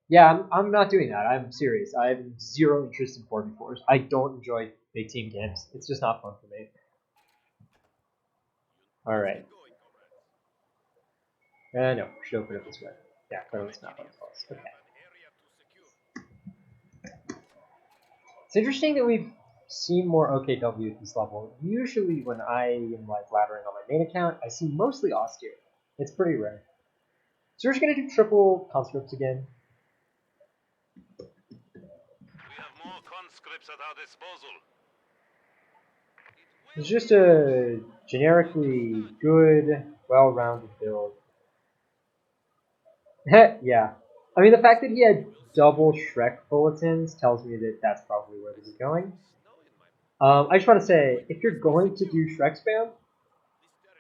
Yeah, I'm not doing that. I'm serious. I have zero interest in 4v4s. I don't enjoy big team games. It's just not fun for me. Alright. No, we should open it this way. Yeah, clearly it's not what it's called. Okay. It's interesting that we've seen more OKW at this level. Usually when I am like laddering on my main account, I see mostly austere. It's pretty rare. So we're just gonna do triple conscripts again. We have more conscripts at our disposal. It's just a generically good, well-rounded build. Yeah. I mean, the fact that he had double Shrek bulletins tells me that that's probably where this is going. I just want to say, if you're going to do Shrek spam,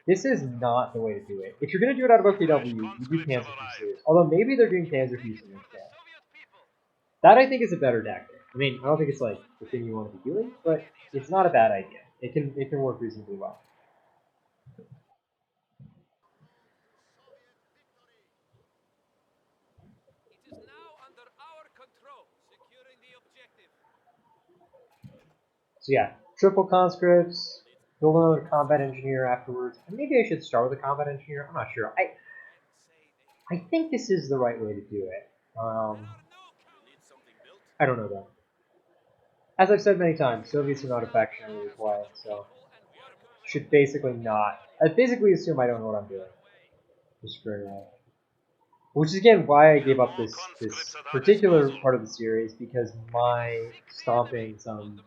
this is not the way to do it. If you're going to do it out of OKW, you do Panzer Fusiliers. Although maybe they're doing Panzer Fusiliers instead. That I think is a better tactic. I mean, I don't think it's like the thing you want to be doing, but it's not a bad idea. It can work reasonably well. It is now under our control, securing the objective. So yeah, triple conscripts, build another combat engineer afterwards. And maybe I should start with a combat engineer. I'm not sure. I think this is the right way to do it. I don't know though. As I've said many times, Soviets are not a faction I really play, so should basically not. I basically assume I don't know what I'm doing. Just screwing around. Which is again why I gave up this particular part of the series, because my stomping some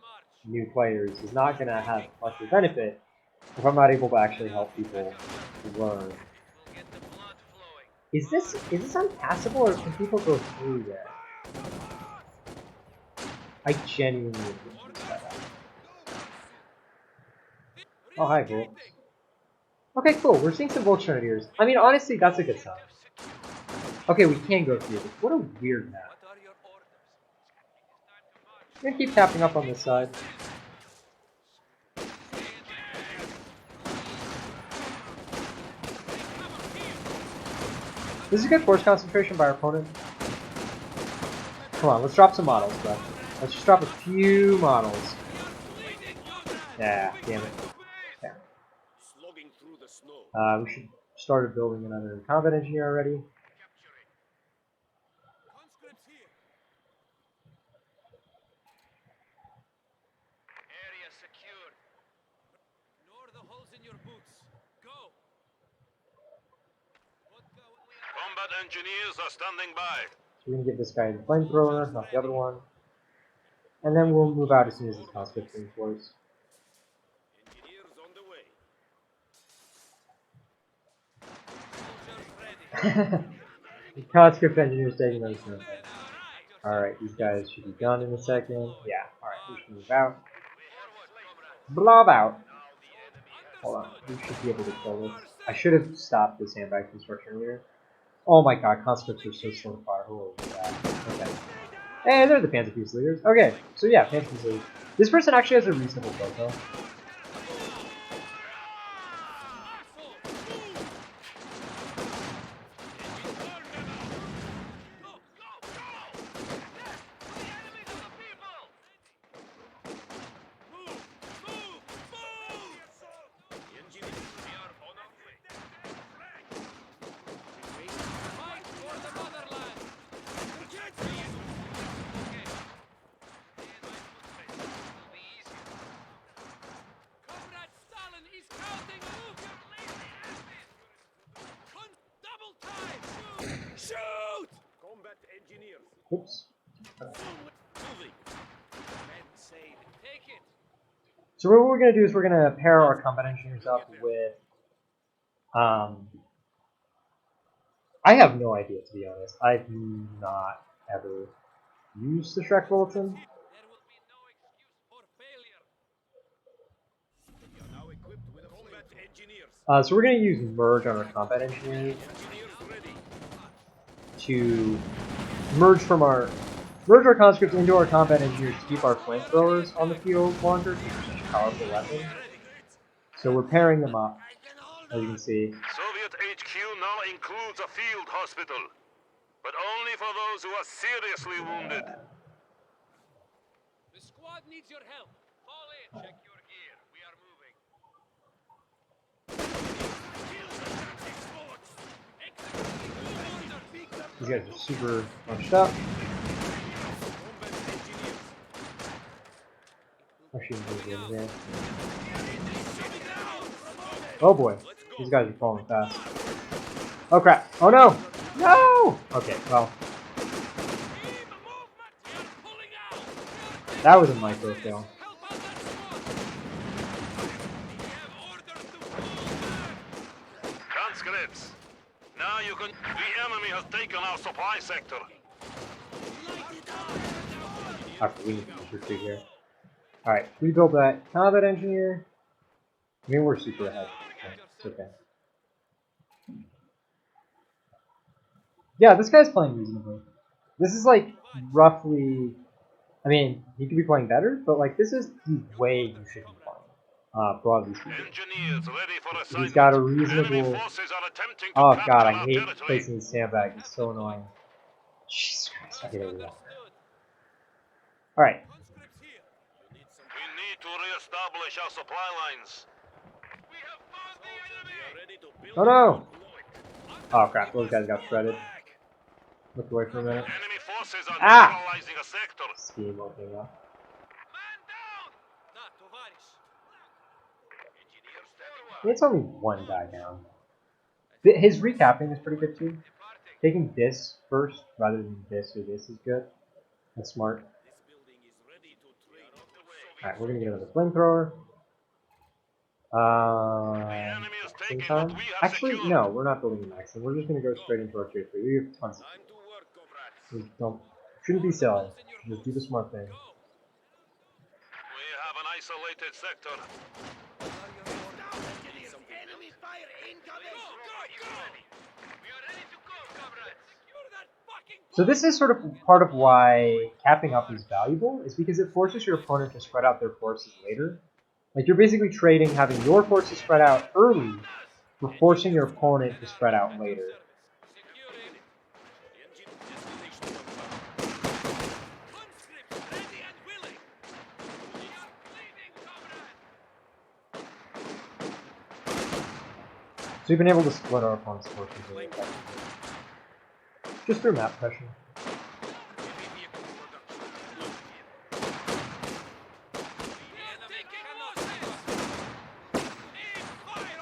new players is not going to have much of a benefit if I'm not able to actually help people learn. Is this unpassable, or can people go through there? I genuinely am confused by that. Oh, hi, Volt. Okay, cool. We're seeing some Volt Grenadiers. I mean, honestly, that's a good sign. Okay, we can go through this. What a weird map. I'm gonna keep tapping up on this side. This is a good force concentration by our opponent. Come on, let's drop some models, bro. Let's just drop a few models. Yeah, damn it. Yeah. We should start building another combat engineer already. Area secured. Ignore the holes in your boots. Go. Combat engineers are standing by. So we can give this guy the flamethrower, not the other one. And then we'll move out as soon as this conscript reinforces. Engineers on the way. The conscript engineer's taking those notes. Alright, these guys should be done in a second. Yeah, alright, we should move out. Blob out. Hold on, we should be able to kill this. I should have stopped the sandbag construction earlier. Oh my god, conscripts are so slow to fire. Holy crap. Okay. Hey, they're the Panzer Fusiliers. Okay, so yeah, Panzer Fusiliers. This person actually has a reasonable photo. Oops. Moving. Men say, take it. So what we're gonna do is we're gonna pair our combat engineers up with. I have no idea, to be honest. I've not ever used the Shrek Bulletin. There will be no excuse for failure. You're now equipped with combat engineers. So we're gonna use merge on our combat engineers Engineers ready. to merge our conscripts into our combat engineers to keep our flamethrowers on the field longer because they're such powerful weapons. So we're pairing them up, as you can see. Soviet HQ now includes a field hospital, but only for those who are seriously wounded. The squad needs your help. Fall in. Check your gear. We are moving. These guys are super bunched up. Oh boy, these guys are falling fast. Oh crap! Oh no! No! Okay, well. That was a micro fail. Conscripts, now you can. The enemy has taken our supply sector. After we need to retreat here. Alright, rebuild that combat engineer. I mean, we're super ahead. It's okay. Yeah, this guy's playing reasonably. This is like roughly. I mean, he could be playing better, but like this is the way you should be playing. Broadly speaking. Engineers ready for assignment. He's got a Enemy reasonable. forces are attempting to Oh capture god, I our hate territory. placing the sandbag. It's so annoying. Jesus Christ, I hate it. Alright. Conscripts here. You need some. We need to re-establish our supply lines. We have found the enemy. We are ready to build. Oh no! Oh crap, those guys got shredded. Look away for a minute. Enemy forces are Ah! neutralizing a sector. Scheme opening up. Man down. Not tovarish. Engineers stand It's only one guy down. His recapping is pretty good too. Taking this first rather than this or this is good. That's smart. This building is ready to trade. Alright, we're gonna get another flamethrower. Maxing time? Actually, no, we're not building a maxing. We're just gonna go straight into our tier 3. We have tons of Time to work, comrades. we shouldn't be silly. Just do the smart thing. We have an isolated sector. Enemy fire incoming. Go, go, go. We are ready to go, comrades. Secure that fucking. So this is sort of part of why capping up is valuable, is because it forces your opponent to spread out their forces later. Like you're basically trading having your forces spread out early for forcing your opponent to spread out later. Securing. Engine destination confirmed. Conscripts ready and willing. We are bleeding, comrades. So we've been able to split our opponent's forces really effectively. Just through map pressure.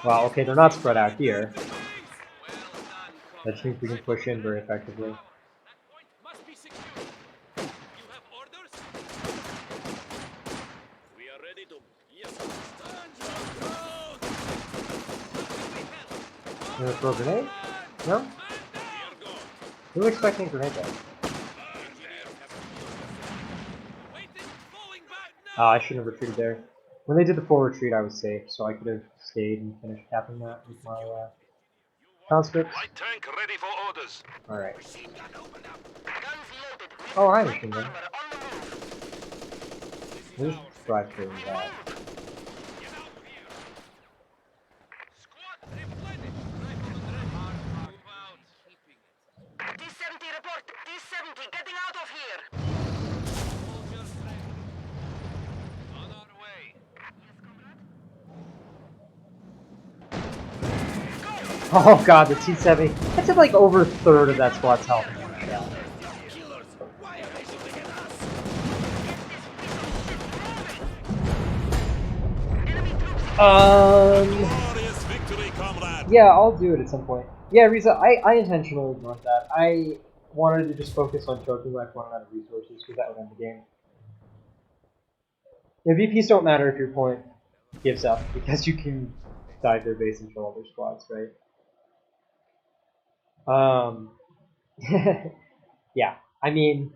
Wow, okay, they're not spread out here. That just means we can push in very effectively. That point must be secured. You have orders? We are ready to. Yes. Stand your ground. You gonna throw a grenade? No? Who was expecting a grenade though? Oh, I shouldn't have retreated there. When they did the full retreat, I was safe, so I could have stayed and finished capping that with my conscripts. Light tank ready for orders. Alright. Machine gun opened up. Guns loaded. Oh, hi, machine gun. Armor on the move. We'll just drive through that. Squad replenish. Rifleman ready. Move out. Keeping it. T-70 report. T-70 getting out of here. Hold your strength. On our way. Oh god, the T-70. That's at like over a third of that squad's health. Killers. Why are they shooting at us? Glorious victory, comrade. Yeah, I'll do it at some point. Yeah, Riza, I intentionally ignored that. wanted to just focus on choking life running out of resources because that would end the game. The VPs don't matter if your opponent gives up because you can dive their base and kill all their squads, right? Yeah, I mean,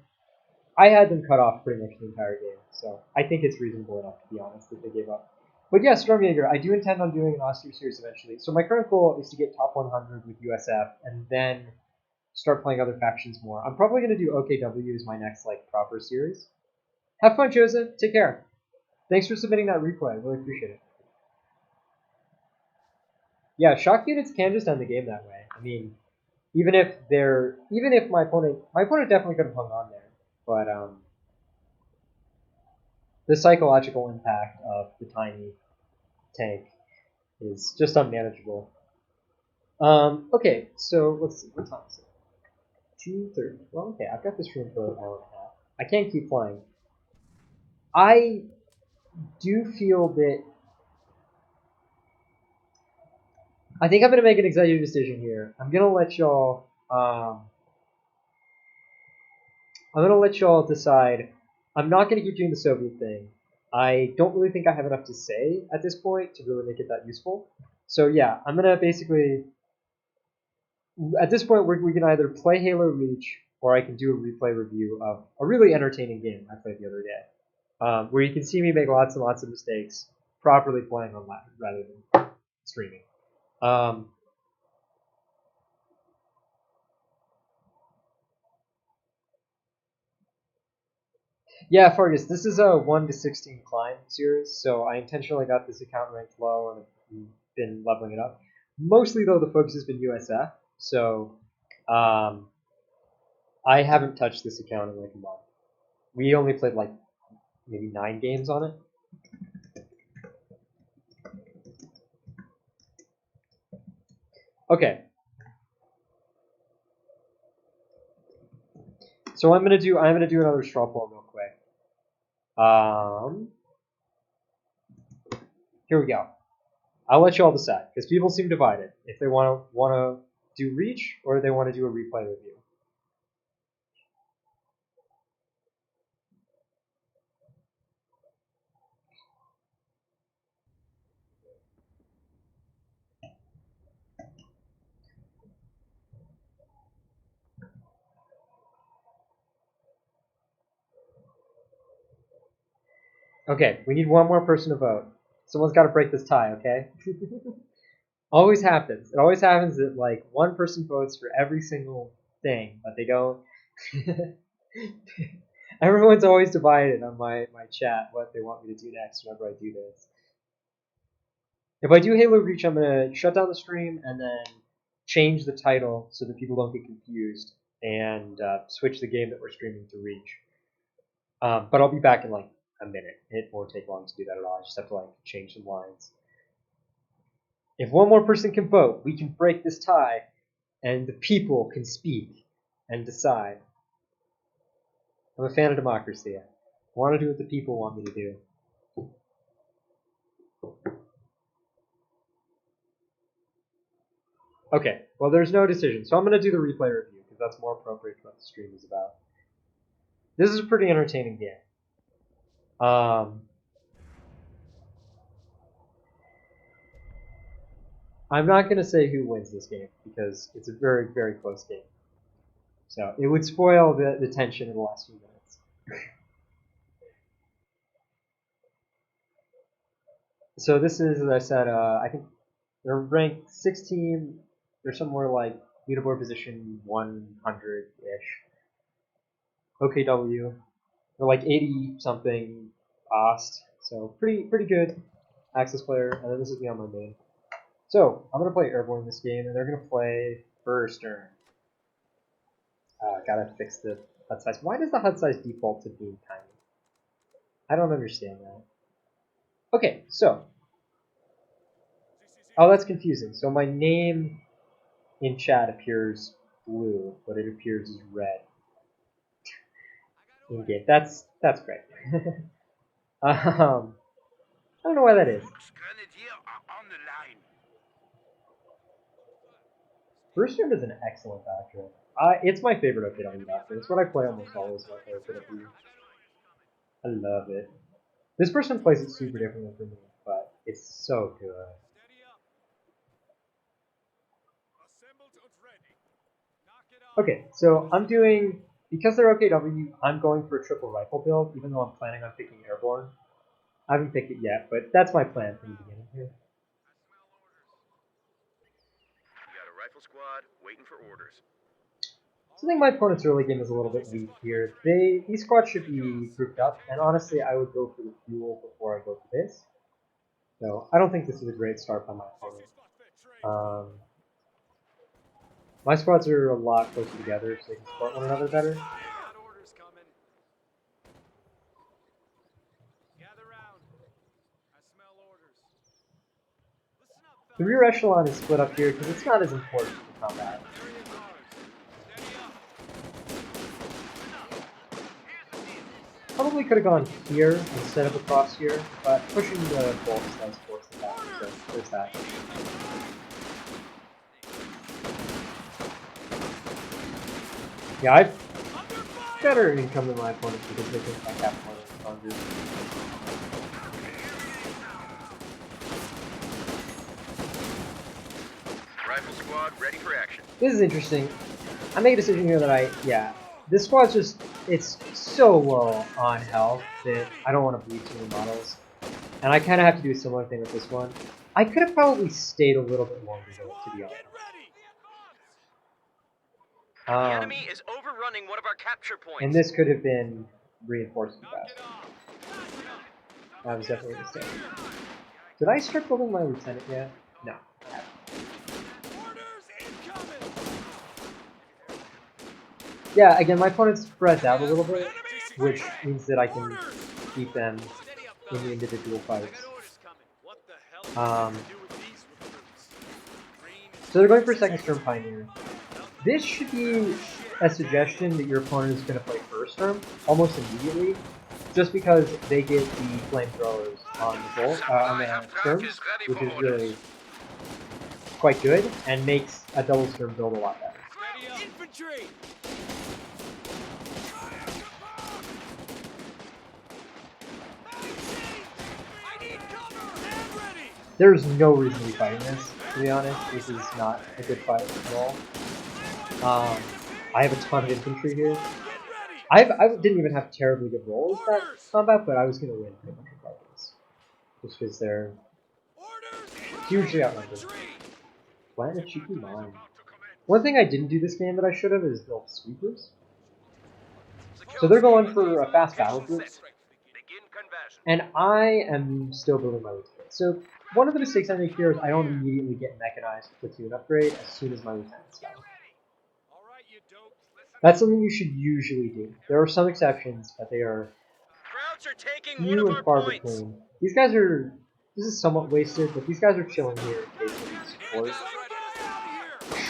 I had them cut off pretty much the entire game, so I think it's reasonable enough to be honest that they gave up. But yeah, Stormjaeger, I do intend on doing an Austere series eventually. So my current goal is to get top 100 with USF and then start playing other factions more. I'm probably going to do OKW as my next like proper series. Have fun, Joseph. Take care. Thanks for submitting that replay. I really appreciate it. Yeah, shock units can just end the game that way. I mean, even if my opponent definitely could have hung on there, but the psychological impact of the tiny tank is just unmanageable. Okay, so let's see, what time is it? 2:30. Well, okay, I've got this room for an hour and a half. I can't keep playing. I do feel that I think I'm gonna make an executive decision here. I'm gonna let y'all decide. I'm not gonna keep doing the Soviet thing. I don't really think I have enough to say at this point to really make it that useful. So yeah, I'm gonna basically at this point we can either play Halo Reach or I can do a replay review of a really entertaining game I played the other day, where you can see me make lots and lots of mistakes properly playing on live rather than streaming. Yeah, Fergus, this is a 1 to 16 climb series, so I intentionally got this account ranked low and have been leveling it up. Mostly, though, the focus has been USF, so I haven't touched this account in like a month. We only played like maybe 9 games on it. Okay. So I'm gonna do another straw poll real quick. Here we go. I'll let you all decide because people seem divided if they want to do Reach or they want to do a replay review. Okay, we need one more person to vote. Someone's got to break this tie, okay? Always happens. It always happens that like one person votes for every single thing, but they don't. Everyone's always divided on my chat what they want me to do next whenever I do this. If I do Halo Reach, I'm gonna shut down the stream and then change the title so that people don't get confused and switch the game that we're streaming to Reach. But I'll be back in like a minute. It won't take long to do that at all. I just have to like change some lines. If one more person can vote, we can break this tie, and the people can speak and decide. I'm a fan of democracy. I want to do what the people want me to do. Okay, well, there's no decision, so I'm going to do the replay review because that's more appropriate to what the stream is about. This is a pretty entertaining game. I'm not going to say who wins this game because it's a very, very close game. So it would spoil the tension in the last few minutes. So this is, as I said, I think they're ranked 16. They're somewhere like leaderboard position 100-ish. OKW. They're like 80 something Ost. So pretty good Axis player. And then this is me on my main. So I'm gonna play Airborne this game, and they're gonna play first turn. Gotta fix the HUD size. Why does the HUD size default to being tiny? I don't understand that. Okay, so. Oh, that's confusing. So my name in chat appears blue, but it appears as red in game. That's great. I don't know why that is. Brewster is an excellent actor. It's my favorite OKW doctrine. It's what I play almost always when I play OKW. I love it. This person plays it super differently from me, but it's so good. Steady up. Assembled and ready. Knock it off. Okay, so I'm doing, because they're OKW, I'm going for a triple rifle build, even though I'm planning on picking airborne. I haven't picked it yet, but that's my plan from the beginning here. We got a rifle squad waiting for orders. So I think my opponent's early game is a little bit weak here. These squads should be grouped up, and honestly, I would go for the fuel before I go for this. So I don't think this is a great start by my opponent. My squads are a lot closer together, so they can support one another better. Got orders coming. Gather round. I smell orders. Listen up, The rear echelon is split up here because it's not as important for combat. Area's ours. Steady up. Probably could have gone here instead of across here, but pushing the bolts does force the back, so there's that. Yeah, I've better income than my opponents because they think my cap more than stronger. Rifle squad ready for action. This is interesting. I make a decision here that this squad's just, it's so low on health that I don't want to bleed too many models. And I kind of have to do a similar thing with this one. I could have probably stayed a little bit longer though, to be honest. The enemy is overrunning one of our capture points. And this could have been reinforced fast. That was definitely a mistake. Did I start building my lieutenant yet? No. I haven't. Yeah, again, my opponent spreads out a little bit, which means that I can keep them in the individual fights. So they're going for second term Pioneer. This should be a suggestion that your opponent is going to play first term almost immediately, just because they get the flamethrowers on the terms, which is really quite good and makes a double sturm build a lot better. Infantry. There's no reason to be fighting this, to be honest. This is not a good fight at all. I have a ton of infantry here. I didn't even have terribly good rolls that combat, but I was going to win pretty much regardless. Just because they're hugely outnumbered. Plant a cheeky mine. One thing I didn't do this game that I should have is build sweepers. So they're going for a fast battle group. And I am still building my lieutenant. So one of the mistakes I make here is I don't immediately get mechanized platoon upgrade as soon as my lieutenant's down. That's something you should usually do. There are some exceptions, but they are few and far between. These guys are, this is somewhat wasted, but these guys are chilling here in case they need support.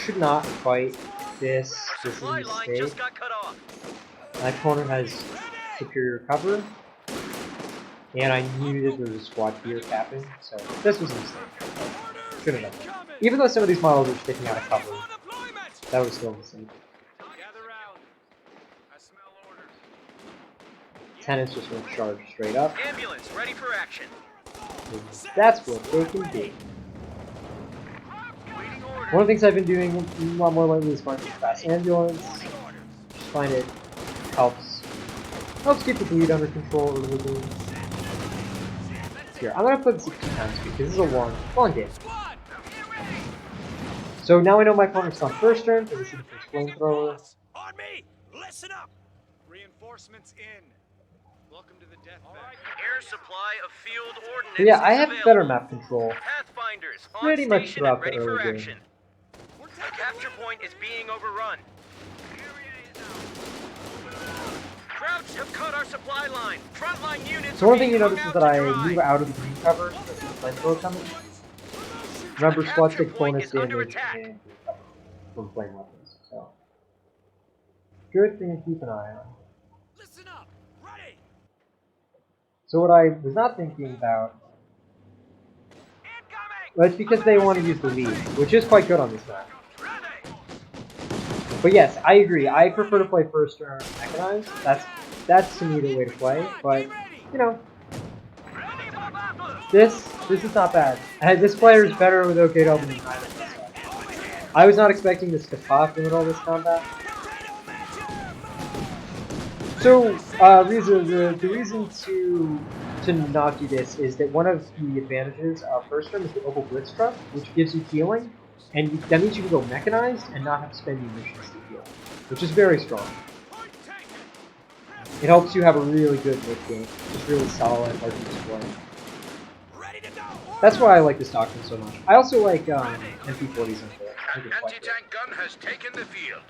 Should not fight this. This is a mistake. My opponent has superior cover, and I knew that there was a squad here capping, so this was a mistake. Should have done that. Even though some of these models are sticking out of cover, that was still a mistake. Tenants just went charge straight up. Ambulance ready for action. That's what they can do. One of the things I've been doing a lot more lately is finding fast ambulance. Just find it helps keep the bleed under control a little bit. Here, I'm gonna put this 2 times because this is a long game. So now I know my opponent's on first turn, so this is the first flamethrower. On me! Listen up! Reinforcements in. Welcome to the death valley. Air supply of field ordnance. So yeah, I have better map control Pathfinders on pretty much station throughout and ready the for early game. action. The capture point is being overrun. Krauts have cut our supply line. Frontline units. So one thing you are being notice is hung that I out to dry. move out of the green cover to see the flamethrower coming. Remember, squad capture take point bonus is under damage attack. and green cover from flame weapons. So good thing to keep an eye on. Listen up! Ready! So what I was not thinking about, well, it's because they want to use the lead, which is quite good on this map. But yes, I agree. I prefer to play first turn mechanized. That's to me the way to play. But you know, this is not bad. This player is better with OKW than either of us are. I was not expecting this to pop in the middle of this combat. So, Riza, the reason to not do this is that one of the advantages of first turn is the Opal Blitz Truck, which gives you healing, and that means you can go mechanized and not have to spend munitions to heal, which is very strong. It helps you have a really good mid game, just really solid, hard to explore. That's why I like this doctrine so much. I also like MP40s and bullets. I think it's quite good. Anti-tank gun has taken the field.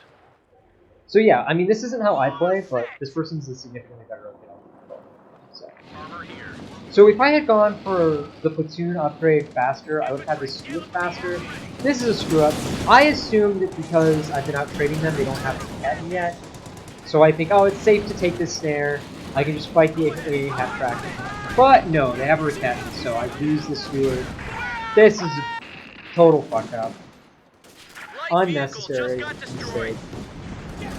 So yeah, I mean, this isn't how I play, but this person's a significantly better OKW. So if I had gone for the platoon upgrade faster, I would have had the screw up faster. This is a screw up. I assumed that because I've been out trading them, they don't have the Ketten yet. So I think, oh, it's safe to take this snare. I can just fight the AKA half track. But no, they have a Ketten, so I lose the steward. This is a total fuck up. Unnecessary mistake.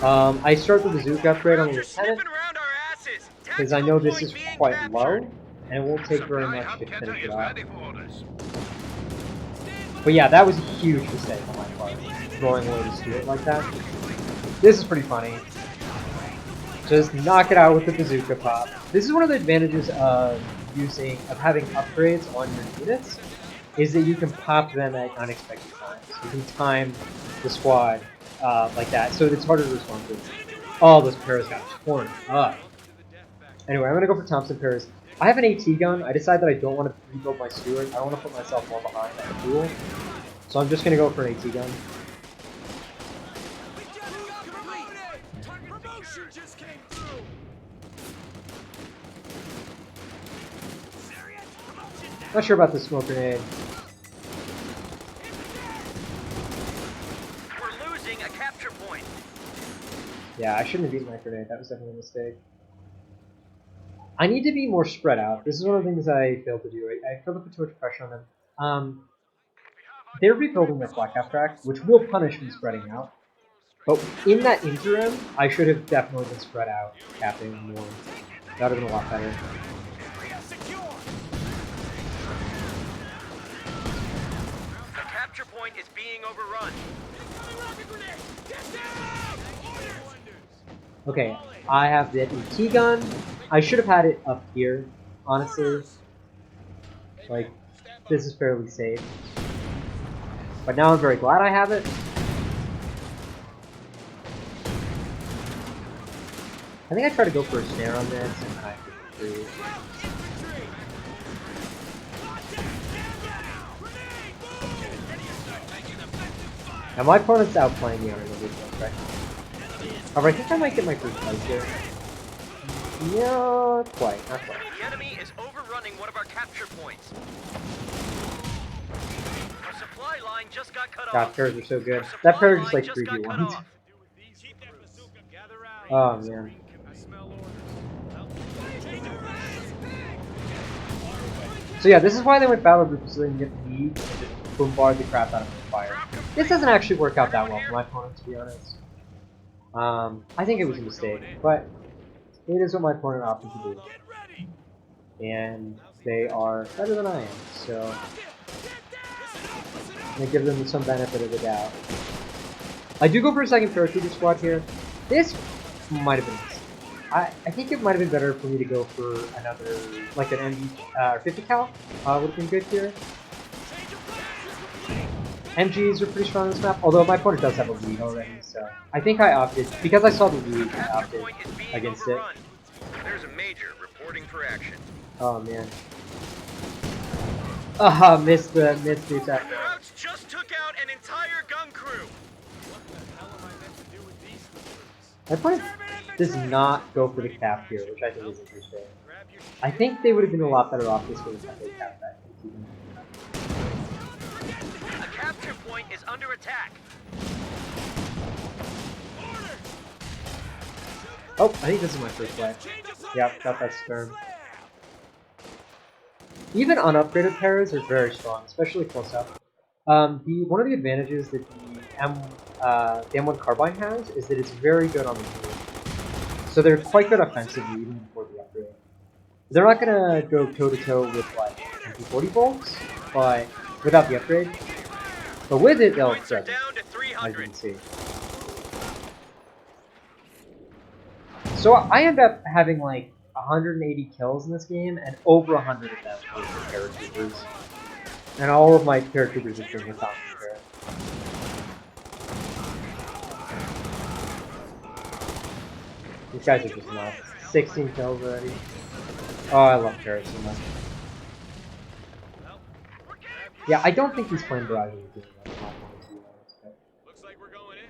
I start the bazooka upgrade on the lieutenant because I know this is quite low and it won't take very much to finish it off. But yeah, that was a huge mistake on my part, throwing away the Stuart like that. This is pretty funny. Just knock it out with the bazooka pop. This is one of the advantages of having upgrades on your units, is that you can pop them at unexpected times. You can time the squad like that, so it's harder to respond to. Oh, those pairs got torn up. Anyway, I'm gonna go for Thompson pairs. I have an AT gun. I decided that I don't want to rebuild my Stuart. I don't want to put myself more behind that duel. So I'm just gonna go for an AT gun. Not sure about the smoke grenade. We're losing a capture point. Yeah, I shouldn't have beaten my grenade. That was definitely a mistake. I need to be more spread out. This is one of the things I failed to do. I failed to put too much pressure on them. They're rebuilding their flat cap track, which will punish me spreading out. But in that interim, I should have definitely been spread out, capping more. That would have been a lot better. The capture point is being overrun. Okay, I have the AT gun. I should have had it up here, honestly. Like, this is fairly safe. But now I'm very glad I have it. I think I tried to go for a snare on this, and I didn't. Now my opponent's outplaying me on an individual right now. However, I think I might get my first fight here. Yeah, not quite. The enemy is overrunning one of our capture points. Our supply line just got cut God, off. pairs are so good. That pair just like 3v1. Oh man. So yeah, this is why they went battle group, so they can get the lead and just bombard the crap out of the fire. This doesn't actually work out that well for my opponent, to be honest. I think it was a mistake, but it is what my opponent opted to do. And they are better than I am, so I'm gonna give them some benefit of the doubt. I do go for a second paratrooper squad here. This might have been I think it might have been better for me to go for another, like an MG 50 cal would have been good here. MGs are pretty strong on this map, although my opponent does have a lead already, so I think I opted, because I saw the lead, I opted against it. There's a major reporting for action. Oh man. Ah, missed the attack. Routes just took out an entire gun crew. My opponent does not go for the cap here, which I think is interesting. I think they would have been a lot better off this way if they capped that. A capture point is under attack. Oh, I think this is my first play. Yep, got that sperm. Even unupgraded pairs are very strong, especially close up. One of the advantages that the the M1 Carbine has is that it's very good on the move. So they're quite good offensively even before the upgrade. They're not gonna go toe-to-toe with like MP40 bolts, but without the upgrade. But with it, they'll Points are shred it, down to as you 300. can see. So I end up having like 180 kills in this game, and over 100 of them were for paratroopers. And all of my paratroopers have been with Thompson Parrot. These guys are just nuts. 16 kills already. Oh, I love Parrot so much. Yeah, I don't think these flame barrages are doing that. Looks like we're going in.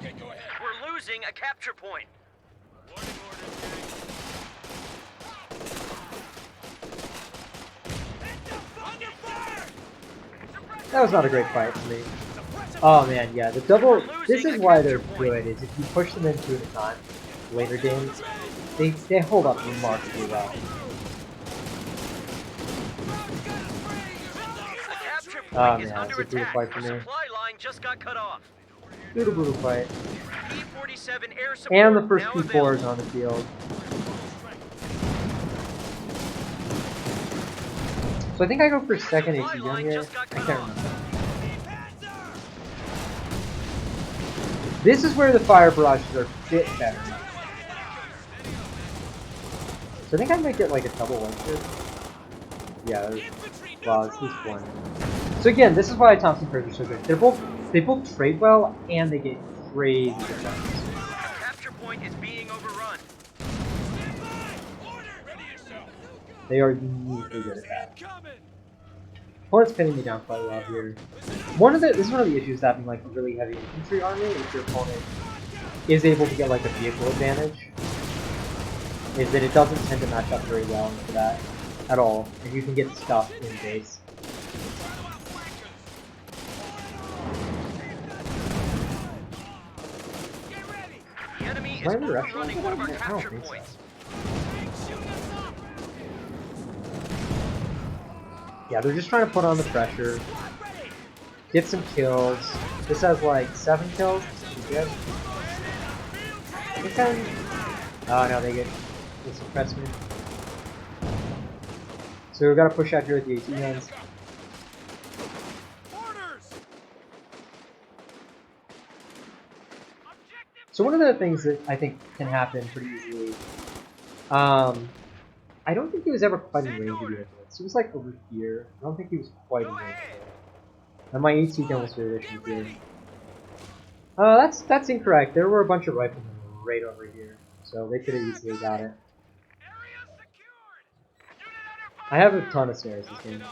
Okay, go ahead. We're losing a capture point. Warning orders, gang. Under fire! That was not a great fight for me. Oh man, yeah, the double. This is why they're good. Is if you push them in 2 at a time, later games, they hold up remarkably well. A capture Oh point is man, under it's a brutal attack. fight for Our me. supply line just got cut off. Brutal fight. P-47 air support And the first now P4 is available. on the field. So I think I go for second AC gun here. I can't remember. This is where the fire barrages are a bit better. So I think I might get like a double one here. Yeah, wow, it's just one. So again, this is why Thompson Parrots are so good. They both trade well and they get crazy defense. A capture point is being overrun. They are uniquely good at that. Opponent's pinning me down quite well here. This is one of the issues having like a really heavy infantry army if your opponent is able to get like a vehicle advantage. Is that it doesn't tend to match up very well into that at all, and you can get stuck in base. The enemy is Am I under rush overrunning mode? one of our I don't capture think so. points. Yeah, they're just trying to put on the pressure, get some kills. This has like 7 kills. Pretty good. Oh no, they suppress me. So we've got to push out here with the AT guns. So one of the things that I think can happen pretty easily, I don't think he was ever quite in range of the this. He was like over here. I don't think he was quite in range of it. And my AT gun was very rich here. That's incorrect. There were a bunch of riflemen right over here, so they could have easily got it. I have a ton of snares this game.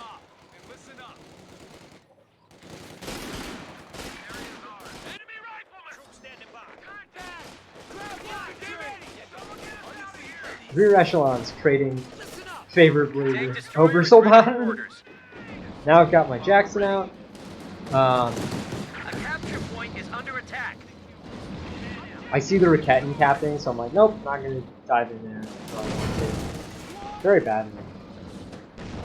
Rear echelons trading favorably over Soldan. Now I've got my Jackson out. A capture point is under attack. I see the Raketin capping, so I'm like, nope, not gonna dive in there. Very bad.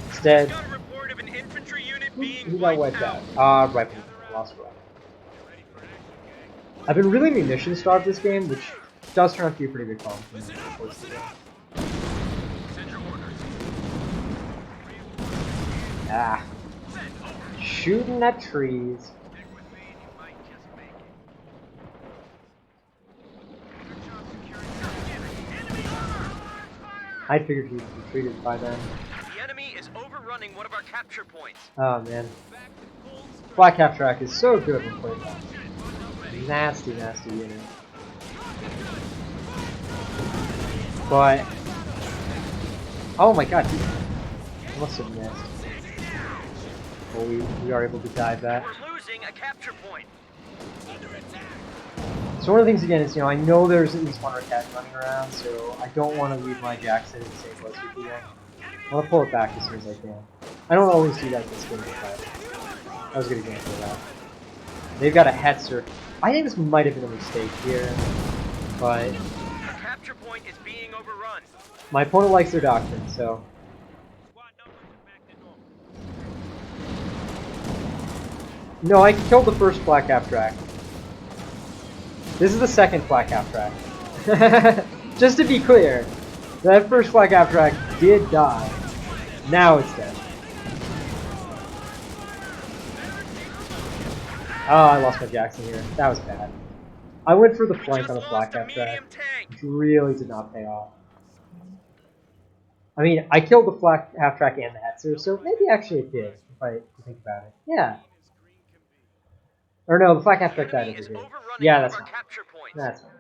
Instead, Got a report of an infantry unit who being got wiped out? Rifle. Lost rifle. I've been really munition starved this game, which does turn out to be a pretty good call. Ah. Shooting at trees. I figured he'd be treated by then. The enemy is overrunning one of our capture points. Oh man. Black Half Track is so good when played that. Nasty, nasty unit. But oh my god, he must have missed. Well, we are able to dive that. We're losing a capture point. So one of the things again is, I know there's at least one Raket running around, so I don't want to leave my Jackson in the same place with you. I want to pull it back as soon as I can. I don't always do that this game, but that was a good example of that. They've got a Hetzer. I think this might have been a mistake here, but The capture point is being overrun. my opponent likes their doctrine, so. No, I killed the first Black Half Track. This is the second flak half track. Just to be clear, that first flak half track did die. Now it's dead. Oh, I lost my Jackson here. That was bad. I went for the flank on the flak half track, which really did not pay off. I mean, I killed the flak half track and the Hetzer, so maybe actually it did, if I think about it. Yeah. Or no, the flak half track died over here. Yeah, that's fine. That's fine.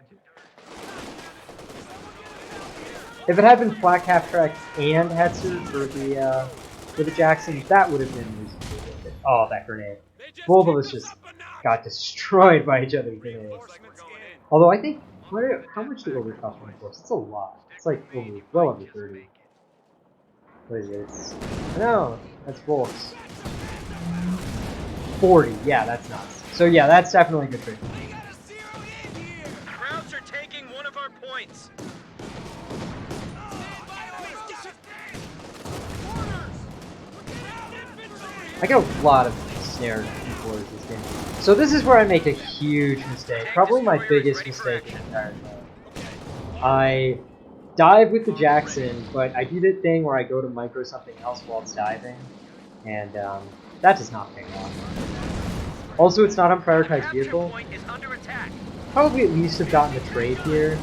If it had been flak half track and Hetzer for the Jackson, that would have been reasonably worth it. Oh, that grenade. Both of us just got destroyed by each other's grenades. Although I think, how much did over cost one course? It's a lot. It's like well over 30. What is it? No, that's Volks. 40. Yeah, that's nuts. So yeah, that's definitely a good trade. Krauts are taking one of our points. I get a lot of snared before this game. So this is where I make a huge mistake. Probably my biggest mistake in the entire game. I dive with the Jackson, but I do that thing where I go to micro something else while it's diving, and that does not pay off. Also, it's not on prioritized vehicle. Probably at least have gotten the trade here.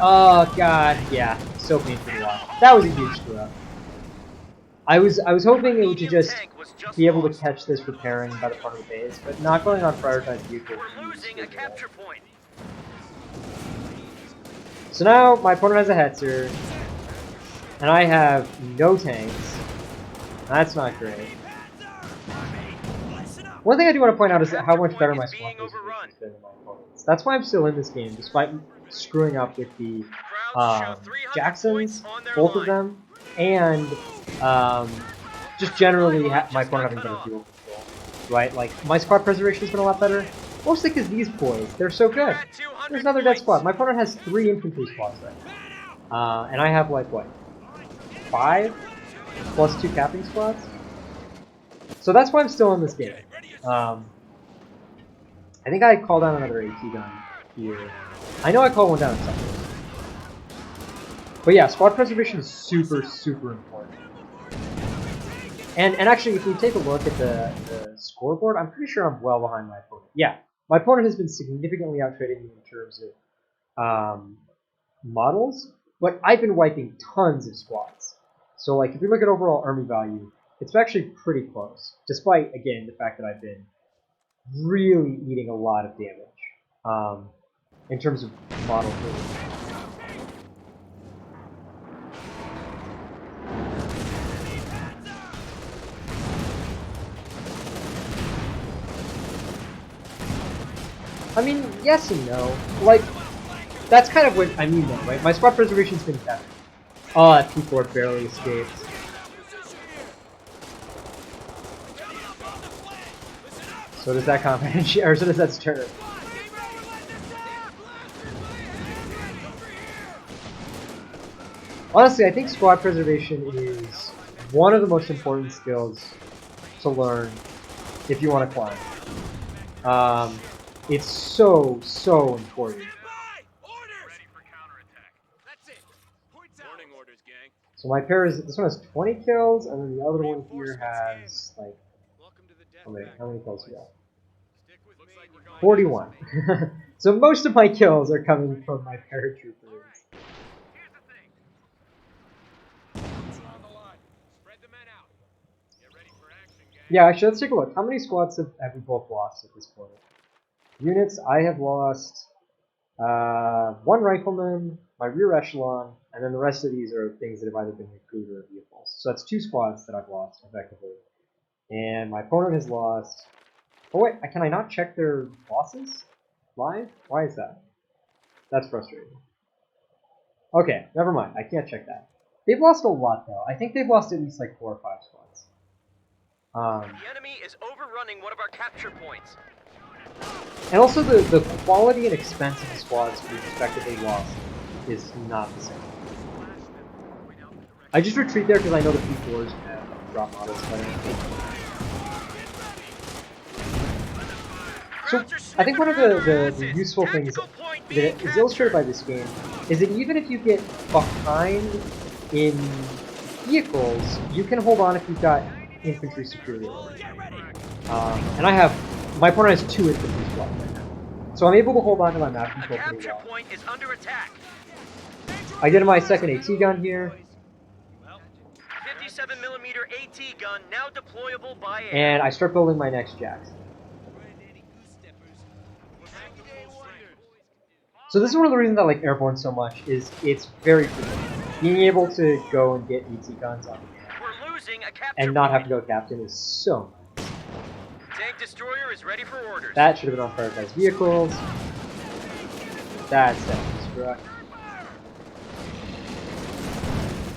Oh god, yeah, so painful to watch. That was a huge screw up. I was hoping it would just be able to catch this repairing by the front of the base, but not going on prioritized vehicle. We're losing a capture point. So now my opponent has a Hetzer, and I have no tanks. That's not great. One thing I do want to point out is how much better my squad preservation has been than my opponent's. That's why I'm still in this game, despite screwing up with the Jacksons, both of them, and just generally my opponent having better fuel control. Right? Like, my squad preservation has been a lot better. Mostly because these boys, they're so good. There's another dead squad. My opponent has 3 infantry squads right now. And I have like, what? 5? Plus 2 capping squads? So that's why I'm still in this game. I think I called down another AT gun here. I know I called one down at some point. But yeah, squad preservation is super, super important. And actually, if we take a look at the scoreboard, I'm pretty sure I'm well behind my opponent. Yeah, my opponent has been significantly outtrading me in terms of models, but I've been wiping tons of squads. So like, if we look at overall army value, it's actually pretty close, despite, again, the fact that I've been really eating a lot of damage in terms of model building. I mean, yes and no. Like, that's kind of what I mean though, right? My squad preservation's been better. Oh, that P4 barely escaped. So does that confidence, or so does that turret. Honestly, I think squad preservation is one of the most important skills to learn if you want to climb. It's so important. So my pair is, this one has 20 kills, and then the other one here has like, oh wait, how many kills do you got? 41. So most of my kills are coming from my paratroopers. Yeah, actually, let's take a look. How many squads have we both lost at this point? Units, I have lost 1 rifleman, my rear echelon, and then the rest of these are things that have either been recruited or vehicles. So that's 2 squads that I've lost, effectively. And my opponent has lost... Oh wait, can I not check their losses live? Why is that? That's frustrating. Okay, never mind. I can't check that. They've lost a lot, though. I think they've lost at least like 4 or 5 squads. The enemy is overrunning one of our capture points. And also the quality and expense of the squads we respectively lost is not the same. I just retreat there because I know the P4s drop models better. So I think one of the useful things that is illustrated by this game is that even if you get behind in vehicles, you can hold on if you've got infantry superiority. And my opponent has 2 infantry squads right now. So I'm able to hold on to my map control pretty well. Point is under attack. I get my second AT gun here. 57mm AT gun now deployable by air. And I start building my next Jackson. So this is one of the reasons I like Airborne so much, is it's very predictable. Being able to go and get AT guns on We're losing a capture and not have to point. go captain is so nice. Tank destroyer is ready for orders. That should have been on prioritized vehicles. That's definitely struck.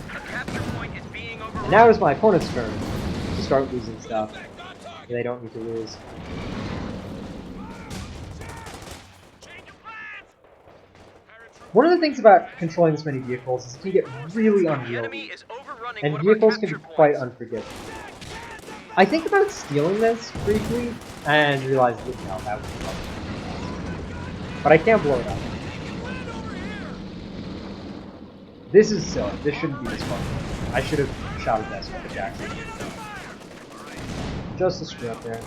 A capture point is being overrun. And now is my opponent's turn to start losing stuff. They don't need to lose. One of the things about controlling this many vehicles is it can get really The enemy unwieldy, is overrunning and one of our vehicles can be capture quite points. unforgiving. I think about stealing this briefly and realize that no, that would be fun. But I can't blow it up. This is silly. This shouldn't be this fun. I should have shot at this with the Jackson. Just a screw up there.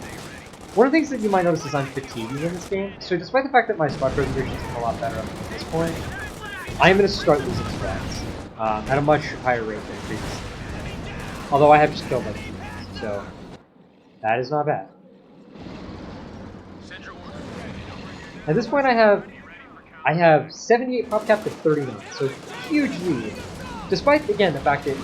One of the things that you might notice is I'm fatiguing in this game. So despite the fact that my squad preservation is a lot better at this point, I am going to start losing squads at a much higher rate than previously. Although I have just killed like 2 guys, so that is not bad. At this point, I have 78 pop cap to 39, so huge lead. Despite again the fact that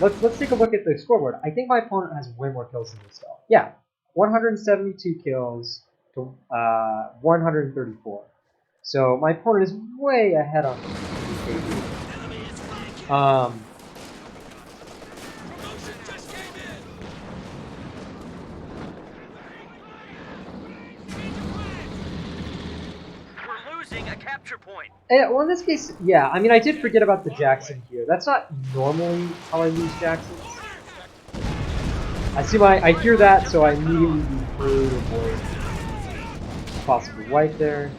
let's take a look at the scoreboard. I think my opponent has way more kills than myself. Yeah, 172 kills to 134. So my opponent is way ahead on me. We're losing a capture point. Well, in this case, yeah. I mean, I did forget about the Jackson here. That's not normally how I lose Jacksons. I hear that, so I immediately prefer to avoid possible wipe there.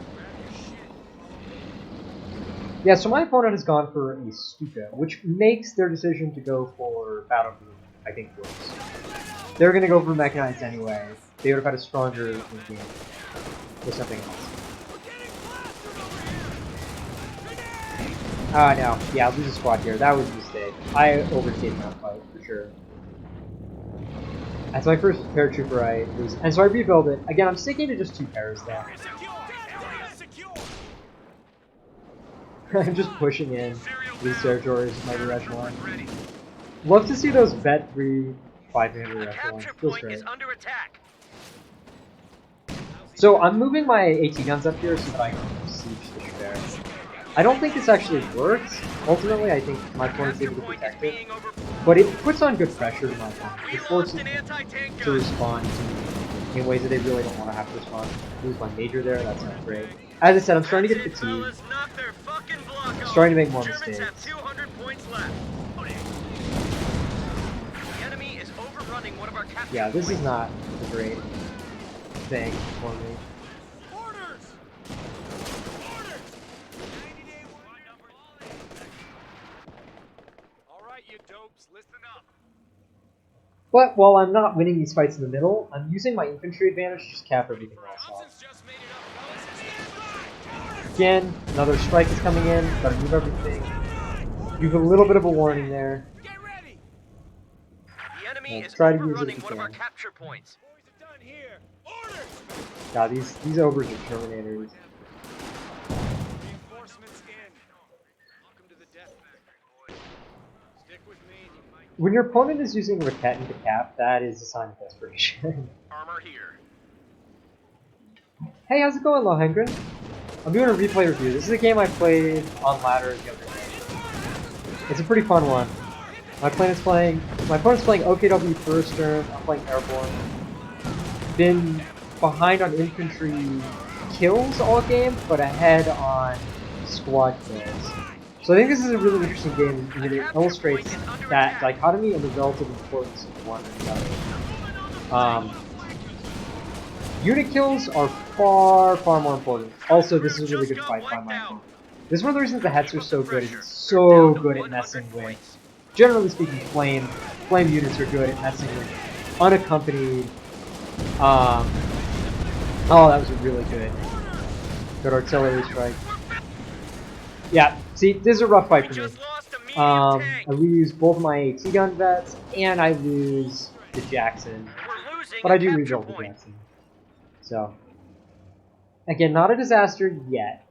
Yeah, so my opponent has gone for a Stuka, which makes their decision to go for Battle Group, I think, worse. They're going to go for Mechanized anyway. They would have had a stronger game or something else. No. Yeah, lose a squad here. That was a mistake. I overstated that fight, for sure. That's my first paratrooper I lose. And so I rebuild it. Again, I'm sticking to just 2 pairs now. I'm just pushing in these territories with my direct line. Love to see those Bet 3 5-man direct lines. Feels great. Is under attack. So I'm moving my AT guns up here so that I can siege the Schwer. I don't think this actually works. Ultimately, I think my opponent's able to protect it. But it puts on good pressure to my opponent. It forces them to respond in ways that they really don't want to have to respond. Lose my major there, that's not great. As I said, I'm starting to get fatigued. I'm starting to make more mistakes. Yeah, this is not a great thing for me. But while I'm not winning these fights in the middle, I'm using my infantry advantage to just cap everything else off. Again, another strike is coming in, gotta move everything. Use a little bit of a warning there. Let's try to use it if we can. God, these ogres are Terminators. When your opponent is using Raketin to cap, that is a sign of desperation. Armor here. Hey, how's it going, Lohengrin? I'm doing a replay review. This is a game I played on ladder the other day. It's a pretty fun one. My opponent's playing OKW first turn. I'm playing Airborne. Been behind on infantry kills all game, but ahead on squad kills. So I think this is a really interesting game and it illustrates that dichotomy and the relative importance of one and the other. Unit kills are far, far more important. Also, this is a really Just good got fight by wiped my out. opponent. This is one of the reasons the Hets are so good. Pressure. It's They're so down to good at 100 messing with, points. generally speaking, flame units are good at messing with unaccompanied. Oh, that was a really good artillery strike. Yeah, see, this is a rough fight We for me. just lost a medium tank. I lose both my AT gun vets, and I lose the Jackson. We're losing But a I do capture rebuild the point. Jackson. So, again, not a disaster yet.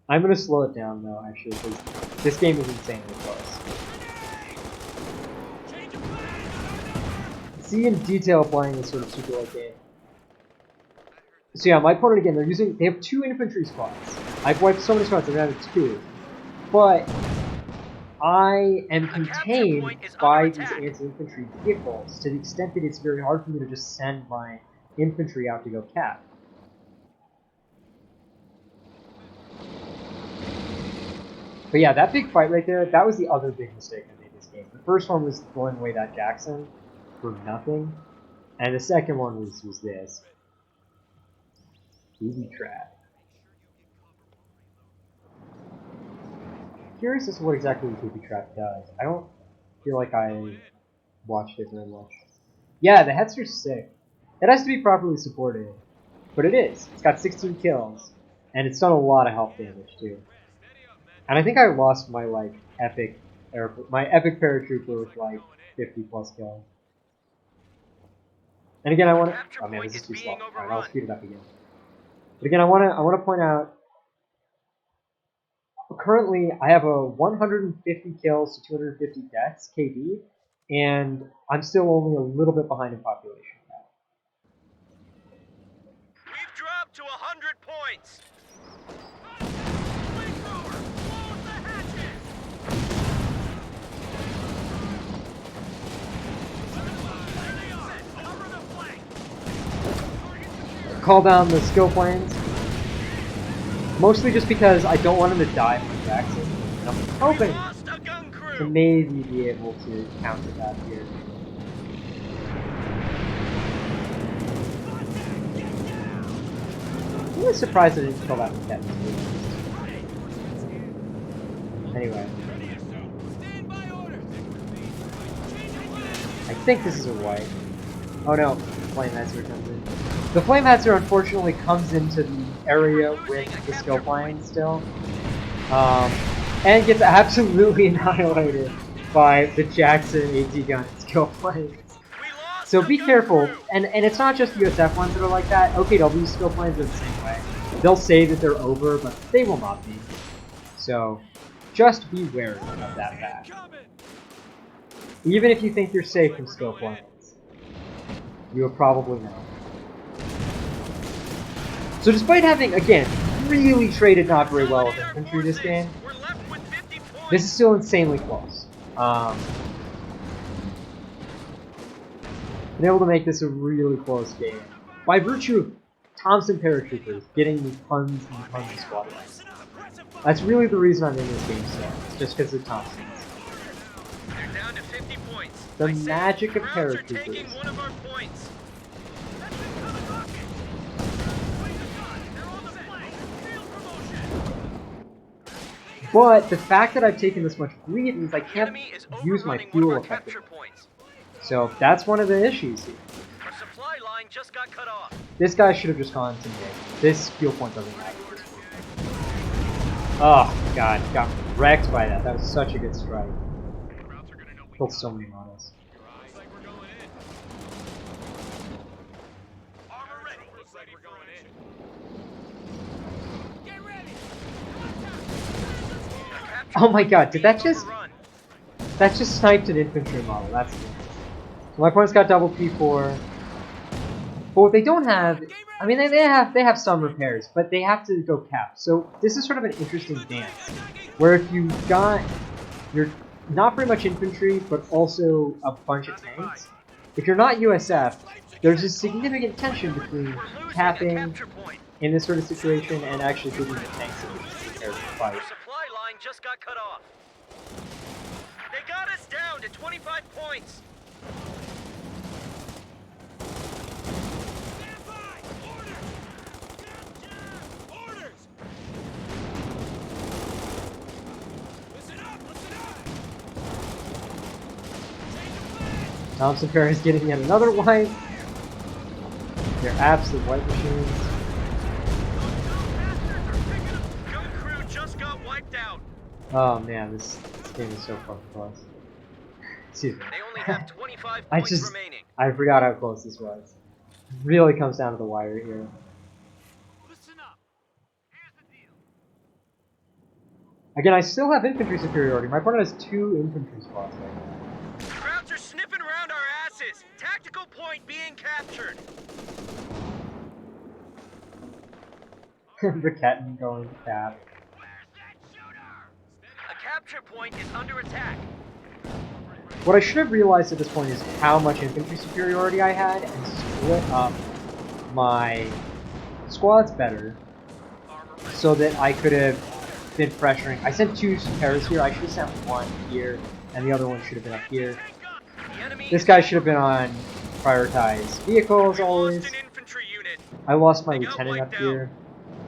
I'm going to slow it down, though, actually, because this game is insanely close. See in detail playing this sort of super late game. So yeah, my opponent again, they have 2 infantry squads. I've wiped so many squads, I've added 2. But I am contained by these anti-infantry vehicles to the extent that it's very hard for me to just send my infantry out to go cap. But yeah, that big fight right there, that was the other big mistake I made this game. The first one was throwing away that Jackson for nothing. And the second one was this. Booby trap. Curious as to what exactly the booby trap does. I don't feel like I watched it very much. Yeah, the Hets are sick. It has to be properly supported. But it is. It's got 16 kills. And it's done a lot of health damage too. And I think I lost my epic paratrooper with 50 plus kills. And again, I want to. Oh man, this is too slow. Alright, I'll speed it up again. But again, I want to point out. Currently, I have a 150 kills to 250 deaths KD, and I'm still only a little bit behind in population. We've dropped to 100 points. Call down the skill planes. Mostly just because I don't want him to die from Jackson. And I'm hoping to maybe be able to counter that here. I'm really surprised I didn't kill that with Captain. Anyway. I think this is a white. Oh no, Flame Hetzer comes in. The Flame Hetzer unfortunately comes into the area with the skill plane still. And gets absolutely annihilated by the Jackson AT gun skill planes. So be careful, and it's not just USF ones that are like that. OKW skill planes are the same way. They'll say that they're over, but they will not be. So just be wary of that fact. Even if you think you're safe from skill planes, you are probably not. So despite having, again, really traded not very well with infantry this game, this is still insanely close. Been able to make this a really close game by virtue of Thompson paratroopers getting me tons and tons of squad ranks. That's really the reason I'm in this game still. It's just because of Thompsons. They're down to 50 points. The magic of paratroopers. But the fact that I've taken this much bleed means I can't use my fuel effectively. So that's one of the issues here. Our supply line just got cut off. This guy should have just gone to mid. This fuel point doesn't matter. Oh god, got wrecked by that. That was such a good strike. Killed so many models. Oh my god, did that just... That just sniped an infantry model, that's good. So my opponent's got double P4. But what they don't have... I mean, they have some repairs, but they have to go cap. So this is sort of an interesting dance. Where if you got... You're not very much infantry, but also a bunch of tanks. If you're not USF, there's a significant tension between capping in this sort of situation and actually giving the tanks sufficient repairs to fight. Just got cut off. They got us down to 25 points. Thompson Pair is getting yet another wipe. They're absolute wipe machines. Gun crew just got wiped out. Oh man, this game is so fucking close. Excuse me. They only have 25 I points remaining. I forgot how close this was. Really comes down to the wire here. Listen up. Here's the deal. Again, I still have infantry superiority. My opponent has 2 infantry squads right now. Crowds are sniffing around our asses. Tactical point being captured. Briquetin going to cap. Where's that shooter? A capture point is under attack. What I should have realized at this point is how much infantry superiority I had and split up my squads better so that I could have been pressuring. I sent 2 pairs here. I should have sent 1 here, and the other one should have been up here. This guy should have been on prioritized vehicles always. Lost an infantry unit. I lost my They got lieutenant up wiped here.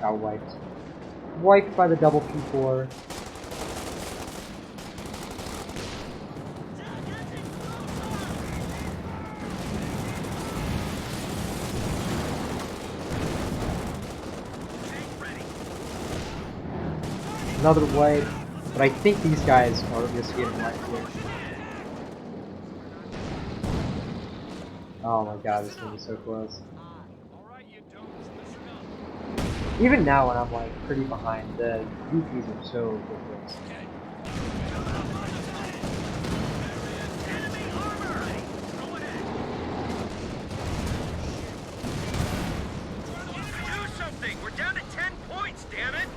Got wiped. Wiped by the double P4. Another wipe, but I think these guys are just getting wiped here. Oh my god, this game is so close. Alright, you don'ts, listen up. Even now when I'm like pretty behind, the UPs are so ridiculous. Enemy armor. Going in. Do something. We're down to 10 points. Damn it.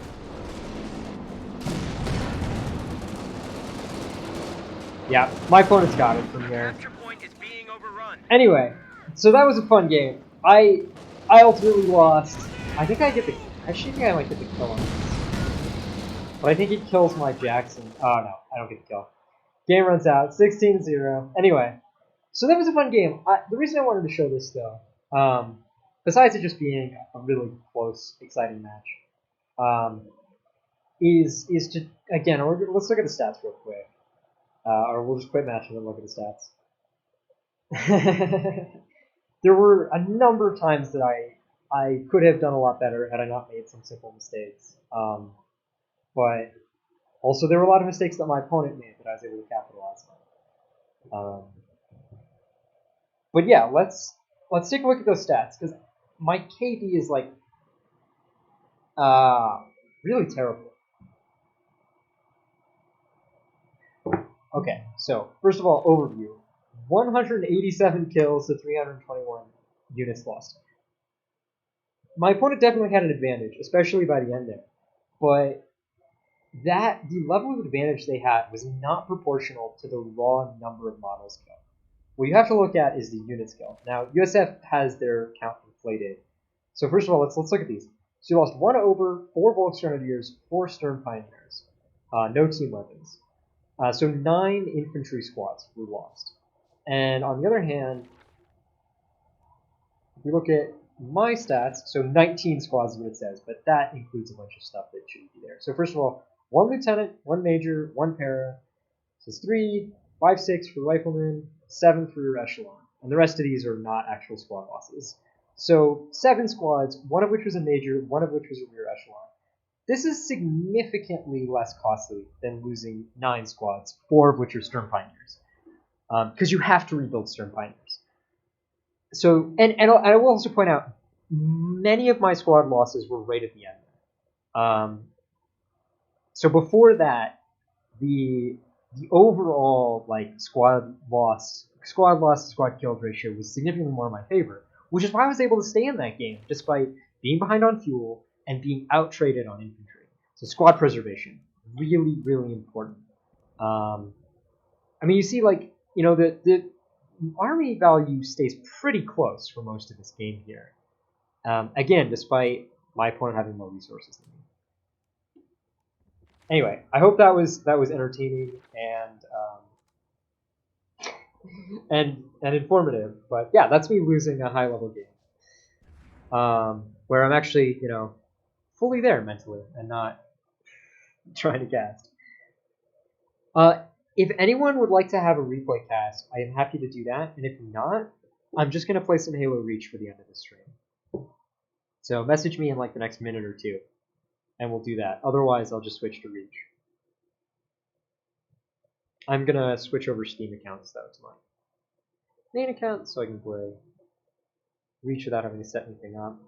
Yeah, my opponent's got it from here. Capture point is being overrun. Anyway, so that was a fun game. I ultimately lost. I think I get the. Actually, I think I might get the kill on this. But I think he kills my Jackson. Oh no, I don't get the kill. Game runs out, 16-0. Anyway, so that was a fun game. The reason I wanted to show this though, besides it just being a really close, exciting match, is to again, let's look at the stats real quick. Or we'll just quit match and then look at the stats. There were a number of times that I could have done a lot better had I not made some simple mistakes. But also there were a lot of mistakes that my opponent made that I was able to capitalize on. But yeah, let's take a look at those stats because my KD is like really terrible. Okay, so first of all, overview. 187 kills to 321 units lost. My opponent definitely had an advantage, especially by the end there. But the level of advantage they had was not proportional to the raw number of models killed. What you have to look at is the units killed. Now, USF has their count inflated. So first of all, let's look at these. So you lost 1 Ober, 4 Volksgrenadiers, 4 Stern Pioneers. No team weapons. So 9 infantry squads were lost. And on the other hand, if we look at my stats, so 19 squads is what it says, but that includes a bunch of stuff that shouldn't be there. So first of all, 1 lieutenant, 1 major, 1 para. So it's 3, 5, 6 for riflemen, 7 for your echelon. And the rest of these are not actual squad losses. So 7 squads, 1 of which was a major, 1 of which was a rear echelon. This is significantly less costly than losing 9 squads, 4 of which are Stern Pioneers. Because you have to rebuild Stern Pioneers. So, and I will also point out, many of my squad losses were right at the end. So before that, the overall like squad loss to squad killed ratio was significantly more in my favor, which is why I was able to stay in that game despite being behind on fuel and being out-traded on infantry. So squad preservation, really, really important. I mean, you see, like, you know, the army value stays pretty close for most of this game here. Again, despite my opponent having more resources than me. Anyway, I hope that was entertaining and informative. But yeah, that's me losing a high-level game, where I'm actually, you know, fully there mentally and not trying to cast. if anyone would like to have a replay cast, I am happy to do that. And if not, I'm just gonna play some Halo Reach for the end of the stream. So message me in like the next minute or two, and we'll do that. Otherwise, I'll just switch to Reach. I'm gonna switch over Steam accounts though to my main account so I can play Reach without having to set anything up.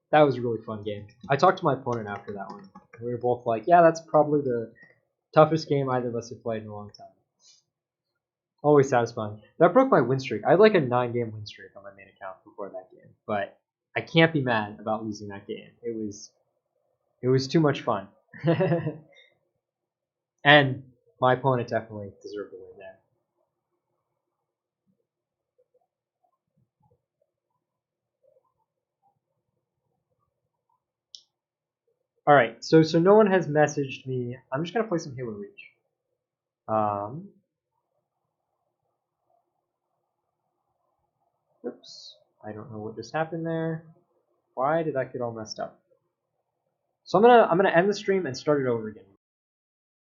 That was a really fun game. I talked to my opponent after that one. We were both like, yeah, that's probably the toughest game either of us have played in a long time. Always satisfying. That broke my win streak. I had like a 9-game win streak on my main account before that game, but I can't be mad about losing that game. It was too much fun. And my opponent definitely deserved the win there. Alright, so no one has messaged me. I'm just gonna play some Halo Reach. Oops. I don't know what just happened there. Why did that get all messed up? So I'm gonna end the stream and start it over again.